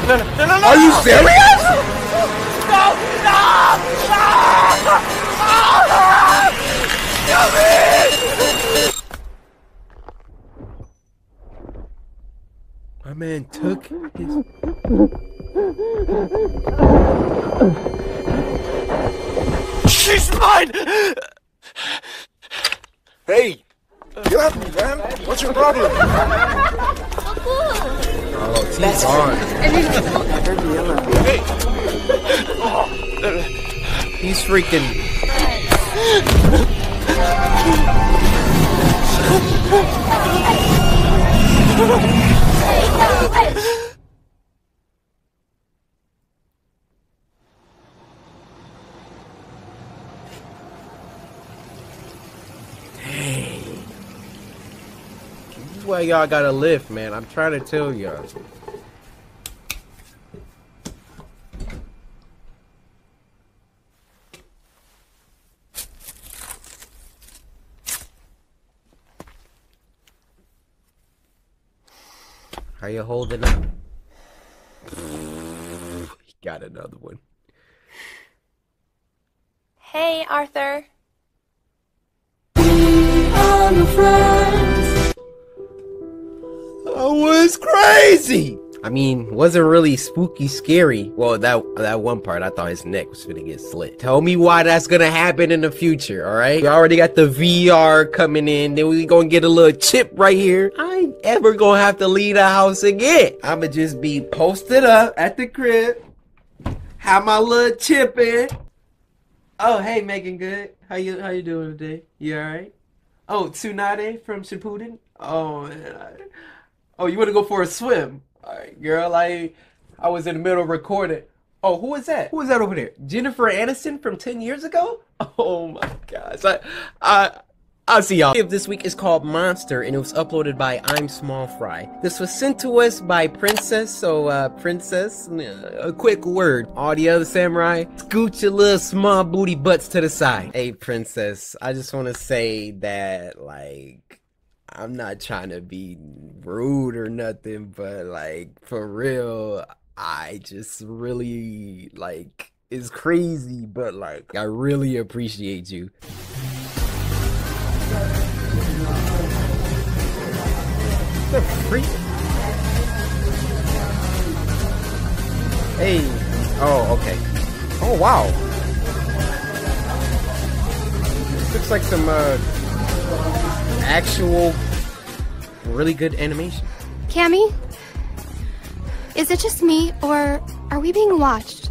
No. Are you serious? No! My man took his... She's mine! Hey! Get off me, man! What's your problem? Oh, T's gone. Never be alone. He's freaking... This is why y'all gotta live, man. I'm trying to tell y'all. How you holding up? Got another one. Hey, Arthur. That was crazy. I mean, wasn't really spooky scary. Well, that one part, I thought his neck was gonna get slit. Tell me why that's gonna happen in the future, alright? We already got the VR coming in, then we gonna get a little chip right here. I ain't ever gonna have to leave the house again. I'ma just be posted up at the crib, have my little chip in. Oh, hey, Megan, good. How you doing today? You alright? Oh, Tsunade from Shippuden? Oh, man. Oh, you wanna go for a swim? Alright, girl, I was in the middle of recording. Oh, who is that? Who is that over there? Jennifer Aniston from 10 years ago? Oh my gosh. I'll see y'all. This week is called Monster, and it was uploaded by I'm Small Fry. This was sent to us by Princess, so Princess, a quick word. All the other samurai, scoot your little small booty butts to the side. Hey, Princess, I just want to say that, like, I'm not trying to be rude or nothing, but like for real, I just really like it's crazy, but like I really appreciate you. The freak? Hey. Oh, okay. Oh wow. This looks like some actual really good animation. Cammy? Is it just me, or are we being watched?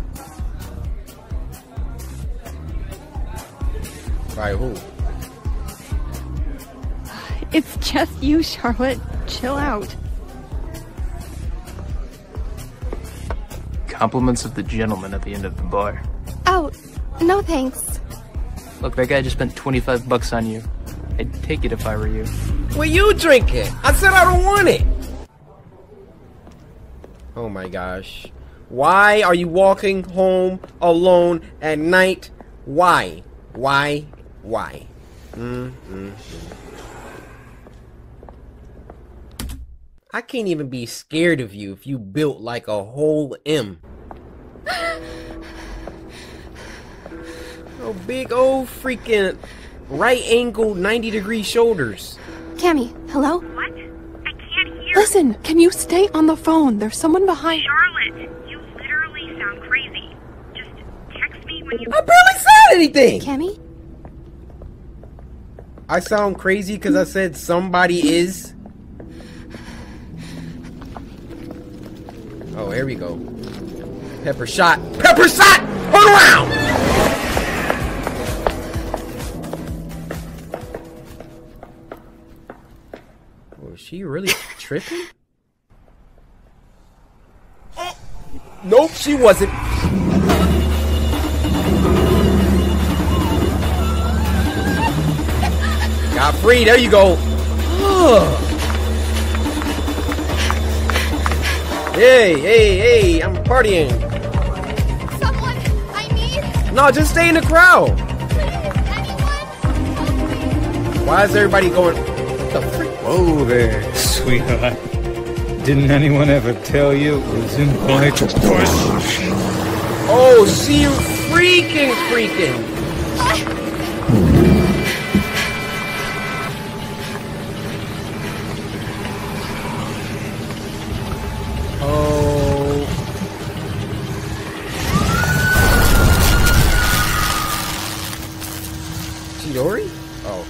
By who? It's just you, Charlotte. Chill out. Compliments of the gentleman at the end of the bar. Oh, no thanks. Look, that guy just spent 25 bucks on you. I'd take it if I were you. Well, you drink it. I said I don't want it. Oh my gosh. Why are you walking home alone at night? Why? Why? I can't even be scared of you if you built like a whole M. Oh, big old freaking right angle 90-degree shoulders. Cammy, hello? What? I can't hear. Listen, can you stay on the phone? There's someone behind. Charlotte, you literally sound crazy. Just text me when you. I barely said anything! Cammy? I sound crazy because I said somebody is. Oh, here we go. Pepper shot. Pepper shot! Hold around! Was she really tripping? Nope, she wasn't. Got free, there you go. Hey, I'm partying. Someone I need? No, just stay in the crowd. Please, anyone? Why is everybody going? What the freak? Whoa there, sweetheart. Didn't anyone ever tell you it was impolite to push? Oh, see you freaking. Oh. Chidori? Oh.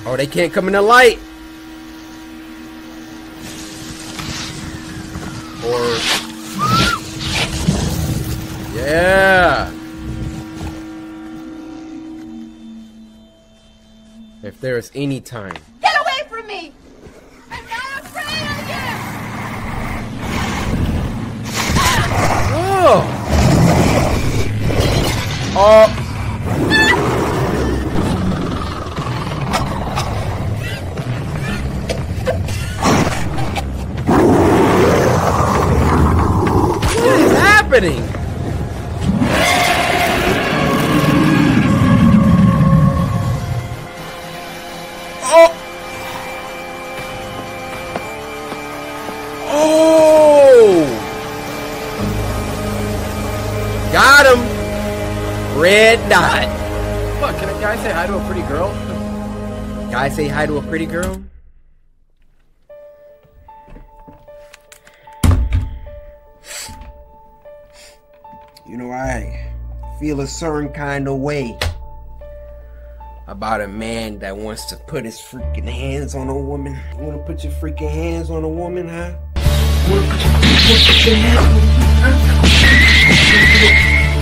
Oh, they can't come in the light. Or yeah. If there's any time. Get away from me! I'm not afraid of you! Oh. What is happening? Got him! Red dot. Look, can a guy say hi to a pretty girl? Guy say hi to a pretty girl? You know, I feel a certain kind of way about a man that wants to put his freaking hands on a woman. You wanna put your freaking hands on a woman, huh? Put your hands on a woman, huh?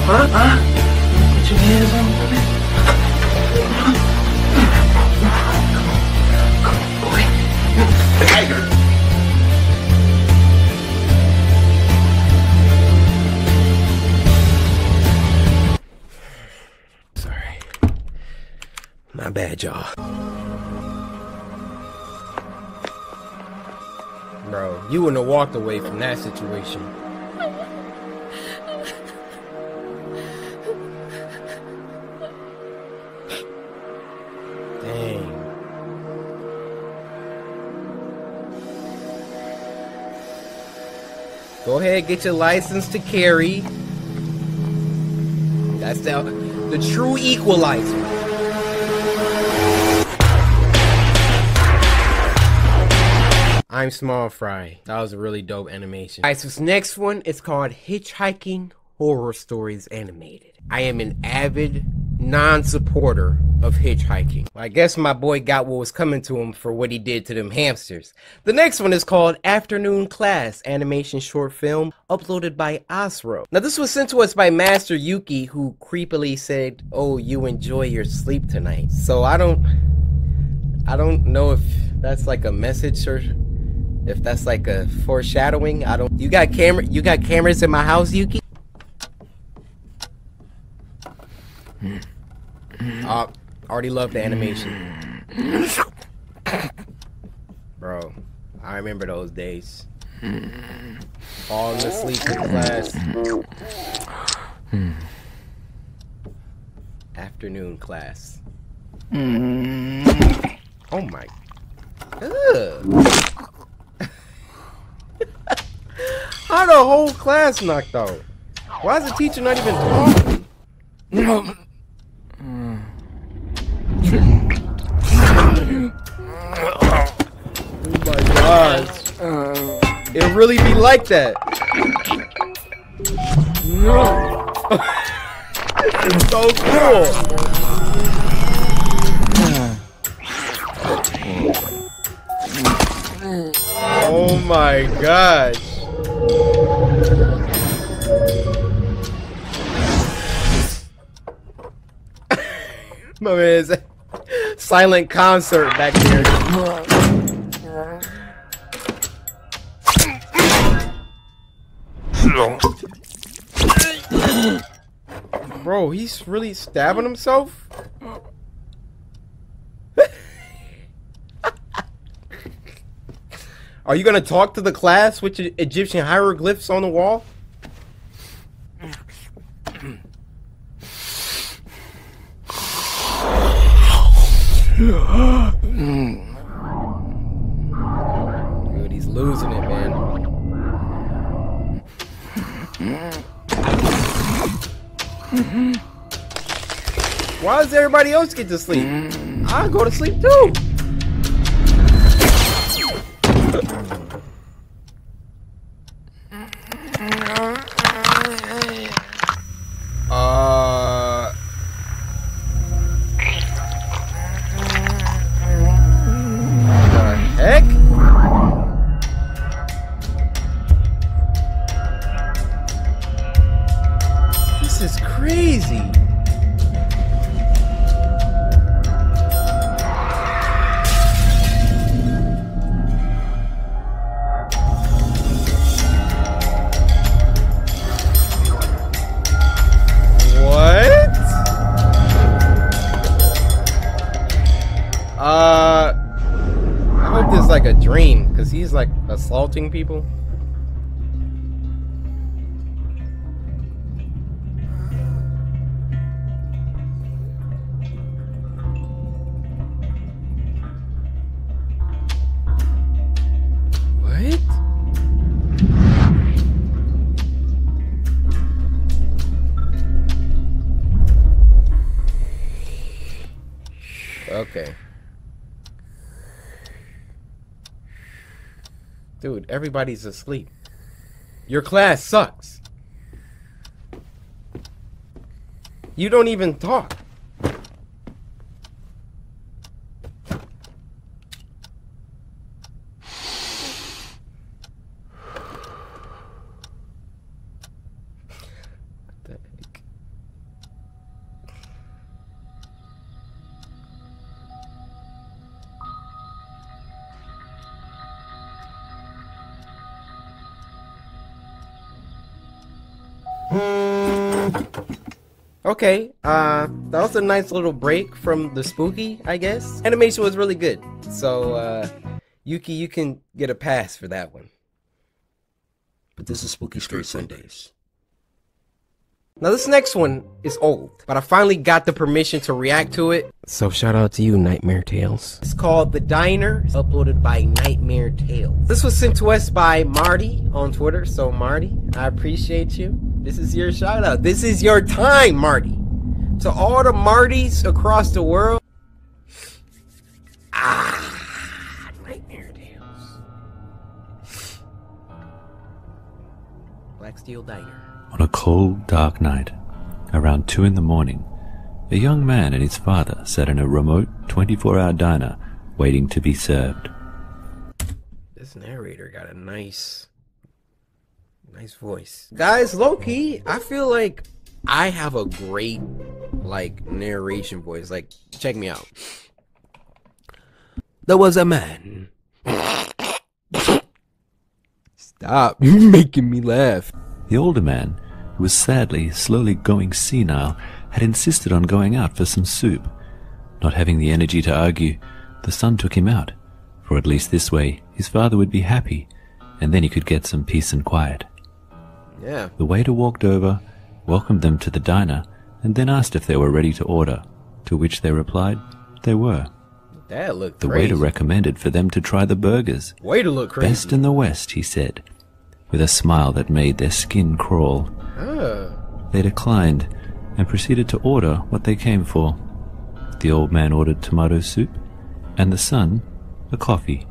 Huh? Put your hands on a woman. Come on, boy. The tiger. Sorry. My bad, y'all. Bro, you wouldn't have walked away from that situation. Dang. Go ahead, get your license to carry. That's the true equalizer. I'm Small Fry. That was a really dope animation. Alright, so this next one is called Hitchhiking Horror Stories Animated. I am an avid non-supporter of hitchhiking. Well, I guess my boy got what was coming to him for what he did to them hamsters. The next one is called Afternoon Class Animation Short Film, uploaded by Osro. Now this was sent to us by Master Yuki, who creepily said, "Oh, you enjoy your sleep tonight." So I don't know if that's like a message or if that's like a foreshadowing. You got cameras in my house, Yuki? Already love the animation. Bro, I remember those days. Falling asleep in class. Afternoon class. Oh my. Ugh. How the whole class knocked out? Why is the teacher not even talking? Oh my gosh. It really be like that. It's so cool. Oh my gosh. My man, it's a silent concert back there. Bro, he's really stabbing himself? Are you gonna talk to the class with Egyptian hieroglyphs on the wall? Dude, he's losing it, man. Why does everybody else get to sleep? I'll go to sleep too. The heck? This is crazy. I hope this is like a dream, because he's like assaulting people. What? Okay. Dude, everybody's asleep. Your class sucks. You don't even talk. What the heck? Okay, that was a nice little break from the spooky, I guess. Animation was really good. So, Yuki, you can get a pass for that one. But this is Spooky Scary Sundays. Now this next one is old, but I finally got the permission to react to it. So shout out to you, Nightmare Tales. It's called The Diner, it's uploaded by Nightmare Tales. This was sent to us by Marty on Twitter. So Marty, I appreciate you. This is your shout out. This is your time, Marty. To all the Martys across the world. Nightmare Tales. Black Steel Diner. On a cold, dark night, around 2 in the morning, a young man and his father sat in a remote 24-hour diner waiting to be served. This narrator got a nice voice. Guys, low-key, I feel like I have a great, like, narration voice. Like, check me out. There was a man. Stop. You're making me laugh. The older man, who was sadly, slowly going senile, had insisted on going out for some soup. Not having the energy to argue, the son took him out, for at least this way his father would be happy, and then he could get some peace and quiet. Yeah. The waiter walked over, welcomed them to the diner, and then asked if they were ready to order, to which they replied they were. That looked The crazy. waiter recommended for them to try the burgers. Waiter looked crazy. Best in the West, he said, with a smile that made their skin crawl. They declined and proceeded to order what they came for. The old man ordered tomato soup, and the son a coffee.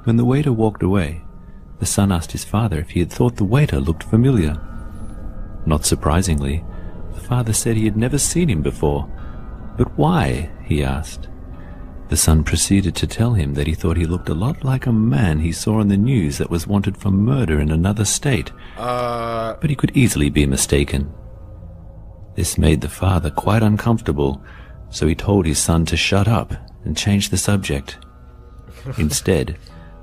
When the waiter walked away, the son asked his father if he had thought the waiter looked familiar. Not surprisingly, the father said he had never seen him before. But why? He asked. The son proceeded to tell him that he thought he looked a lot like a man he saw on the news that was wanted for murder in another state. But he could easily be mistaken. This made the father quite uncomfortable, so he told his son to shut up and change the subject. Instead,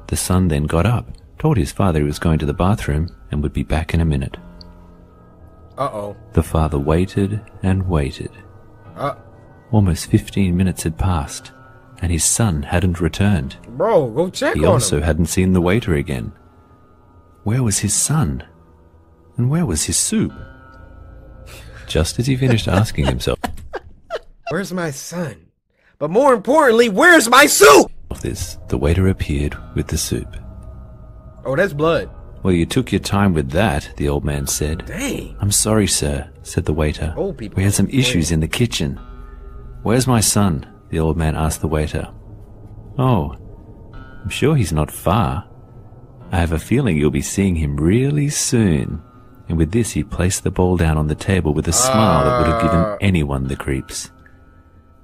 the son then got up, told his father he was going to the bathroom and would be back in a minute. The father waited and waited. Almost 15 minutes had passed, and his son hadn't returned. Bro, go check on him. He also hadn't seen the waiter again. Where was his son? And where was his soup? Just as he finished asking himself, where's my son? But more importantly, where's my soup? This, the waiter appeared with the soup. Oh, that's blood. Well, you took your time with that, the old man said. Dang. I'm sorry, sir, said the waiter. Old people. We had some issues in the kitchen. Where's my son? The old man asked the waiter. Oh, I'm sure he's not far. I have a feeling you'll be seeing him really soon. And with this, he placed the bowl down on the table with a smile that would have given anyone the creeps.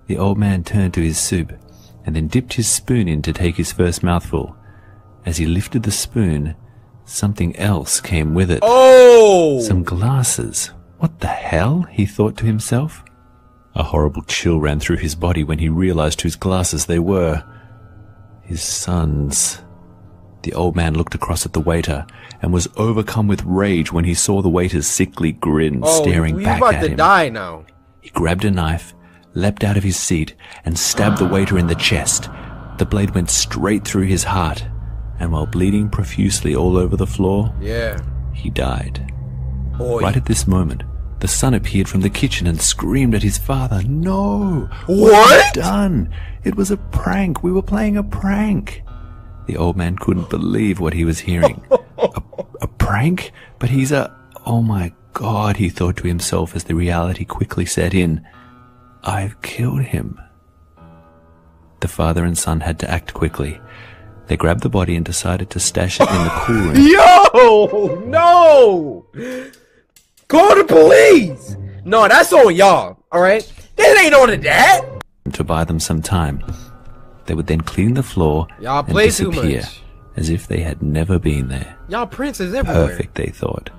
The old man turned to his soup and then dipped his spoon in to take his first mouthful. As he lifted the spoon, something else came with it. Oh! Some glasses. What the hell? He thought to himself. A horrible chill ran through his body when he realized whose glasses they were. His son's. The old man looked across at the waiter and was overcome with rage when he saw the waiter's sickly grin staring back at him. He's about to die now. He grabbed a knife, leapt out of his seat, and stabbed the waiter in the chest. The blade went straight through his heart, and while bleeding profusely all over the floor, he died. Right at this moment, the son appeared from the kitchen and screamed at his father, "No! What have you done? It was a prank. We were playing a prank." The old man couldn't believe what he was hearing. A prank? But he's a... Oh my God, he thought to himself as the reality quickly set in. I've killed him. The father and son had to act quickly. They grabbed the body and decided to stash it in the cool room. Yo! No! Call the police! No, that's on y'all, alright? That ain't on the dad! To buy them some time. They would then clean the floor Y'all and play too disappear, much. as if they had never been there. Y'all princes everywhere. Perfect, they thought.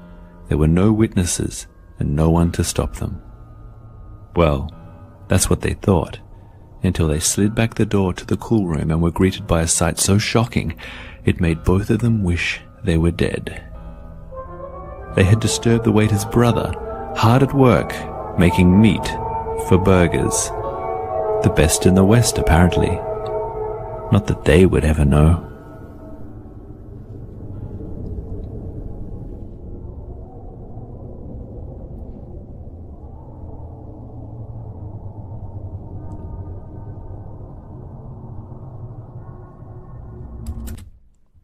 There were no witnesses and no one to stop them. Well, that's what they thought, until they slid back the door to the cool room and were greeted by a sight so shocking it made both of them wish they were dead. They had disturbed the waiter's brother, hard at work, making meat for burgers. The best in the West, apparently. Not that they would ever know.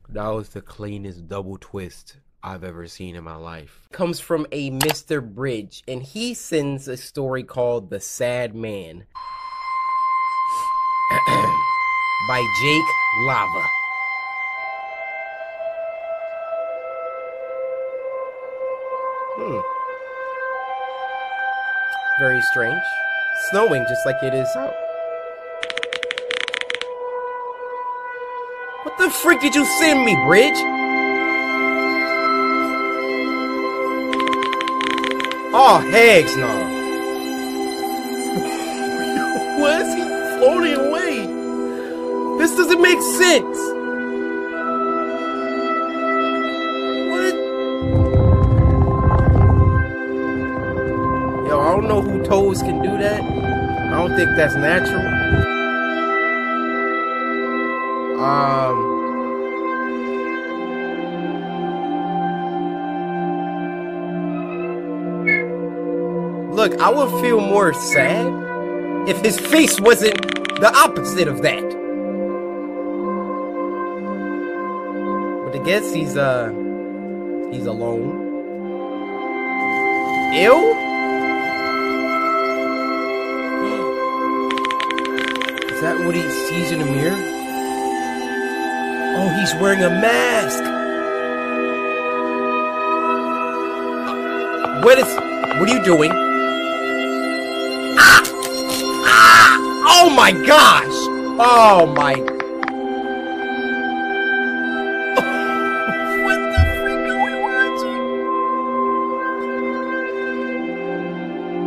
That was the cleanest double twist I've ever seen in my life. Comes from a Mr. Bridge, and he sends a story called The Sad Man by Jake Lava. Very strange. Snowing just like it is out. What the frick did you send me, Bridge? Oh, heck no. Why is he floating away? This doesn't make sense. What? Yo, I don't know who toads can do that. I don't think that's natural. Look, I would feel more sad if his face wasn't The opposite of that. But I guess he's alone. Ew? Is that what he sees in the mirror? Oh, he's wearing a mask. What are you doing? Ah! Ah! Oh my gosh! Oh my. What the freak are we watching?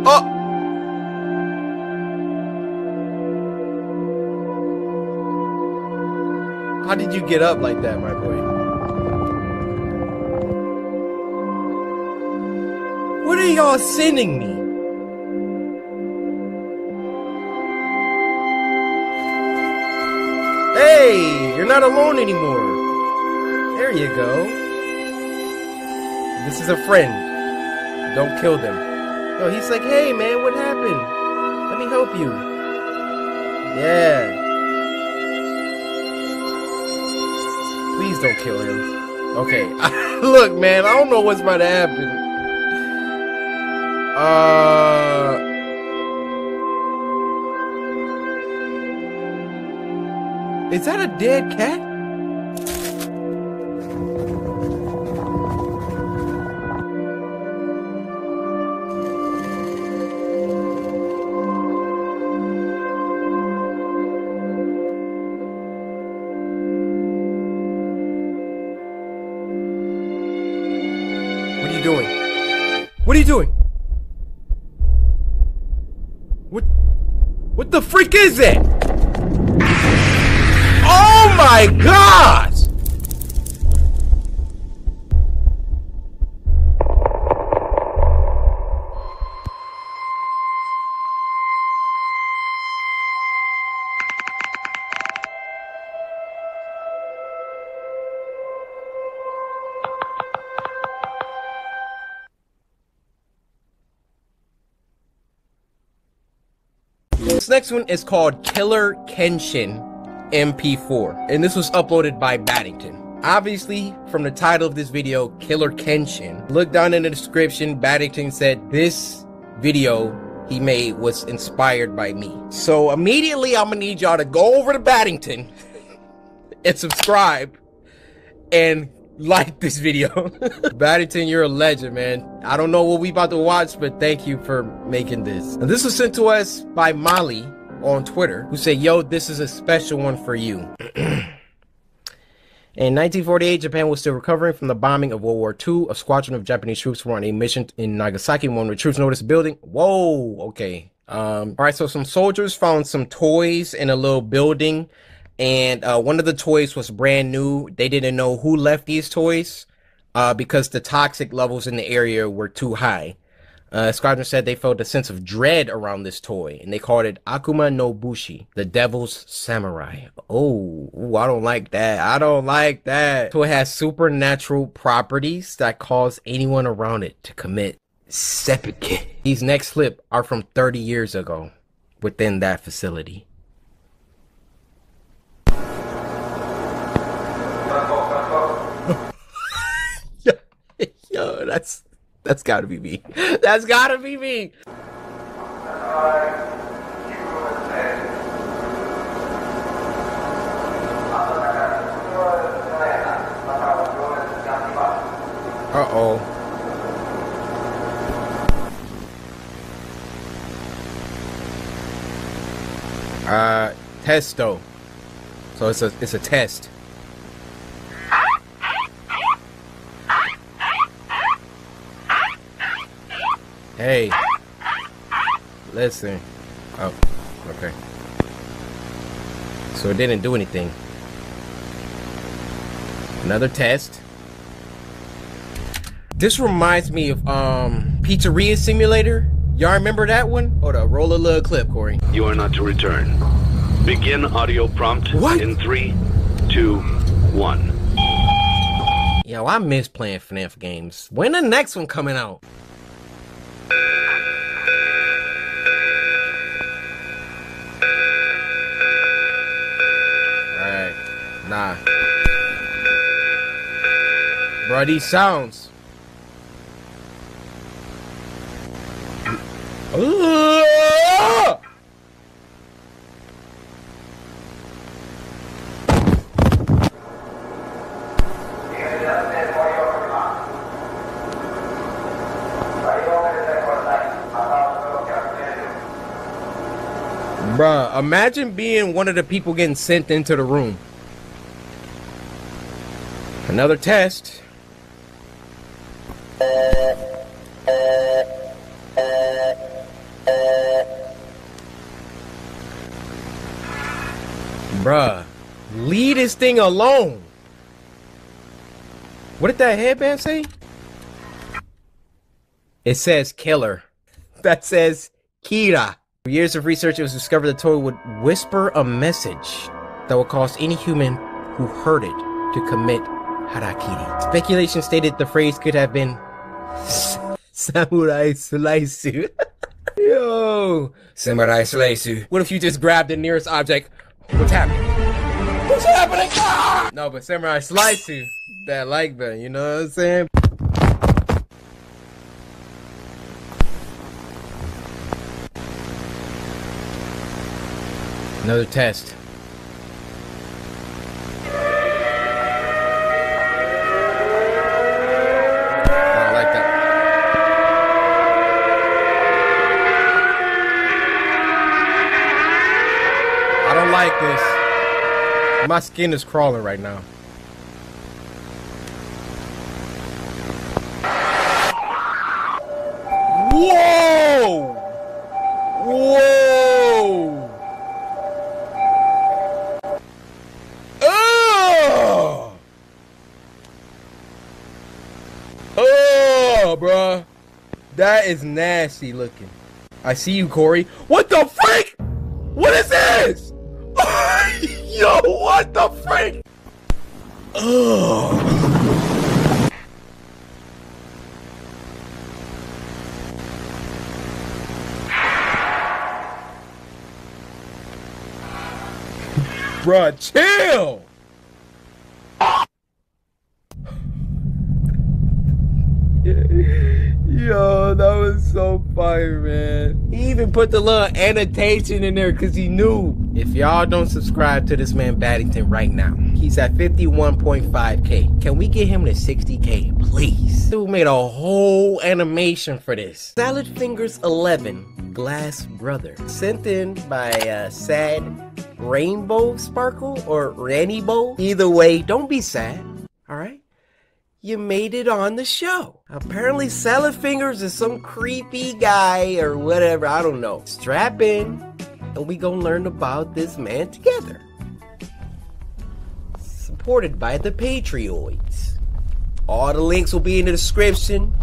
Oh! How did you get up like that, my boy? What are y'all sending me? Hey, you're not alone anymore. There you go. This is a friend. Don't kill them. No, he's like, hey man, what happened? Let me help you. Yeah. Please don't kill him. Okay. Look, man, I don't know what's about to happen. Is that a dead cat? What are you doing? What are you doing? What the freak is it? Oh my gosh! This next one is called CoryxKenshin MP4, and this was uploaded by Baddington. Obviously, from the title of this video, CoryxKenshin, look down in the description. Baddington said this video he made was inspired by me. So immediately I'm gonna need y'all to go over to Baddington and subscribe and like this video. Baddington, you're a legend, man. I don't know what we about to watch, but thank you for making this. And this was sent to us by Molly on Twitter, who said, yo, this is a special one for you. In 1948, Japan was still recovering from the bombing of World War II. A squadron of Japanese troops were on a mission in Nagasaki when the troops noticed a building. Whoa, okay. All right, so some soldiers found some toys in a little building, and one of the toys was brand new. They didn't know who left these toys because the toxic levels in the area were too high. Squadron said they felt a sense of dread around this toy, and they called it Akuma no Bushi, the Devil's Samurai. Oh, I don't like that. I don't like that. So it has supernatural properties that cause anyone around it to commit seppuku. These next clips are from 30 years ago within that facility. Yo, that's gotta be me. That's gotta be me. Uh-oh. Testo. So it's a test. Hey, listen. Oh, okay. So it didn't do anything. Another test. This reminds me of Pizzeria Simulator. Y'all remember that one? Hold up, roll a little clip, Cory. You are not to return. Begin audio prompt in 3, 2, 1. Yo, I miss playing FNAF games. When the next one coming out? Nah. Bro, these sounds. Bruh, imagine being one of the people getting sent into the room. Another test. Bruh, leave this thing alone. What did that headband say? It says killer. That says Kira. For years of research, it was discovered the toy would whisper a message that would cause any human who heard it to commit harakiri. Speculation stated the phrase could have been Samurai Slice. Yo, Samurai Slice. What if you just grabbed the nearest object? What's happening? What's happening? Ah! No, but Samurai Slice, that like that, you know what I'm saying? Another test. I like that. I don't like this. My skin is crawling right now. Whoa! Whoa! Oh! Oh, bruh. That is nasty looking. I see you, Cory. What the freak? What is this? Yo, what the freak? Oh. Bruh, chill! Yo, that was so fire, man. He even put the little annotation in there because he knew. If y'all don't subscribe to this man Baddington right now, he's at 51.5K. Can we get him to 60K, please? Dude made a whole animation for this. Salad Fingers 11, Glass Brother. Sent in by Sad Rainbow Sparkle or Rainbow. Either way, don't be sad, alright? You made it on the show. Apparently Salad Fingers is some creepy guy or whatever, I don't know. Strap in and we gonna learn about this man together. Supported by the Patreoids. All the links will be in the description.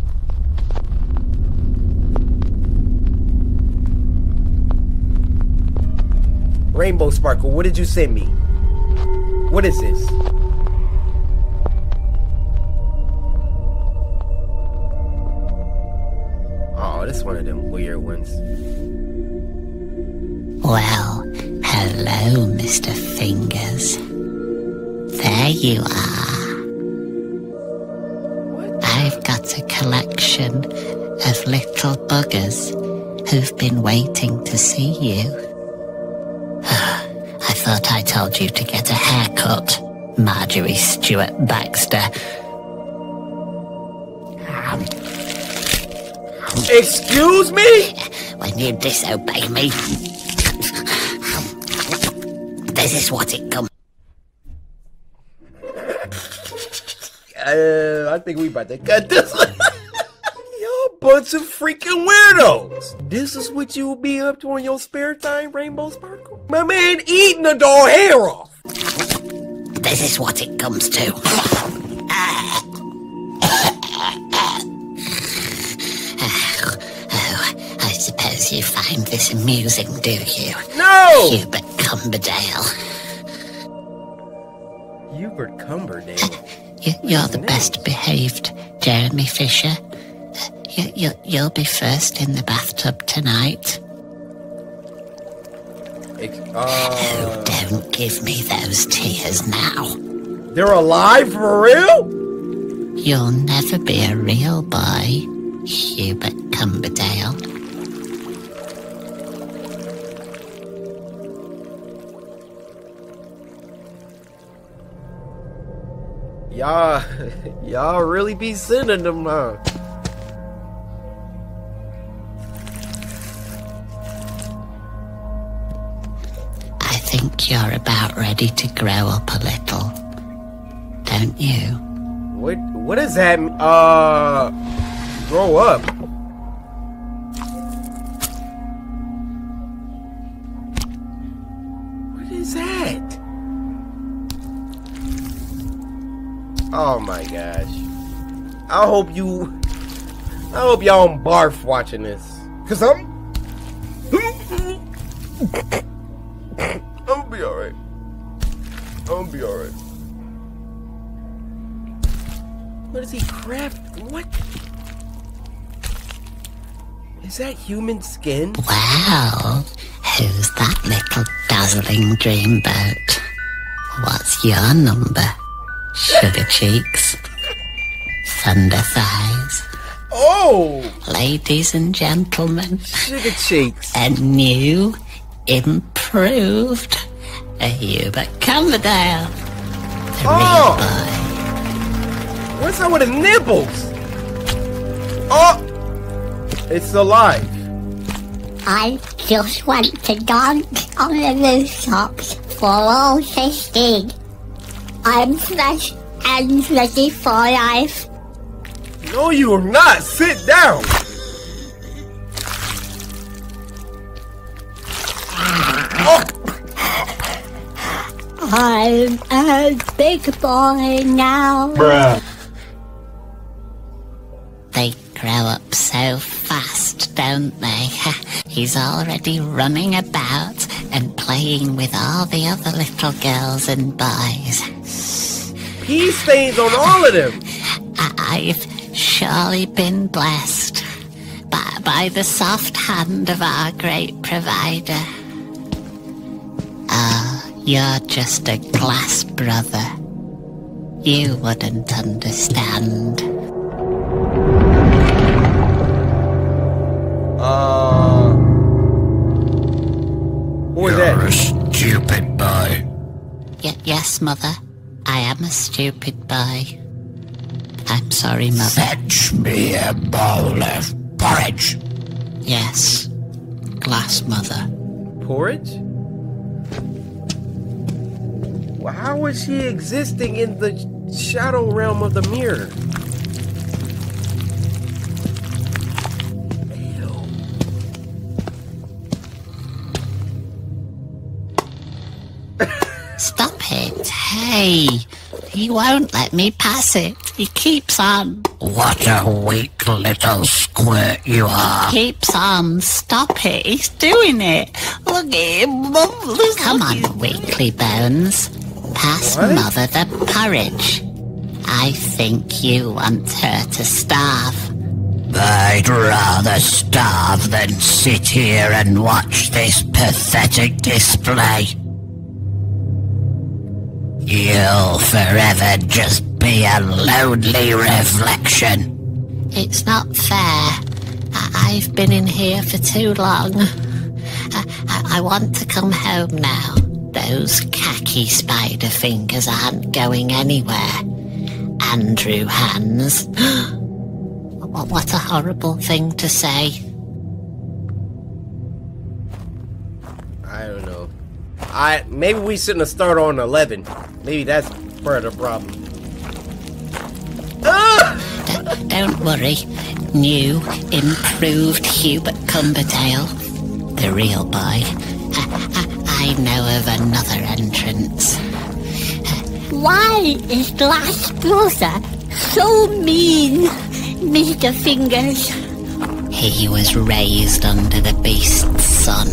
Rainbow Sparkle, what did you send me? What is this? Oh, this is one of them weird ones. Well, hello, Mr. Fingers. There you are. I've got a collection of little buggers who've been waiting to see you. I thought I told you to get a haircut, Marjorie Stewart Baxter. Excuse me? When you disobey me, this is what it comes. I think we about to cut this one. Y'all bunch of freaking weirdos. This is what you will be up to in your spare time, Rainbow Sparkle? My man eating the dog hair off. This is what it comes to. I suppose you find this amusing, do you? No! Hubert Cumberdale. Hubert Cumberdale? You're the best behaved, Jeremy Fisher. You'll be first in the bathtub tonight. Oh, don't give me those tears now. They're alive for real? You'll never be a real boy, Hubert Cumberdale. Y'all really be sending them, huh? I think you're about ready to grow up a little, don't you? What does that mean? Grow up? What is that? Oh my gosh. I hope y'all don't barf watching this. Cause I'm gonna be alright. I'm gonna be alright. What is he craft? What? Is that human skin? Wow, who's that little dazzling dreamboat? What's your number? Sugar cheeks, thunder thighs. Oh! Ladies and gentlemen, sugar cheeks. A new, improved Hubert Cumberdale. The real boy. What's up with his nipples? Oh! It's alive. I just want to dance on the rooftops for all 15. I'm fresh and ready for life. No, you are not. Sit down. Oh. I'm a big boy now. Bruh. They grow up so fast, don't they? He's already running about and playing with all the other little girls and boys. Pee stains on all of them. I've surely been blessed by the soft hand of our great provider. You're just a glass brother. You wouldn't understand. Who is that? You're a stupid boy. Yes, Mother. I am a stupid boy. I'm sorry, Mother. Fetch me a bowl of porridge. Yes. Glass Mother. Porridge? Well, how is she existing in the shadow realm of the mirror? Stop it. Hey, he won't let me pass it. He keeps on. What a weak little squirt you are. Keeps on. Stop it. He's doing it. Look at him. Come on, weakly bones. Pass Mother the porridge. I think you want her to starve. I'd rather starve than sit here and watch this pathetic display. You'll forever just be a lonely reflection. It's not fair. I've been in here for too long. I want to come home now. Those khaki spider fingers aren't going anywhere. Andrew hands. What a horrible thing to say. I don't know. Maybe we shouldn't have started on 11. Maybe that's part of the problem. Don't worry. New, improved Hubert Cumberdale. The real boy. I know of another entrance. Why is Glass Brother so mean, Mr. Fingers? He was raised under the beast's son.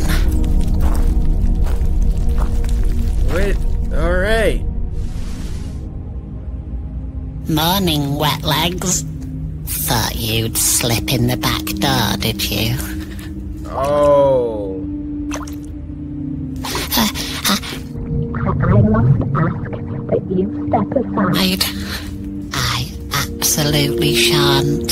Wait, alright. Morning, wet legs. Thought you'd slip in the back door, did you? Oh. I absolutely shan't.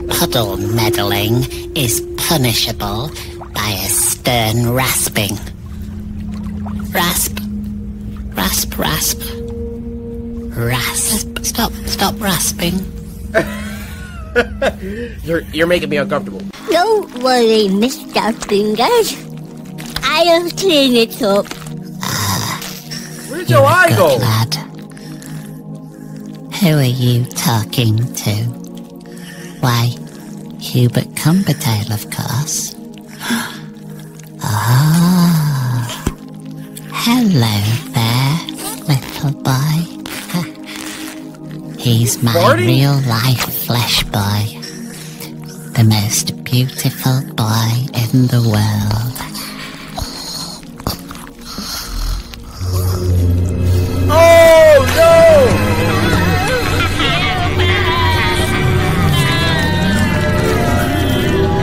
Puddle meddling is punishable by a stern rasping. Rasp. Rasp, rasp. Rasp. Stop rasping. You're making me uncomfortable. Don't worry, Mr. Fingers. I'll clean it up. Where'd your eye go? Lad. Who are you talking to? Why, Hubert Cumbertale, of course. Ah. Hello there, little boy. He's my real-life flesh boy. The most beautiful boy in the world. Oh, no!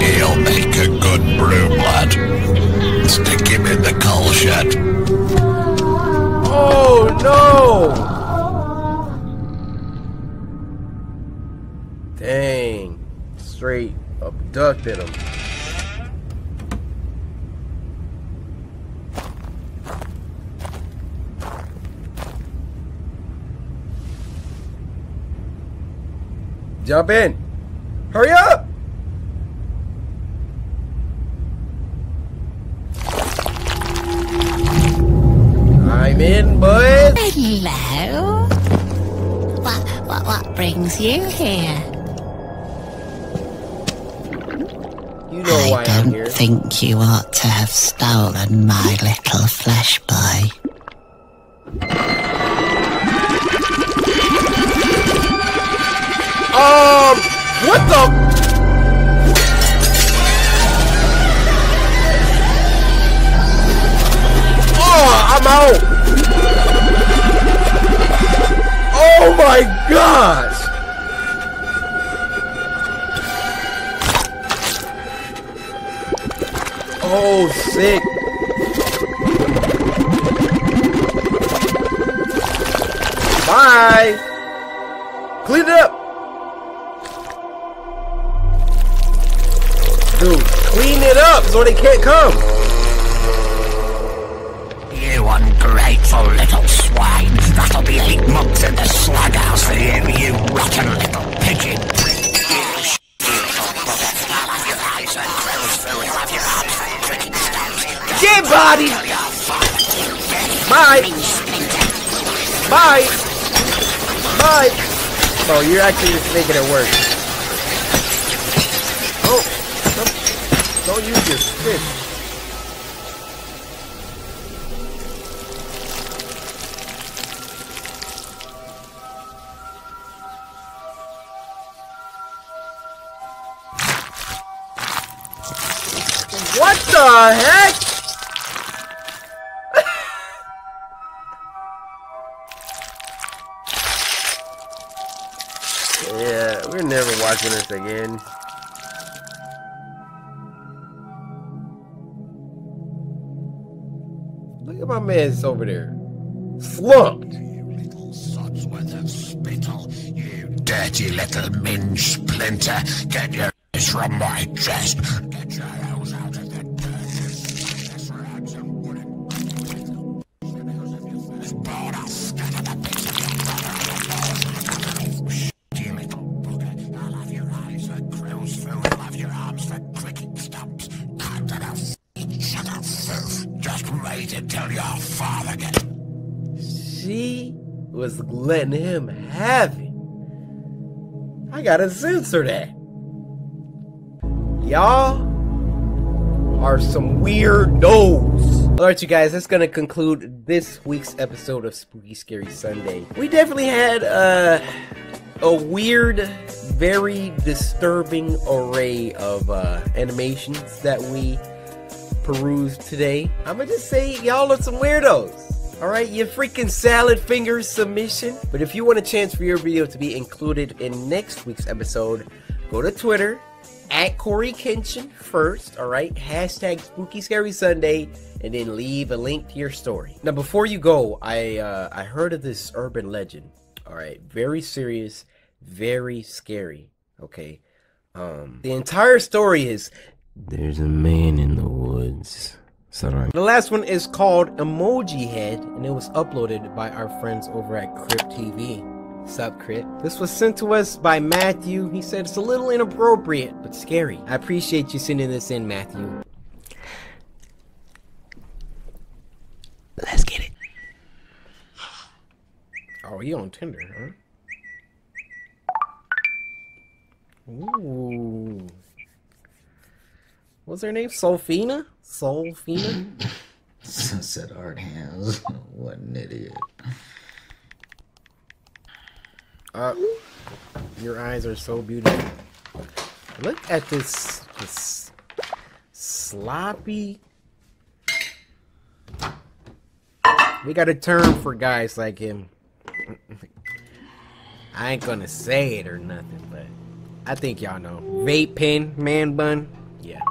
He'll make a good broom, lad. Stick him in the coal shed. Oh, no! Dang. Straight abducted him. Jump in. Hurry up. I'm in, bud. Hello. What brings you here? You know why I'm here. I don't think you ought to have stolen my little flesh boy. What the? Oh, I'm out. Oh my gosh. Oh, sick. Bye. Clean it up. Dude, clean it up so they can't come. You ungrateful little swine. That'll be 8 months in the slag house for you, you rotten little pigeon. Get body! Bye! Bye! Bye! Oh, you're actually just making it work. Oh! Don't use your fist. What the heck? Yeah, we're never watching this again. Look at my man's over there. Slumped. You little sod's worth of spittle. You dirty little minge splinter. Get your ass from my chest. Get your hose out of the dirt. Born, I'll scatter the bits of your brother. You little bugger. I'll have your eyes for crow's food. I'll have your arms for cricket stumps. Can't shut up, filth. Just wait until your father gets... She was letting him have it. I gotta censor that. Y'all are some weirdos. Alright, you guys, that's gonna conclude this week's episode of Spooky Scary Sunday. We definitely had a weird, very disturbing array of animations that we perused today. I'ma just say y'all are some weirdos. Alright, your freaking salad fingers submission. But if you want a chance for your video to be included in next week's episode, go to Twitter at CoryxKenshin first, alright? Hashtag Spooky Scary Sunday, and then leave a link to your story. Now before you go, I heard of this urban legend. Alright, very serious, very scary. Okay. The entire story is there's a man in the woods. The last one is called Emoji Head, and it was uploaded by our friends over at Crypt TV. Sup, Crypt? This was sent to us by Matthew. He said it's a little inappropriate, but scary. I appreciate you sending this in, Matthew. Let's get it. Oh, he on Tinder, huh? Ooh. What's her name? Sophina? Sophina? Sunset art hands. What an idiot. Your eyes are so beautiful. Look at this sloppy. We got a term for guys like him. I ain't gonna say it or nothing, but I think y'all know. Vape pen, man bun. Yeah,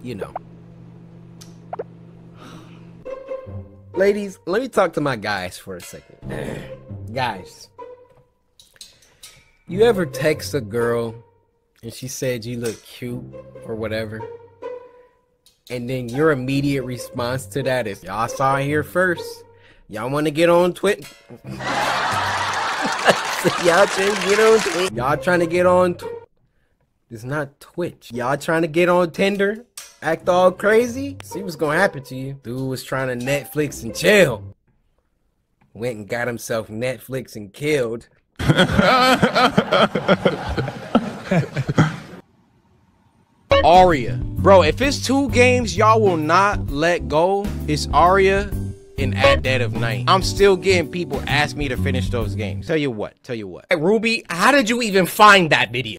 you know. Ladies, let me talk to my guys for a second. Guys, you ever text a girl and she said you look cute or whatever, and then your immediate response to that is, y'all saw it here first. Y'all want to get on Twitter? Y'all trying to get on Twitter? Y'all trying to get on it's not Twitch. Y'all trying to get on Tinder? Act all crazy? See what's gonna happen to you. Dude was trying to Netflix and chill. Went and got himself Netflix and killed. Aria. Bro, if it's two games y'all will not let go, it's Aria and At Dead of Night. I'm still getting people ask me to finish those games. Tell you what. Ruby, how did you even find that video?